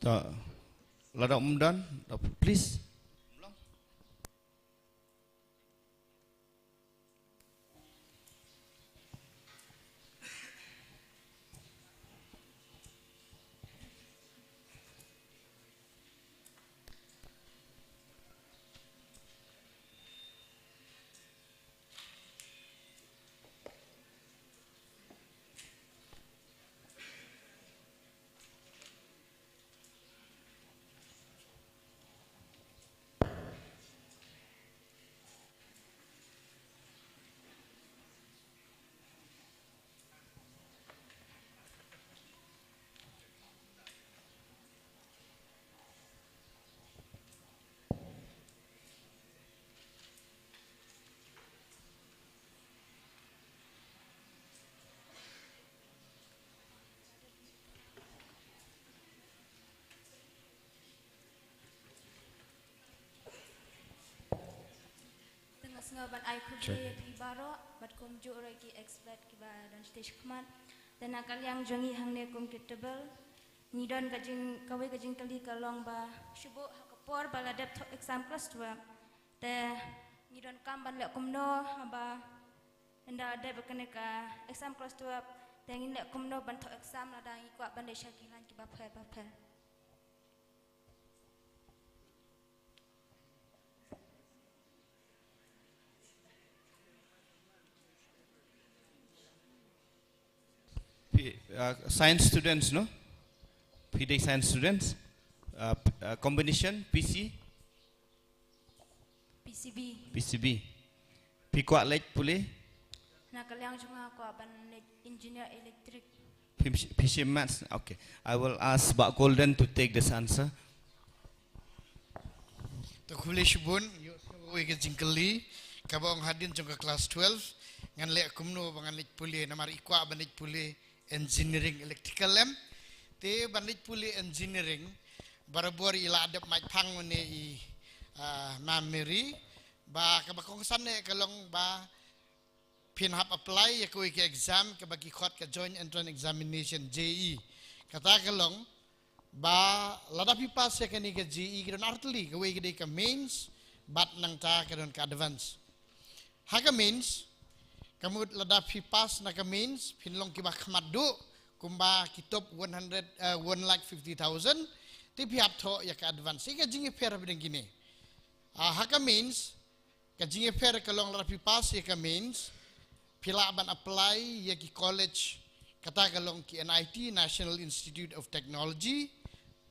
Tuan. Ladak umdan, please. Ban ai kubi baro bat kum ju ki expert ki ba dan stage kman dan akal yang jongi hangne comfortable ni don gajing kawai gajing kali kalong ba shubo hakapor bala depth exam class 2 te ni don kam ban le kumno ba enda de bakane ka exam class 2 te ngin le kumno ban tho exam la dang ikwa ban de shakilan ki ba phel Science students, no? PD science students, combination, PC. PCB. PCB. Pikuak lek pulih. Nak kalian cuma aku aban engineer elektrik. PC Maths. Okay. I will ask Bak Golden to take this answer. To kule shibun, we ke jingkeli, kabang hadin jangka kelas 12, ngan lek kumno bangan lek puli, namar ikwa ban lek puli engineering electrical lem, te ban lek puli engineering, barabor ila adap mai pang mene I mameri, ba kabakong sanne kalong ba pin hap apply ya ko ke exam kabagi khot ka joint entrance examination JE, kata kalong ba ladapi pas ya kani ke GE kidon artli ke we ke mains bat nang ta kidon ke advance ha ke mains kamu ladapi pas na ke mains pinlong ki ba khamadu kumba kitop 150,000 ti piap tho ya ke advance ke jingi per bideng gini ha ke mains ke jingi per kalong ladapi pas ya ke mains pila ban apply ya ki college kata kalong ki NIT National Institute of Technology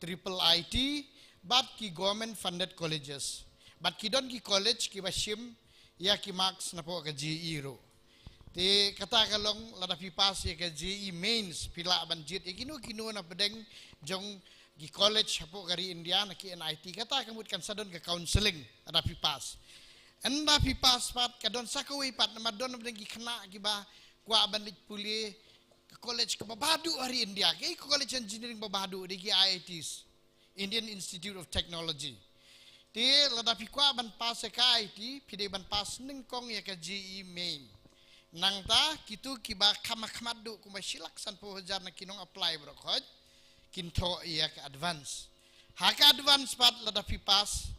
Triple IT, but ki government funded colleges. But ki don ki college ki basim ya ki marks na po ka GE ro. Te kata kalong lada pipas ya ka GE mains pila banjit kinu na pedeng jong ki college hapo kari India na ki NIT kata kamut kan sadon ka counseling ada pipas. Anda pipas pat kadon sakawi pat na madon pedeng ki kena ki ba kwa bandik puli college ke Babadu hari India ke college engineering Babadu di IITs Indian Institute of Technology ti ladapi kwa ban pas ka IT pide ban pas nengkong ya ka GE main nang ta kitu kiba kamakmadu kuma silaksan po hajar na kinong apply bro khoj kinto ya ka advance ha ka advance pat ladapi pas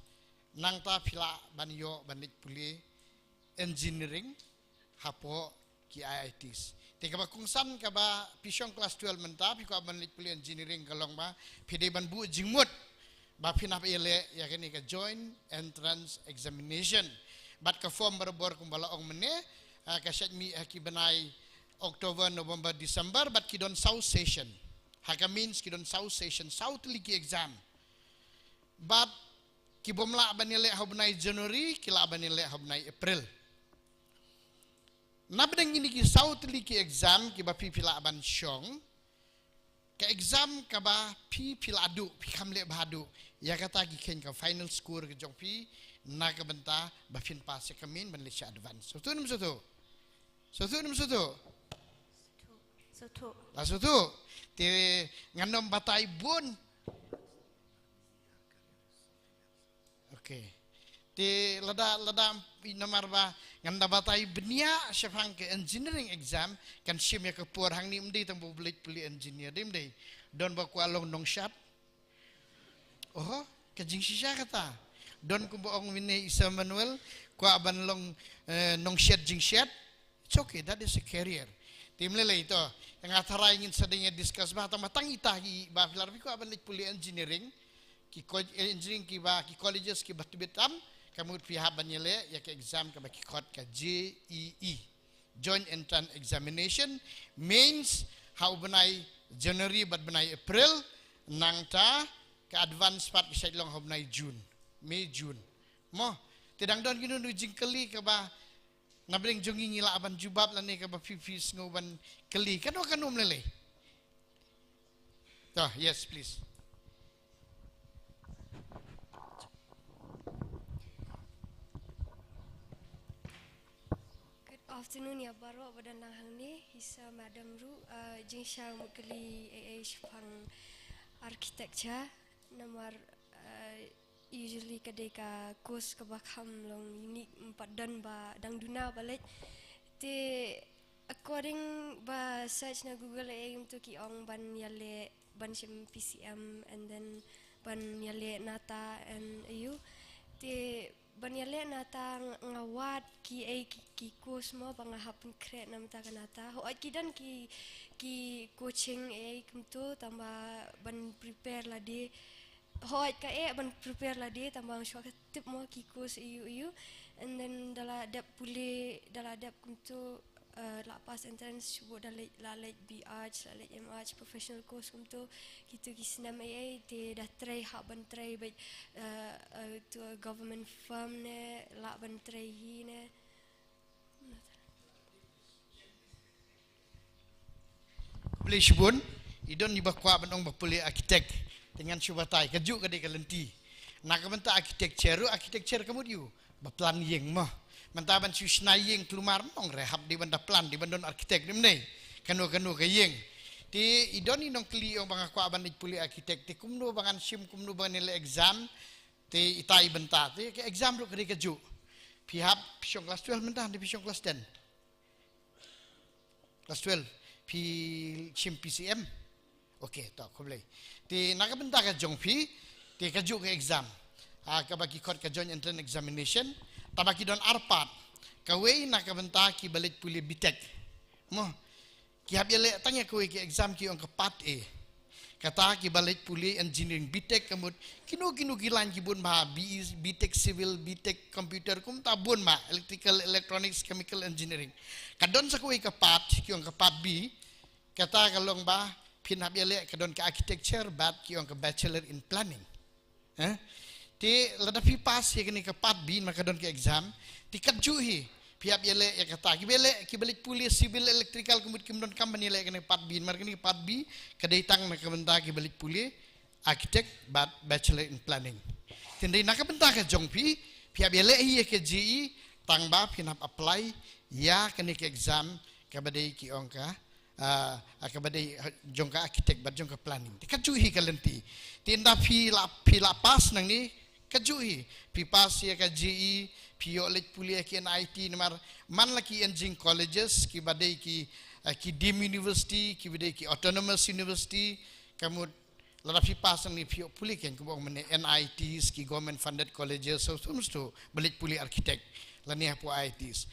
nang ta pila ban yo banit puli engineering hapo ki IITs Teka ba kung san ka ba pisyong class 12 menta piko aban lit puli engineering kalong ba pide ban bu jingmut ba pinap ile ya kini ka joint entrance examination bat ka form berbor kung balaong mene ka syat mi ki banai October November December bat ki don south session haka means ki don south session south liki exam bat ki bomla ban ile habnai January kila ban ile habnai April Nabdeng ini ki south liki exam ki ba pi pila ban syong ka exam ka ba pi pila adu pi kamle bahadu ya kata ki ken ka final score ke jong pi na ka benta ba fin pas ka min ban le advance so tu num so tu la so tu te nganom batai bun okay te lada nomor ba nganda batai benia syafang ke engineering exam kan sim ya ke por hang ni mdi tambo beli engineer dim dei don ba ko along nong shat oh ke jing sisa kata don ko boong mine isa manuel ko aban long nong shat jing shat it's okay that is a career tim lele ito yang atara ingin sedengnya discuss ba matang itahi ba pilar ko aban lit puli engineering ki engineering ki ba ki colleges ki batubetam kamu pihak banyele ya ke exam ke baki khot ka JEE Joint Entrance Examination mains how benai January bat benai April nangta ke advance part bisa long how benai June May June mo tidang don ginu nu jingkeli ke ba nabring jongi ngila aban jubab lani ke ba fifis ngoban keli kan lele toh yes please Afternoon ya baro badan lahang ni hisa madam ru jingsha mukeli shpang architecture nomor usually kadai ka course ka bakham long unique padan ba dang duna balik te according ba search na Google untuk ki ong ban yale ban sim PCM and then ban yale nata and you te banyale nata ngawat ki course mo pangahapon kre nam ta kanata ho kidan ki coaching kumtu tamba ban prepare la di ho ka ban prepare la di tamba shwa tip mo ki course you and then dala dap puli dala dap kumtu lapas entrance cuba lalit BH lalit MH professional course kum tu kita kisnam AA te dah try hak ban try baik tu government firm ne lak ban try hi ne boleh syubun idon ni bakwa banong bapuli arkitek dengan syubatai kejuk ke dia lenti nak benta arkitektur kamu diu baplan yeng mah mentaban su snayeng kelumar nong rehab di benda plan di bandon arkitek ni meneh kanu ke yeng ti idon ni nong kli ong bang akwa ban puli arkitek ti kumno bangan sim kumno bangan nilai exam ti itai benta ti ke exam ru ke kejuk pihap pisong kelas 12 mentah di pisong kelas 10 kelas 12 pi Symposium okey tak boleh ti nak benta ke jong pi ti kejuk ke exam ka bagi kod ke joint entrance examination tabaki don arpat kawai nak benta ki balik puli bitek mo ki habile tanya kawai ki exam ki on kepat kata ki balik puli engineering bitek kemud kinu gilan ki bun ma bitek civil bitek computer kum tabun ma electrical electronics chemical engineering kadon sa kawai kepat ki on kepat b kata kalong ba pin habile kadon ke architecture bat ki on ke bachelor in planning ti ladapi pas ye kini kepat bin maka don ke exam ti kajuhi pihak yele ya kata ki balik puli civil electrical kemudian don company le kini pat bin mar kini pat bi kedai tang nak benta ki balik puli architect but bachelor in planning tindai nak benta ke jongpi pihak yele ye ke GE tang ba pinap apply ya kini ke exam ke badai ki ongka akabadai jongka architect bat jongka planning ti kajuhi kalenti tinda pi lapas nang ni kajuhi pi pas ya ka GE pi olej pulia ki NIT namar man laki engineering colleges ki badai ki dim university ki badai ki autonomous university kamu lara pi pas nang ni pi puli ken ko mene NITs ki government funded colleges so mesti balik puli architect lani apu ITs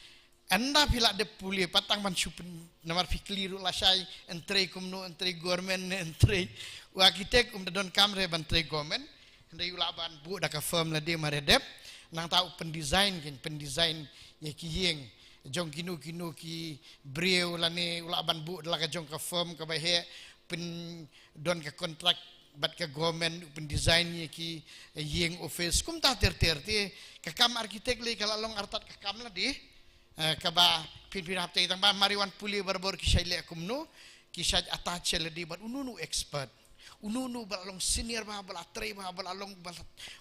anda pila de puli patang man supen namar pi keliru lasai entre kumno entre government entre architect don kamre ban entre government ndai ulaban bu da ka firm la de maredep nang tau pendesign ye ki yeng jong kinu ki breu la ne ulaban bu la ka jong ka firm ka bahe pen don ka contract bat ka government pendesign ye ki yeng office kum ta ter ti ka kam architect le kala long artat ka kam la di ka ba pin hapte tang ba mariwan puli barbor ki shaile kumno ki shaj attach le di bat ununu expert ununu balalong senior ba bala tre ba balalong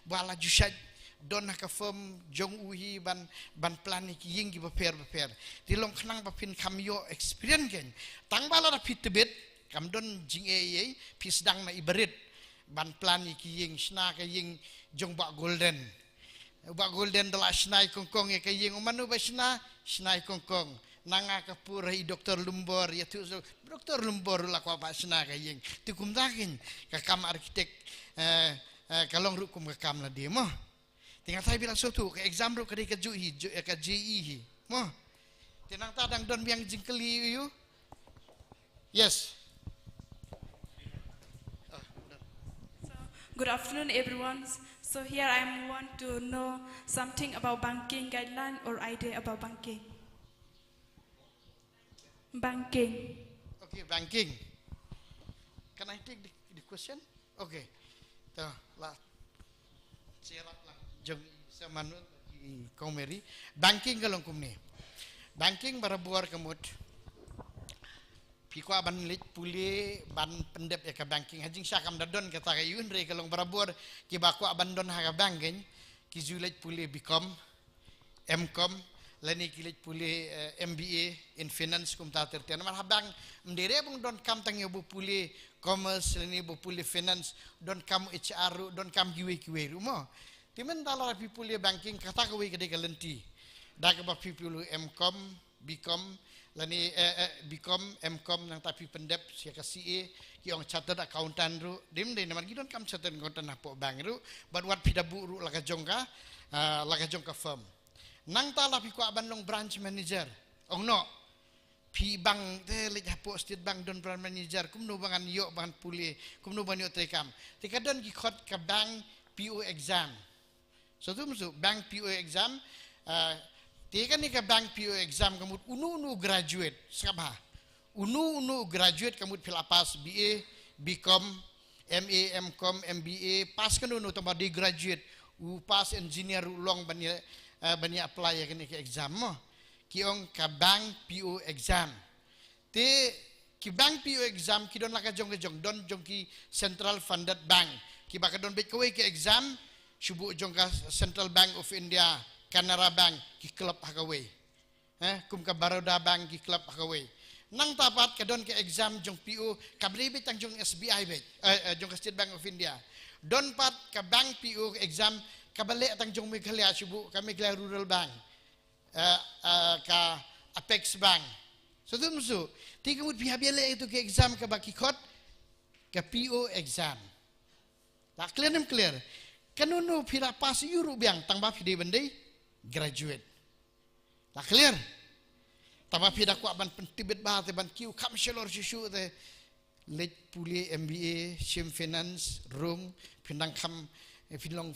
bala jusaj don ka firm jong uhi ban plan ki ying ba per ti long khnang ba pin kamyo experience gen tang bala ra pitbet kam don jing ye pis dang na ibarit ban plan ki ying sna ka ying jong ba golden dala snai kongkong ye ka ying umanu ba snai kongkong nanga ka purai doktor lumbor ya tu doktor lumbor la kwa pasna ka yeng ti kum dakin ka kam arkitek kalong ru kum ka kam la de mo tinga sai bilang sotu ka exam ru ka de ka juhi ka GE mo tinang tadang don biang jingkeli you yes good afternoon everyone. So here I want to know something about banking guideline or idea about banking. Banking. Okay, banking. Can I take the question? Okay. So, lah. Siap lah. Jom semanu di komeri. Banking kalau kumni. Banking barabuar kemud. Piko aban lit puli ban pendep ya ka banking hajing syakam dadon kata kayun re kalau barabuar ki bako aban don ha ka banking ki zulit puli become MCom lani kilit puli MBA in finance kum ta tertian mar habang mdere bung don kam tang yobu puli commerce lani bu puli finance don kam HR don kam kiwe rumo timen dala pi puli banking kata kawe kede kalenti da ka ba pi puli MCom become lani become MCom nang tapi pendep sia ka CA ki ong chartered accountant ru dim de namar gidon kam chartered accountant apo bank ru ban wat pidabu ru la ka jongka firm nang tala pi ko aban long branch manager ong no pi bank te le japo state bank don branch manager kumno bangan yo ban puli kumno ban yo tekam tekadon ki khot ka bank PO exam so tu musu bank PO exam Tiga ni ka bank PO exam kamu unu graduate sekapa. Unu graduate kamu pilapas BA, BCom, MA, MCom, MBA, pas kan unu tambah di graduate, pas engineer ulong bani apply ya kini ke exam mo. Kiong ka bank PO exam. Te ki bank PO exam ki don laka jong don jong ki central funded bank. Ki baka don bet kowe ke exam subu jong ka Central Bank of India, Canara Bank ki club hakawe. Kum ka Baroda Bank ki club hakawe. Nang tapat ka don ke exam jong PO kabribit ang jong SBI bet jong ka State Bank of India. Don pat ka bank PO exam kabalik tang jong Meghalaya subu ka Meghalaya Rural Bank. Ka Apex Bank. So tu musuh. Tiga mut pihak biala itu ke exam ke bakikot ke PO exam. Tak clear. Kanunu pihak pas yuru biang tambah pihak bandai graduate. Tak clear. Tambah pihak kuat ban pentibet bah te ban kiu kam shalor susu te late puli MBA, Shim Finance, Rung, pinang kam Finlong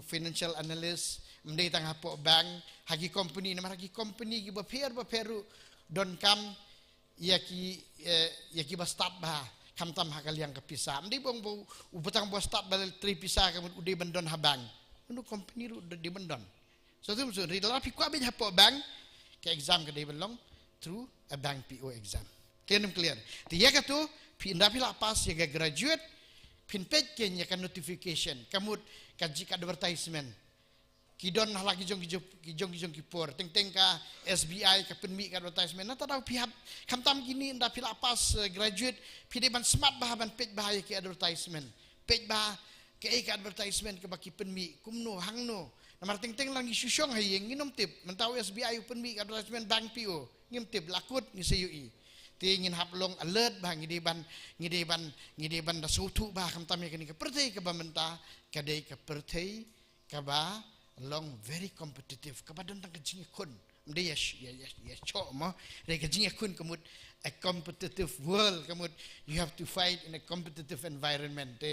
financial analyst, mendai tang hapok bank, hagi company nama hagi company ki baperu don kam yaki ba start bah kam tam hakal yang kepisah. Mendai bong ubetang bo start bal tri pisah kam udai bandon habang. Unu company ru di bandon. So tu musuh ri dalam pikwa bin hapok bank ke exam ke dai belong through a bank PO exam. Clear. Dia kata pindah pila pas ya graduate pinpet kenya kan notification kamut kaji advertisement kidon lagi jong kipor teng ka SBI ka penmi ka advertisement na tadaw pihak kamtam gini nda pila pas graduate pideban smart bahaban page bahaya ki advertisement page bah ke advertisement ke baki penmi kumno hangno namar teng lang isyong hayeng nginom tip mentau SBI penmi ka advertisement bank PO ngim tip lakut ni CUE ingin haplong alert bah ngideban da sutu bah kam tamya kini ke pertai ke bamenta kadai ke pertai ke ba long very competitive ke badan tang kejing kun mde ya chok mo re kejing kun kemut a competitive world kemut you have to fight in a competitive environment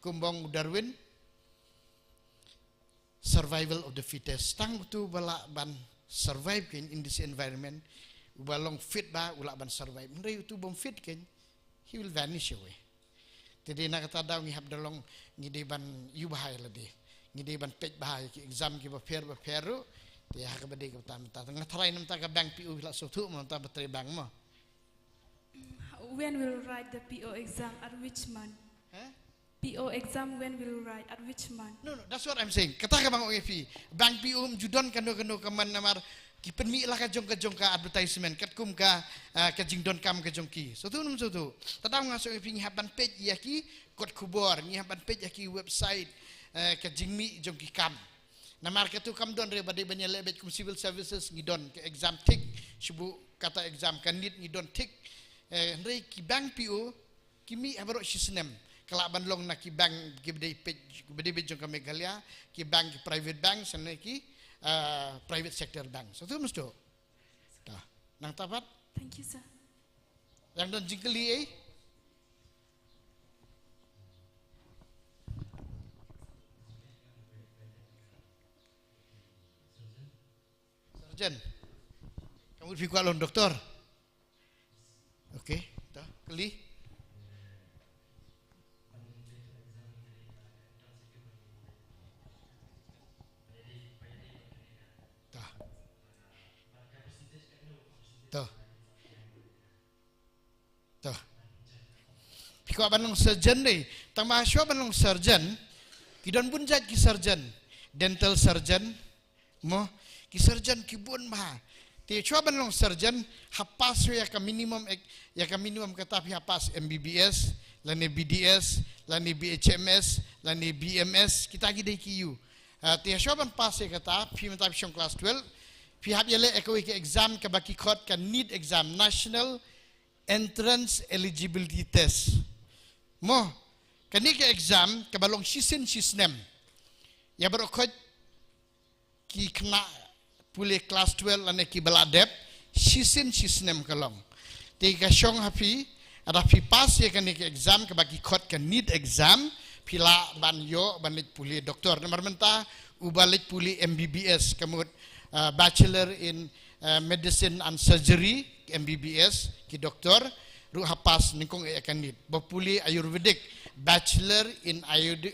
kumbong Darwin survival of the fittest tang tu bala ban survive in this environment balong fit ba ulak ban survive ndai tu bom fit ken he will vanish away tedi nak kata daw ngihap dalong ngideban yu bahaya lade ngideban pej bahaya ki exam ki ba peru te ha ka bade ka tam ta tengah try nam ta ka bank PO la so tu mo ta betre bank mo. When will write the PO exam at which month? PO exam when will write at which month? No, that's what I'm saying. Kata ka bang OFP bank PO judon kano kaman namar ki penmi lah ka jong ka advertisement kat kum ka jing don kam ka jong ki so tu tataw nga so iping haban page yaki kot kubor ni haban page yaki website ka jing mi jong ki kam na market tu kam don re bade banya lebet kum civil services ni don ke exam tik subu kata exam kan nit ni don tik re ki bank PO kimi abaro sisnem kala ban long na ki bank ki bade page bade jong ka Meghalaya ki bank ki private bank sana ki private sector bank. So tu mesti. Dah. Nang tapat? Thank you, sir. Yang don jingkeli Sarjan. Kamu fikir alon doktor? Okey, dah. Keli. Pikau banung surgeon ni, tang mahasiswa banung surgeon, kidon bunjat ki surgeon, dental surgeon, mo ki surgeon kibun bah. Ti cua banung surgeon hapas ya ka minimum kata pi hapas MBBS, lani BDS, lani BHMS, lani BMS, kita lagi dai KU. Ti cua ban pas ya kata pi mentap syong kelas 12, pi hab yale ekowi ke exam ke baki kot ka need exam national entrance eligibility test. Mo kani ke exam ke balong sisnem ya berokot ki kena pulih kelas 12 ane ki beladep sisnem kalong tiga syong hapi ada pi pas ya kani ke exam ke bagi kot ke need exam pila ban yo banit pulih doktor nomor mentah ubalit pulih MBBS kemud bachelor in medicine and surgery MBBS ki doktor ru hapas ningkong akan nit bapuli ayurvedic bachelor in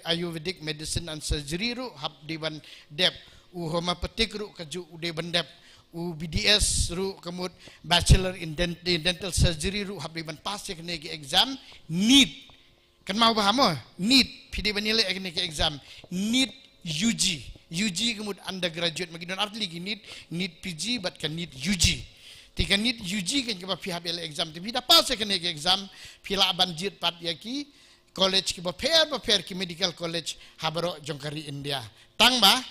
ayurvedic medicine and surgery ru hab diban dep u homeopathic ru kaju deban dep u BDS ru kemud bachelor in dental surgery ru hab diban pas ke exam NEET kan mau paham mo NEET pidi banile ke exam NEET UG kemud undergraduate magidon artli NEET PG but kan NEET UG tika NEET UG kan ke pihak bela exam tapi dah pas ke exam pila banjir pat yaki college ki prepare ki medical college habaro jongkari India tangba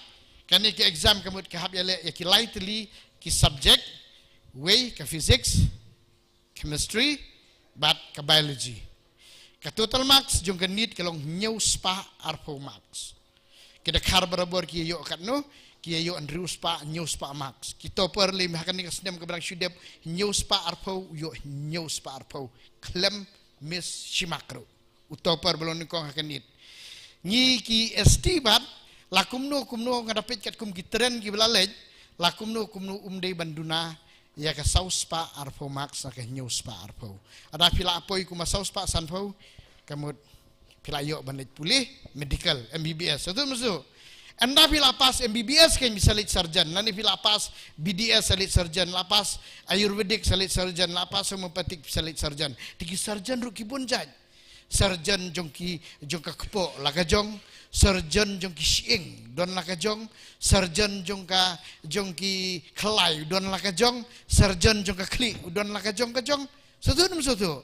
kan ke exam kemud ke hab bela yaki lightly ki subject way ke physics chemistry but ke biology ke total marks jong ke NEET kalong nyau spa arpo marks kita khar barabor ki yo katno ki yo andrew spa nyau spa marks kita perli makan ni kesendam ke barang syudep nyau spa arpo yo nyau spa arpo klem miss shimakro utoper belum ni kong akan NEET ni ki ST bat lakumno ngadapit kat kum ki tren ki belalej lakumno umdei banduna ya ka saus spa arpo max ka nyau spa arpo ada pila apoi kuma saus spa sanpo kamut pila yo banlej pulih medical MBBS itu maksud anda pila pas MBBS kan bisa lit sarjan nani pila pas BDS salit sarjan lapas ayurvedic salit sarjan lapas homeopathic salit sarjan tiki sarjan ru ki bonjaj sarjan jongka kepo lakajong sarjan jongki siing don lakajong sarjan jongki kelai don lakajong sarjan jongka kli don lakajong kajong satu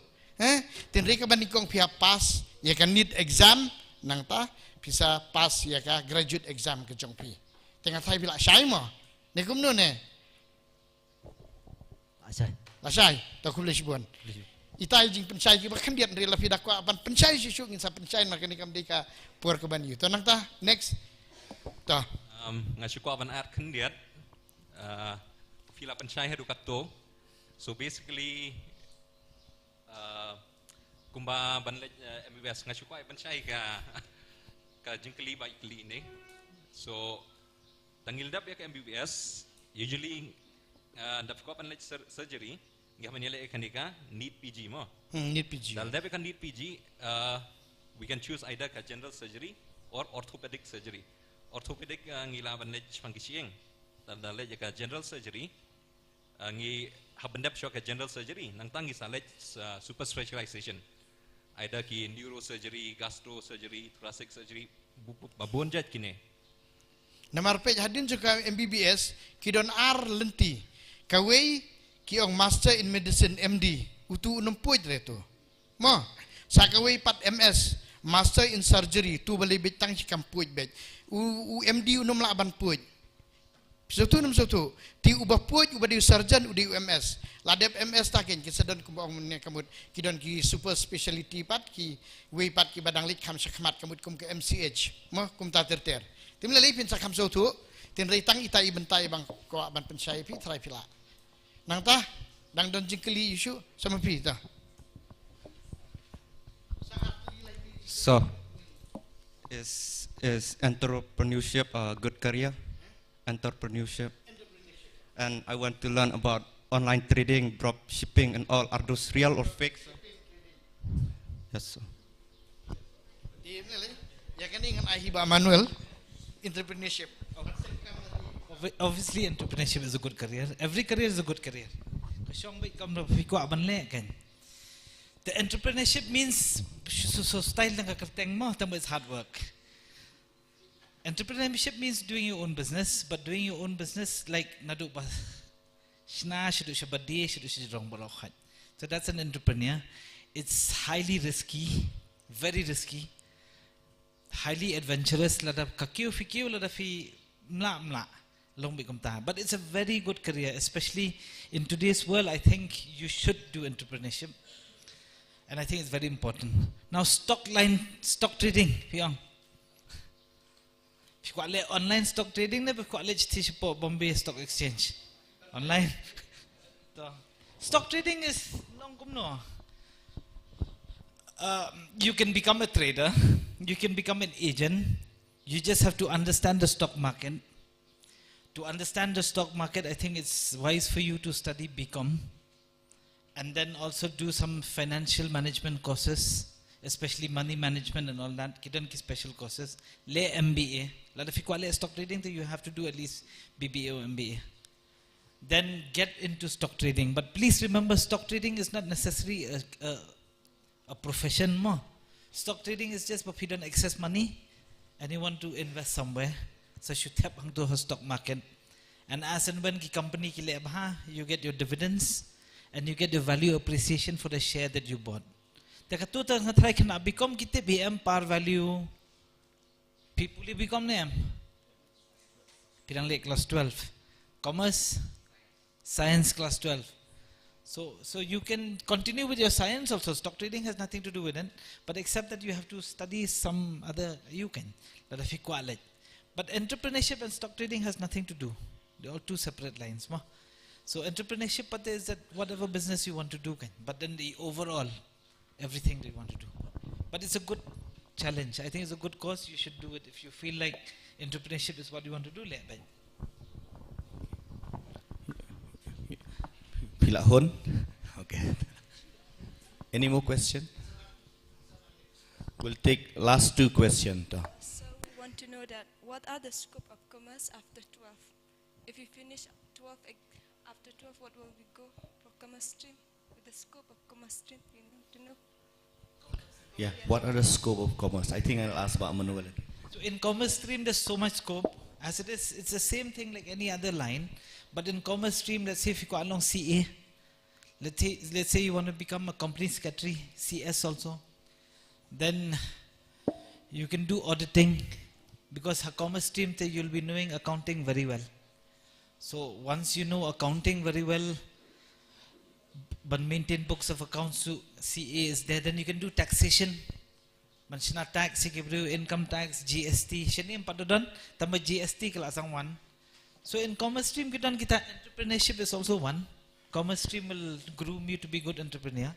tinri ka banikong pihak pas ya kan NEET exam nang ta bisa pas ya ka graduate exam ke jongpi tengah thai bila syai mo ne kumno ne asai ta kumle sibon itai jing pencai ki bakan dia ndri lafi dakwa ban pencai sisu ngin sa pencai makani kam deka por ke ban yu to nang ta next ta ngasukwa ban art khendiat fila pencai hadu katto so basically kumba banlej MBBS ngasukwa pencai ka jingkeli ba ikli ni so tangildap ya ke MBBS usually dapko banlej surgery nggak menilai ekanika NEET PG mo NEET PG dal dap kan NEET PG we can choose either ka general surgery or orthopedic surgery orthopedic ngila banlej pangkisieng dal le ka general surgery ngi habendap shock ka general surgery nang tangi salej super specialization either ki neurosurgery gastro surgery thoracic surgery babon jat kine namar pej hadin juga MBBS kidon ar lenti kawei ki ong master in medicine MD utu 60 reto mo sakawei pat MS master in surgery tu bali bitang si kampuj bet u MD unom la ban puj satu ti ubah puj ubah di surgeon udi UMS ladep MS takin ki sedon kumbang ne kamut kidon ki super speciality pat ki wei pat ki badang lik kham sakmat kamut kum ke MCH mo kum ta ter tim lali pin sakam sotu tin reitang itai bentai bang ko ban pensai pi trai pila nang ta dang don jingkeli isu sama pi ta so is entrepreneurship a good career entrepreneurship and I want to learn about online trading drop shipping and all are those real or fake yes sir ya kan dengan Ahiba Manuel entrepreneurship obviously entrepreneurship is a good career every career is a good career the entrepreneurship means so style ng kakarteng mo tamo is hard work entrepreneurship means doing your own business but doing your own business like nadu ba shna shidu shabadi shidu shidrong balokhat so that's an entrepreneur it's highly risky very risky highly adventurous lada kakiu fikiu lada fi mla long become that but it's a very good career especially in today's world I think you should do entrepreneurship and I think it's very important now stock trading fiang if you got online stock trading never got Bombay Stock Exchange online stock trading is long no you can become a trader you can become an agent you just have to understand the stock market To understand the stock market, I think it's wise for you to study BCom and then also do some financial management courses, especially money management and all that. Kidan ki special courses. Le MBA. If you qualify stock trading, then you have to do at least BBA or MBA. Then get into stock trading. But please remember, stock trading is not necessarily a profession more. Stock trading is just if you don't access money and you want to invest somewhere. So you tap into the stock market. And as and when the company ki lebha, you get your dividends and you get the value appreciation for the share that you bought. Takatu ta ngatry kana become kite BM par value. People become name. Pirang le class 12. Commerce, science class 12. So you can continue with your science also. Stock trading has nothing to do with it. But except that you have to study some other, you can. That if you qualify. But entrepreneurship and stock trading has nothing to do. They are two separate lines. So entrepreneurship is that whatever business you want to do. But then the overall, everything that you want to do. But it's a good challenge. I think it's a good course. You should do it if you feel like entrepreneurship is what you want to do. Pilahon. Okay. Any more question? We'll take last two questions. So we want to know that what are the scope of commerce after 12? If you finish 12, after 12, what will we go for commerce stream? With the scope of commerce stream, you need to know. Yeah. What are the scope of commerce? I think I'll ask about Manuel. So in commerce stream, there's so much scope. As it is, it's the same thing like any other line. But in commerce stream, let's say if you go along CA, let's say you want to become a company secretary, CS also, then you can do auditing because a commerce stream you'll be knowing accounting very well. So once you know accounting very well, but maintain books of accounts to CA is there, then you can do taxation. Manchina tax, income tax, GST. Shani padudan, tamba GST kelasang 1. So in commerce stream kita entrepreneurship is also one. Commerce stream will groom you to be good entrepreneur.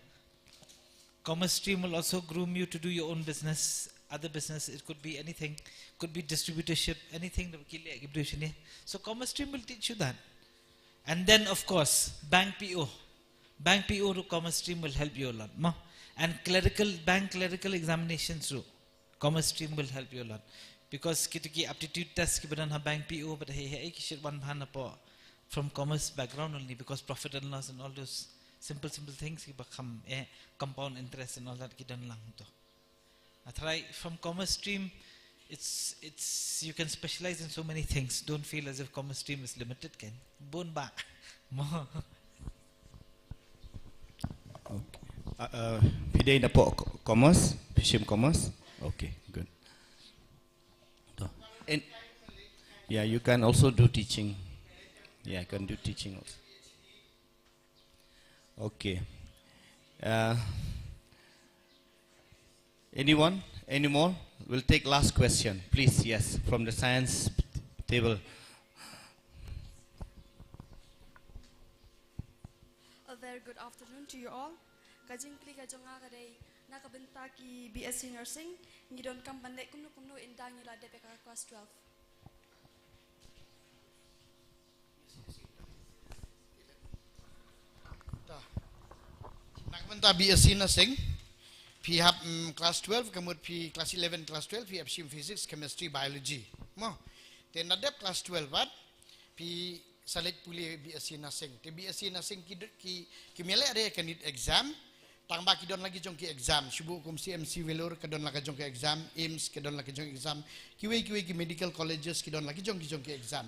Commerce stream will also groom you to do your own business, other business. It could be anything, could be distributorship, anything. So commerce stream will teach you that. And then of course, bank PO. Bank PO to commerce stream will help you a lot. And bank clerical examinations too. Commerce stream will help you a lot. Because kita aptitude test kita ha bank PO, but hey kishir one bhana po from commerce background only, because profit and loss and all those simple things kita become compound interest and all that kita lang to. Atray from commerce stream, it's you can specialize in so many things. Don't feel as if commerce stream is limited. Ken bon ba mo. Okay. Pide na po commerce, Bishop commerce. Okay, good. And yeah, you can also do teaching. Yeah, you can do teaching also. Okay. Anyone? Any more? We'll take last question. Please, yes, from the science table. A very good afternoon to you all. Kajing pli kajonga kadai nakabenta ki BSc nursing ngidon kam pandai kumno indang yula DPK class 12. Nakabenta BSc nursing. Pi have class 12, kemudian pi class 11, class 12, pi have physics, chemistry, biology. Mo, then adap class 12 wat, pi salit puli BSc nursing. Te BSc nursing ki mele ada kan exam. Tambah kidon lagi jong ki exam, subuh hukum CMC Velur kedon lagi jong ki exam, IMS kedon lagi jong exam, kiwe ki medical colleges kedon lagi jong ki exam.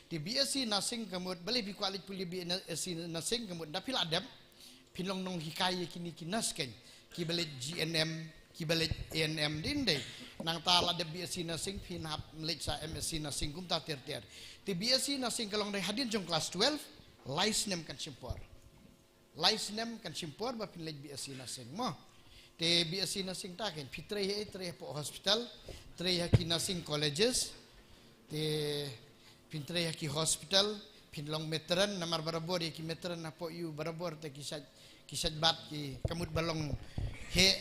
Di BSc nursing kemudian balik bi kualit puli BSc nursing kemudian dapil adab pinlong nong hikaya kini kinas ken, ki balik GNM, ki balik ANM dindai. Nang tal adab BSc nursing pinhap melik sa MSc nursing kum ta ter. Di BSc nursing kalong dai hadin jong class 12, license kan simpor. License kan simpor ba pinlej BSc nursing mo. Te BSc nursing ta ken fitre po hospital, tre ki nursing colleges, te pintre ki hospital, pinlong veteran namar barabor ki veteran na po you barabor te kisad bat ki kamut balong he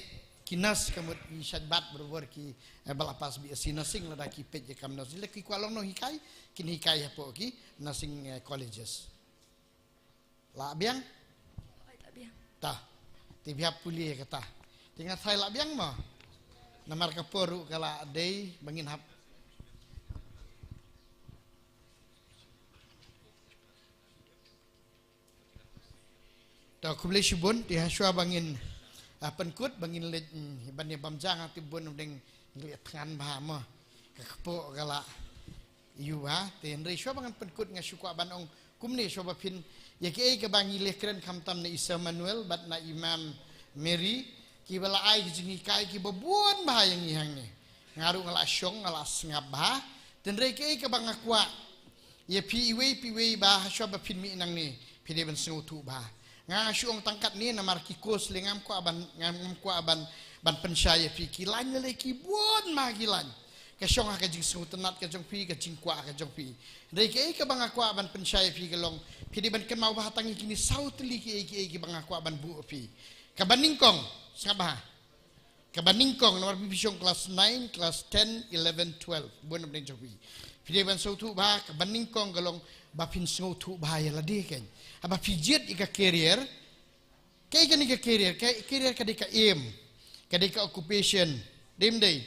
kinas kamut isyadbat berwar ki balapas BSc nursing lada ki pej kam nursing leki kualong no hikai kin hikai hapo ki nursing colleges la biang ta ti biap puli kata tinggal sai la biang ma namar kaporu kala dei bangin hap ta kubli shibun ti haswa bangin penkut bangin lej bannya bamjang tibun deng lihat tangan bahama kapo kala yuwa ten re shwa bangan penkut ngasukwa banong kumni shwa pin ya ke bangi le kren kamtam na Isa Manuel bat na Imam Mary ki bala ai jingi kai ki babun bahayang ihang ni ngaru ngala syong ngala ngabah ten re ke bangakwa ya piwe bah shwa pin mi nang ni pide ban sengutu bah nga syong tangkat ni namar kikos lengam ko aban ban pensyaya pi kilan le ki bon ma kilan ka syong ka jing sutenat ka jong pi ka jing kwa ka jong pi dei ke bang ko aban pensyaya pi kelong pi di ban ken mau bahatangi kini sautli ki bang ko aban bu pi ka baningkong sabah ka baningkong nomor pi syong kelas 9 kelas 10 11 12 bon ben jong pi di ban sautu ba ka baningkong kelong bapin sautu bahaya la de ken aba pijet ika career kay kan ika career kadika aim kadika occupation dimdei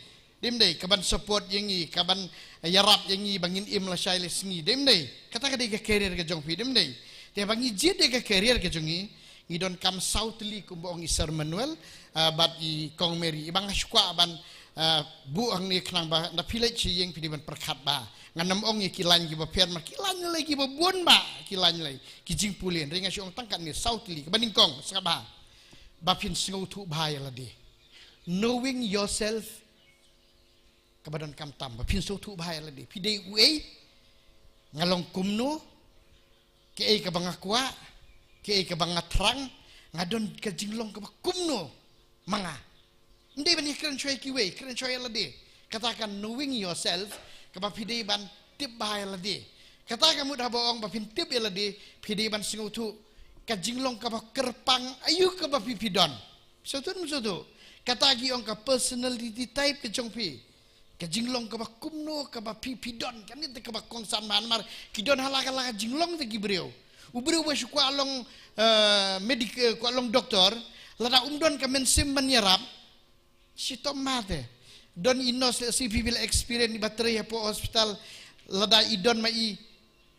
kaban support yangi kaban yarap yangi bangin im la shaile sngi dimdei kata kadika career ka jongpi dimdei te bangi jet ika career ka jongi i don kam southly kumbong Isa Manuel bat i kong Mary ibang syukwa ban bu ang ni knang ba na pilai chi yang pidiban perkat ba nganam ong ye kilan ki ba per ma kilan lagi ba bon ba kilan lagi ki jing pulien ringa syong tangkat ni southly baning kong sakaba ba pin singu thu bahaya la de knowing yourself kabadan kam tam ba pin so thu bahaya la de pidei we ngalong kumno ke ai ka bangakwa ke ai ka bangatrang ngadon ka jinglong ka kumno manga ndai bani kren choy ki we kren choy la de katakan knowing yourself kaba pidei ban tip bahaya la de katakan mudah bohong ba pin tip la de pidei ban singu thu ka jinglong ka kerpang ayu ka ba pipidon sotu kata gi ong ka personality type ke jongpi ka jinglong ka ba kumno ka ba pipidon kan ni ka ba kongsan mar kidon halaka jinglong te gibreu ubreu ba su kwa long medik kwa long doktor lada umdon ka mensim menyerap si tomate don inos si people experience ni baterai po hospital lada idon mai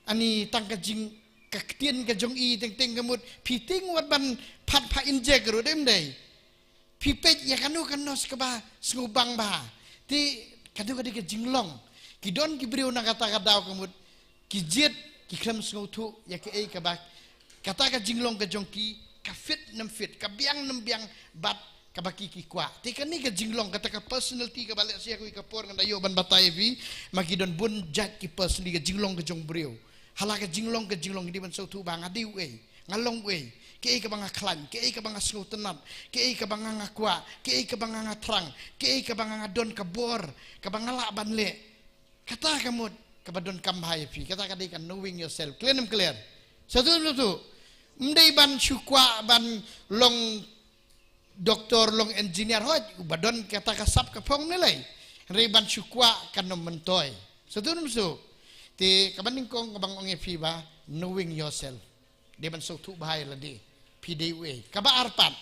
ani tangka jing kaktian ka jong i teng gamut piting wat ban phat pha injek ro dem dei pipet ya kanu kanos ka ba ngubang ba ti kadu ka jinglong kidon kibriu na kata daw gamut kijet ki kram sngutu ya ke ei ka ba kata ka jinglong ka jong ki ka fit nam fit ka biang nam biang bat ka baki ki kwa ti kani ka jinglong kata ka personality ka balik sia ku ka por ngada yo ban batai vi makidon bun jat ki personally ka jinglong ka jong briu halaka jinglong di ban sautu bang adi we ngalong we ke ka bang klan ke ka bang snutenat ke ka bang ngakwa ke ka bang ngatrang ke ka bang ngadon ka bor ka bang ngala ban le kata kamut ka badon kambhai pi kata ka kan knowing yourself clear satu ndai ban syukwa ban long doktor long engineer hoj badon kata ka sap ka pong nilai reban syukwa kan mentoy satu ti kabaning kong kabang ong epi ba knowing yourself de ban so tu bahaya la de pdwa kaba arpat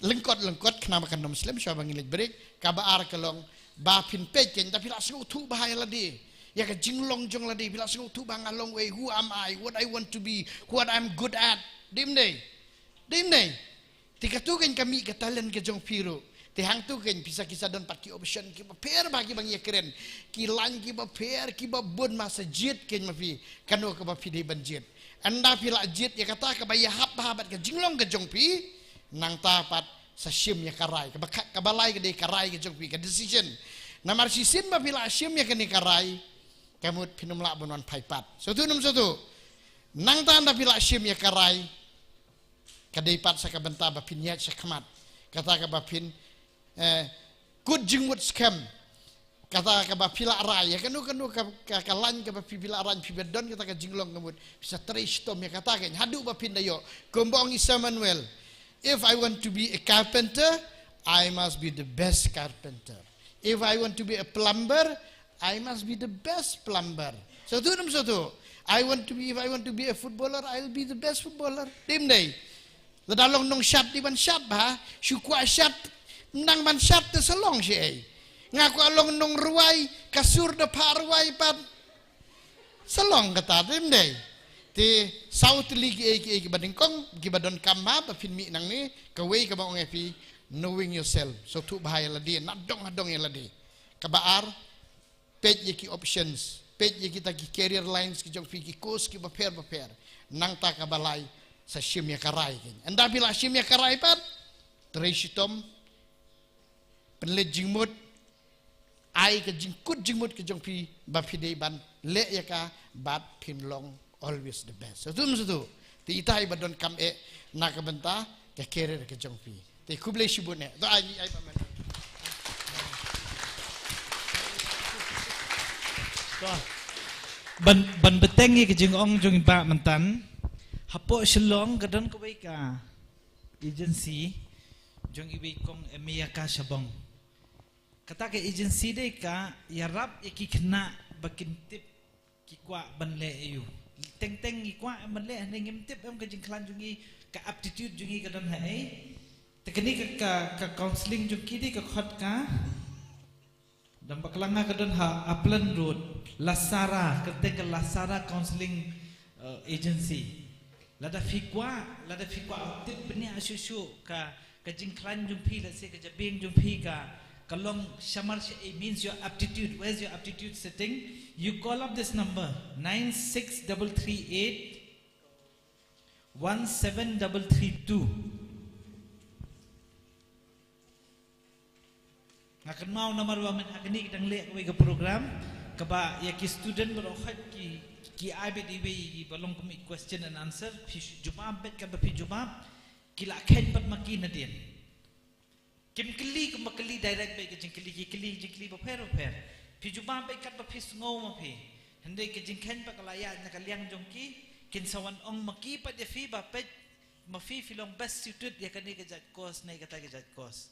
lengkot kenapa kan muslim sya bangin break kaba ar kelong ba pin peken tapi la so tu bahaya la de ya ka jinglong jong la de bila so tu bang along way who am I what I want to be what I'm good at dim dei tikatukan kami ka talent ka jong piro ti hang tu ken pisa kisah don pat ki option ki ba per bagi bang ye keren ki lan ki ba per ki ba bon masa jet ken ma pi kanu ka ba pi de ban jet anda pila jet ya kata ka ba ya hap habat ka jinglong ka jong pi nang tapat sa sim ya karai ka balai ka de karai ka jong pi ka decision namar sisin ba pila sim ya kani karai kamut pinum la bonon paipat satu nang ta anda pila sim ya karai ka de pat sa ka benta ba pinyat sa khamat kata ka ba pin good jingwood scam kata ka ba pila rai ya kanu ka lan ka ba pila ran pibedon kata ka jinglong ngamut bisa trace tom ya kata kan hadu ba pindayo gombong Isa Manuel if I want to be a carpenter I must be the best carpenter. If I want to be a plumber, I must be the best plumber. Satu nam satu. If I want to be a footballer, I'll be the best footballer. Dim day. Ladalong nong shot di ban shot ba, syukwa shot nang ban shot te salong si ay. Ngaku along nong ruai kasur de parwai pat salong kata dim day. Ti South League ki bading kong gibadon kamma pa fin mi nang ni kaway ka maong epi knowing yourself. So tu bahaya ladi nadong ya ladi. Kabaar page ki options, page kita ki career lines ki jong ki course ki baper nang ta kabalay sa simya karay kin. Anda bila simya karay pat tresitom penlet jingmut ai ka jingkut jingmut ki jong pi bapide ban le ya ka bat pinlong always the best. So tu ti itai badon kam nakabenta ka career ka jong pi. Ti kuble shibune. To ai paman. Ban betengi ke jeng ong jong ba mantan hapo shalong gadon ko bai ka agency jong ibai kong emia ka shabong kata ke agency de ka yarap ikikna bakintip kikwa banle ayu teng ikwa banle ning tip am ka jing klan jungi ka aptitude jungi gadon hai teknik ka counseling jong kidi ka khot ka dan baklanga kadon ha Upland Road Lasara ketika Lasara Counseling Agency lada fikwa tip beni asyusyu ka jingklan jumpi la se ka jabing jumpi ka kalong shamar she means your aptitude. Where's your aptitude setting? You call up this number 96338 17332. Akan mau nomor wamen agni kita ngelak ke program kaba ya ki student berokhat ki abet ibe balong kami question and answer pi jumab bet ka pi jumab kila khen pat maki nadien kim kili kum kili direct be ke jingkili ba per pi jumab bet ka pi sngo ma pi hande ke jingkhen pa kala ya na kaliang jongki kin sawan ong maki pa de fi ba pet ma fi filong best suited ya kani ke jat course nei kata ke jat course.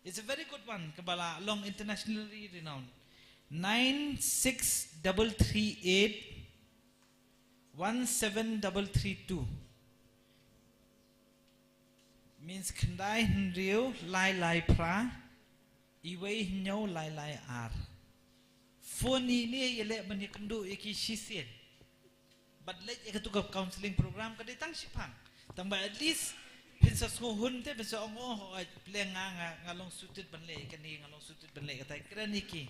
It's a very good one, Kabbalah, long internationally renowned. 96338 17332 means Kandai Hendrio Lai Pra Iway Hinyo Lai R. Phone ni yele man yakundu yaki shisien. But let yakatuga counseling program kaditang sipang. Tamba at least pinsa schohun te pinsa ongo pleng ngalong suited banle kani ngalong suited banle kata kraniki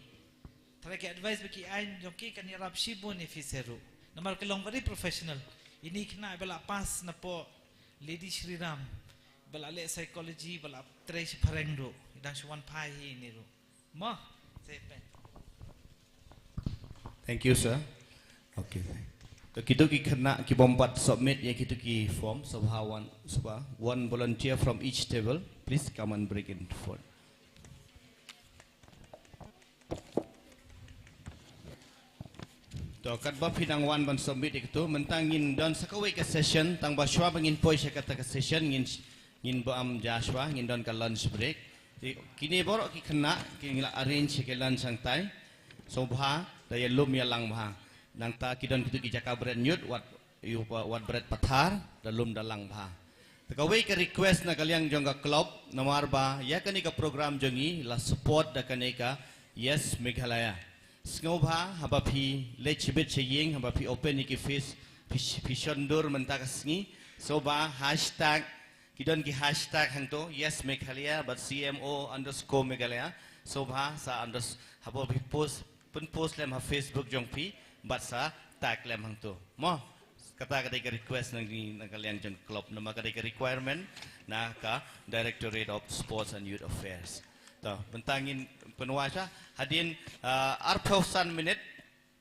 tara ke advice baki ain joki kani rap shibo ni fiseru namar ke long very professional ini kena bala pas na po lady Shri Ram bala le psychology bala trace parengdo idang shwan pai ni ro mo sepe. Thank you sir. Okay. Kita kena bombat submit ya kita ki form one volunteer from each table please come and bring in form. To kat ba pinang one ban submit itu mentangin dan sakawai ke session tang ba shwa bangin poi kata ke session ngin ba am Joshua ngin don ka lunch break kini borok ki kena kini arrange ke lunch sang tai so bha daya lum ya lang bha nang ta kidon kitu ki jaka bread nyut wat bread pathar dalum dalang bha takawai ke request na kaliang jongga club nomor ba ya kani ka program jongi la support da kani ka yes Meghalaya sngoba haba phi le chibet cheying haba phi open ni ki face phi shondur mentak sngi so ba hashtag kidon ki hashtag hangto yes Meghalaya but CMO_Meghalaya so ba sa haba phi post lem ha Facebook jong phi batsa tag lem hang tu mo kata ka request nang kaliang jon club nama ka requirement na ka Directorate of Sports and Youth Affairs to bentangin penuasa hadin arpausan minute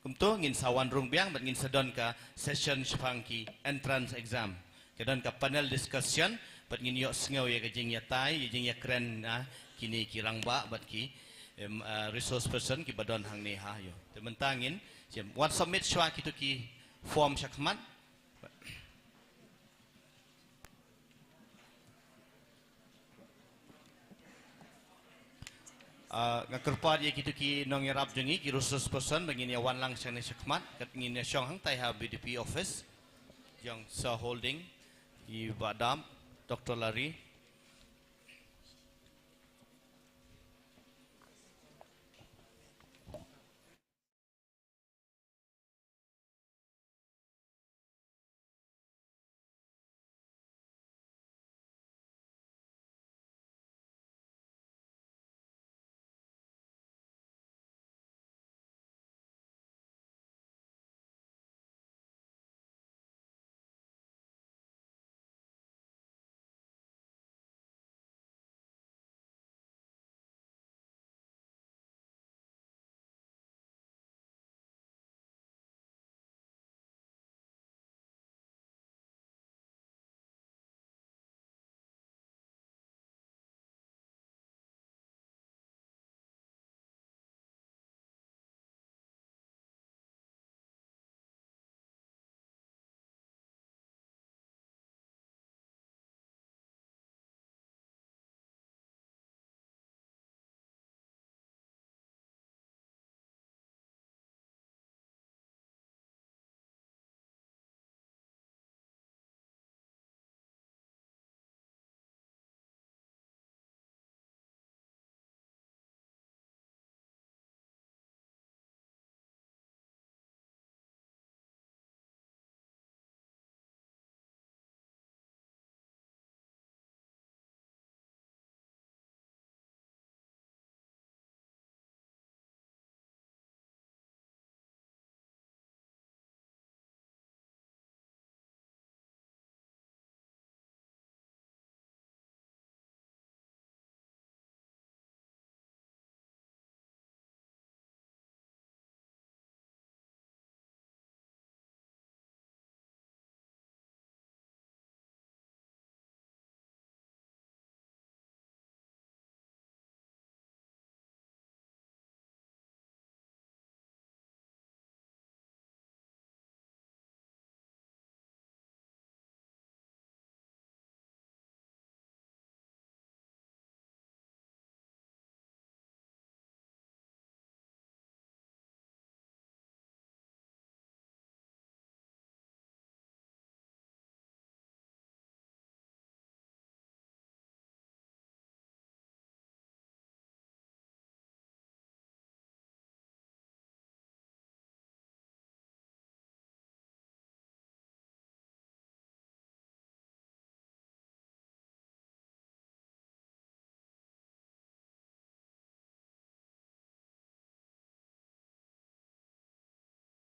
kumto ngin sawan rung biang bat ngin sedon ka session shpangki entrance exam kedon ka panel discussion bat ngin yo sngew ya kajing ya tai jing ya kren kini kirang ba bat ki resource person ki badon hang ne ha yo te bentangin what submit shwa kitu ki form shakmat Ngakerpat ye kitu ki nong yarap jengi ki resource person begini wan lang sang ni sekmat kat ngin syong hang tai ha BDP office yang sa holding di Badam Dr. Lari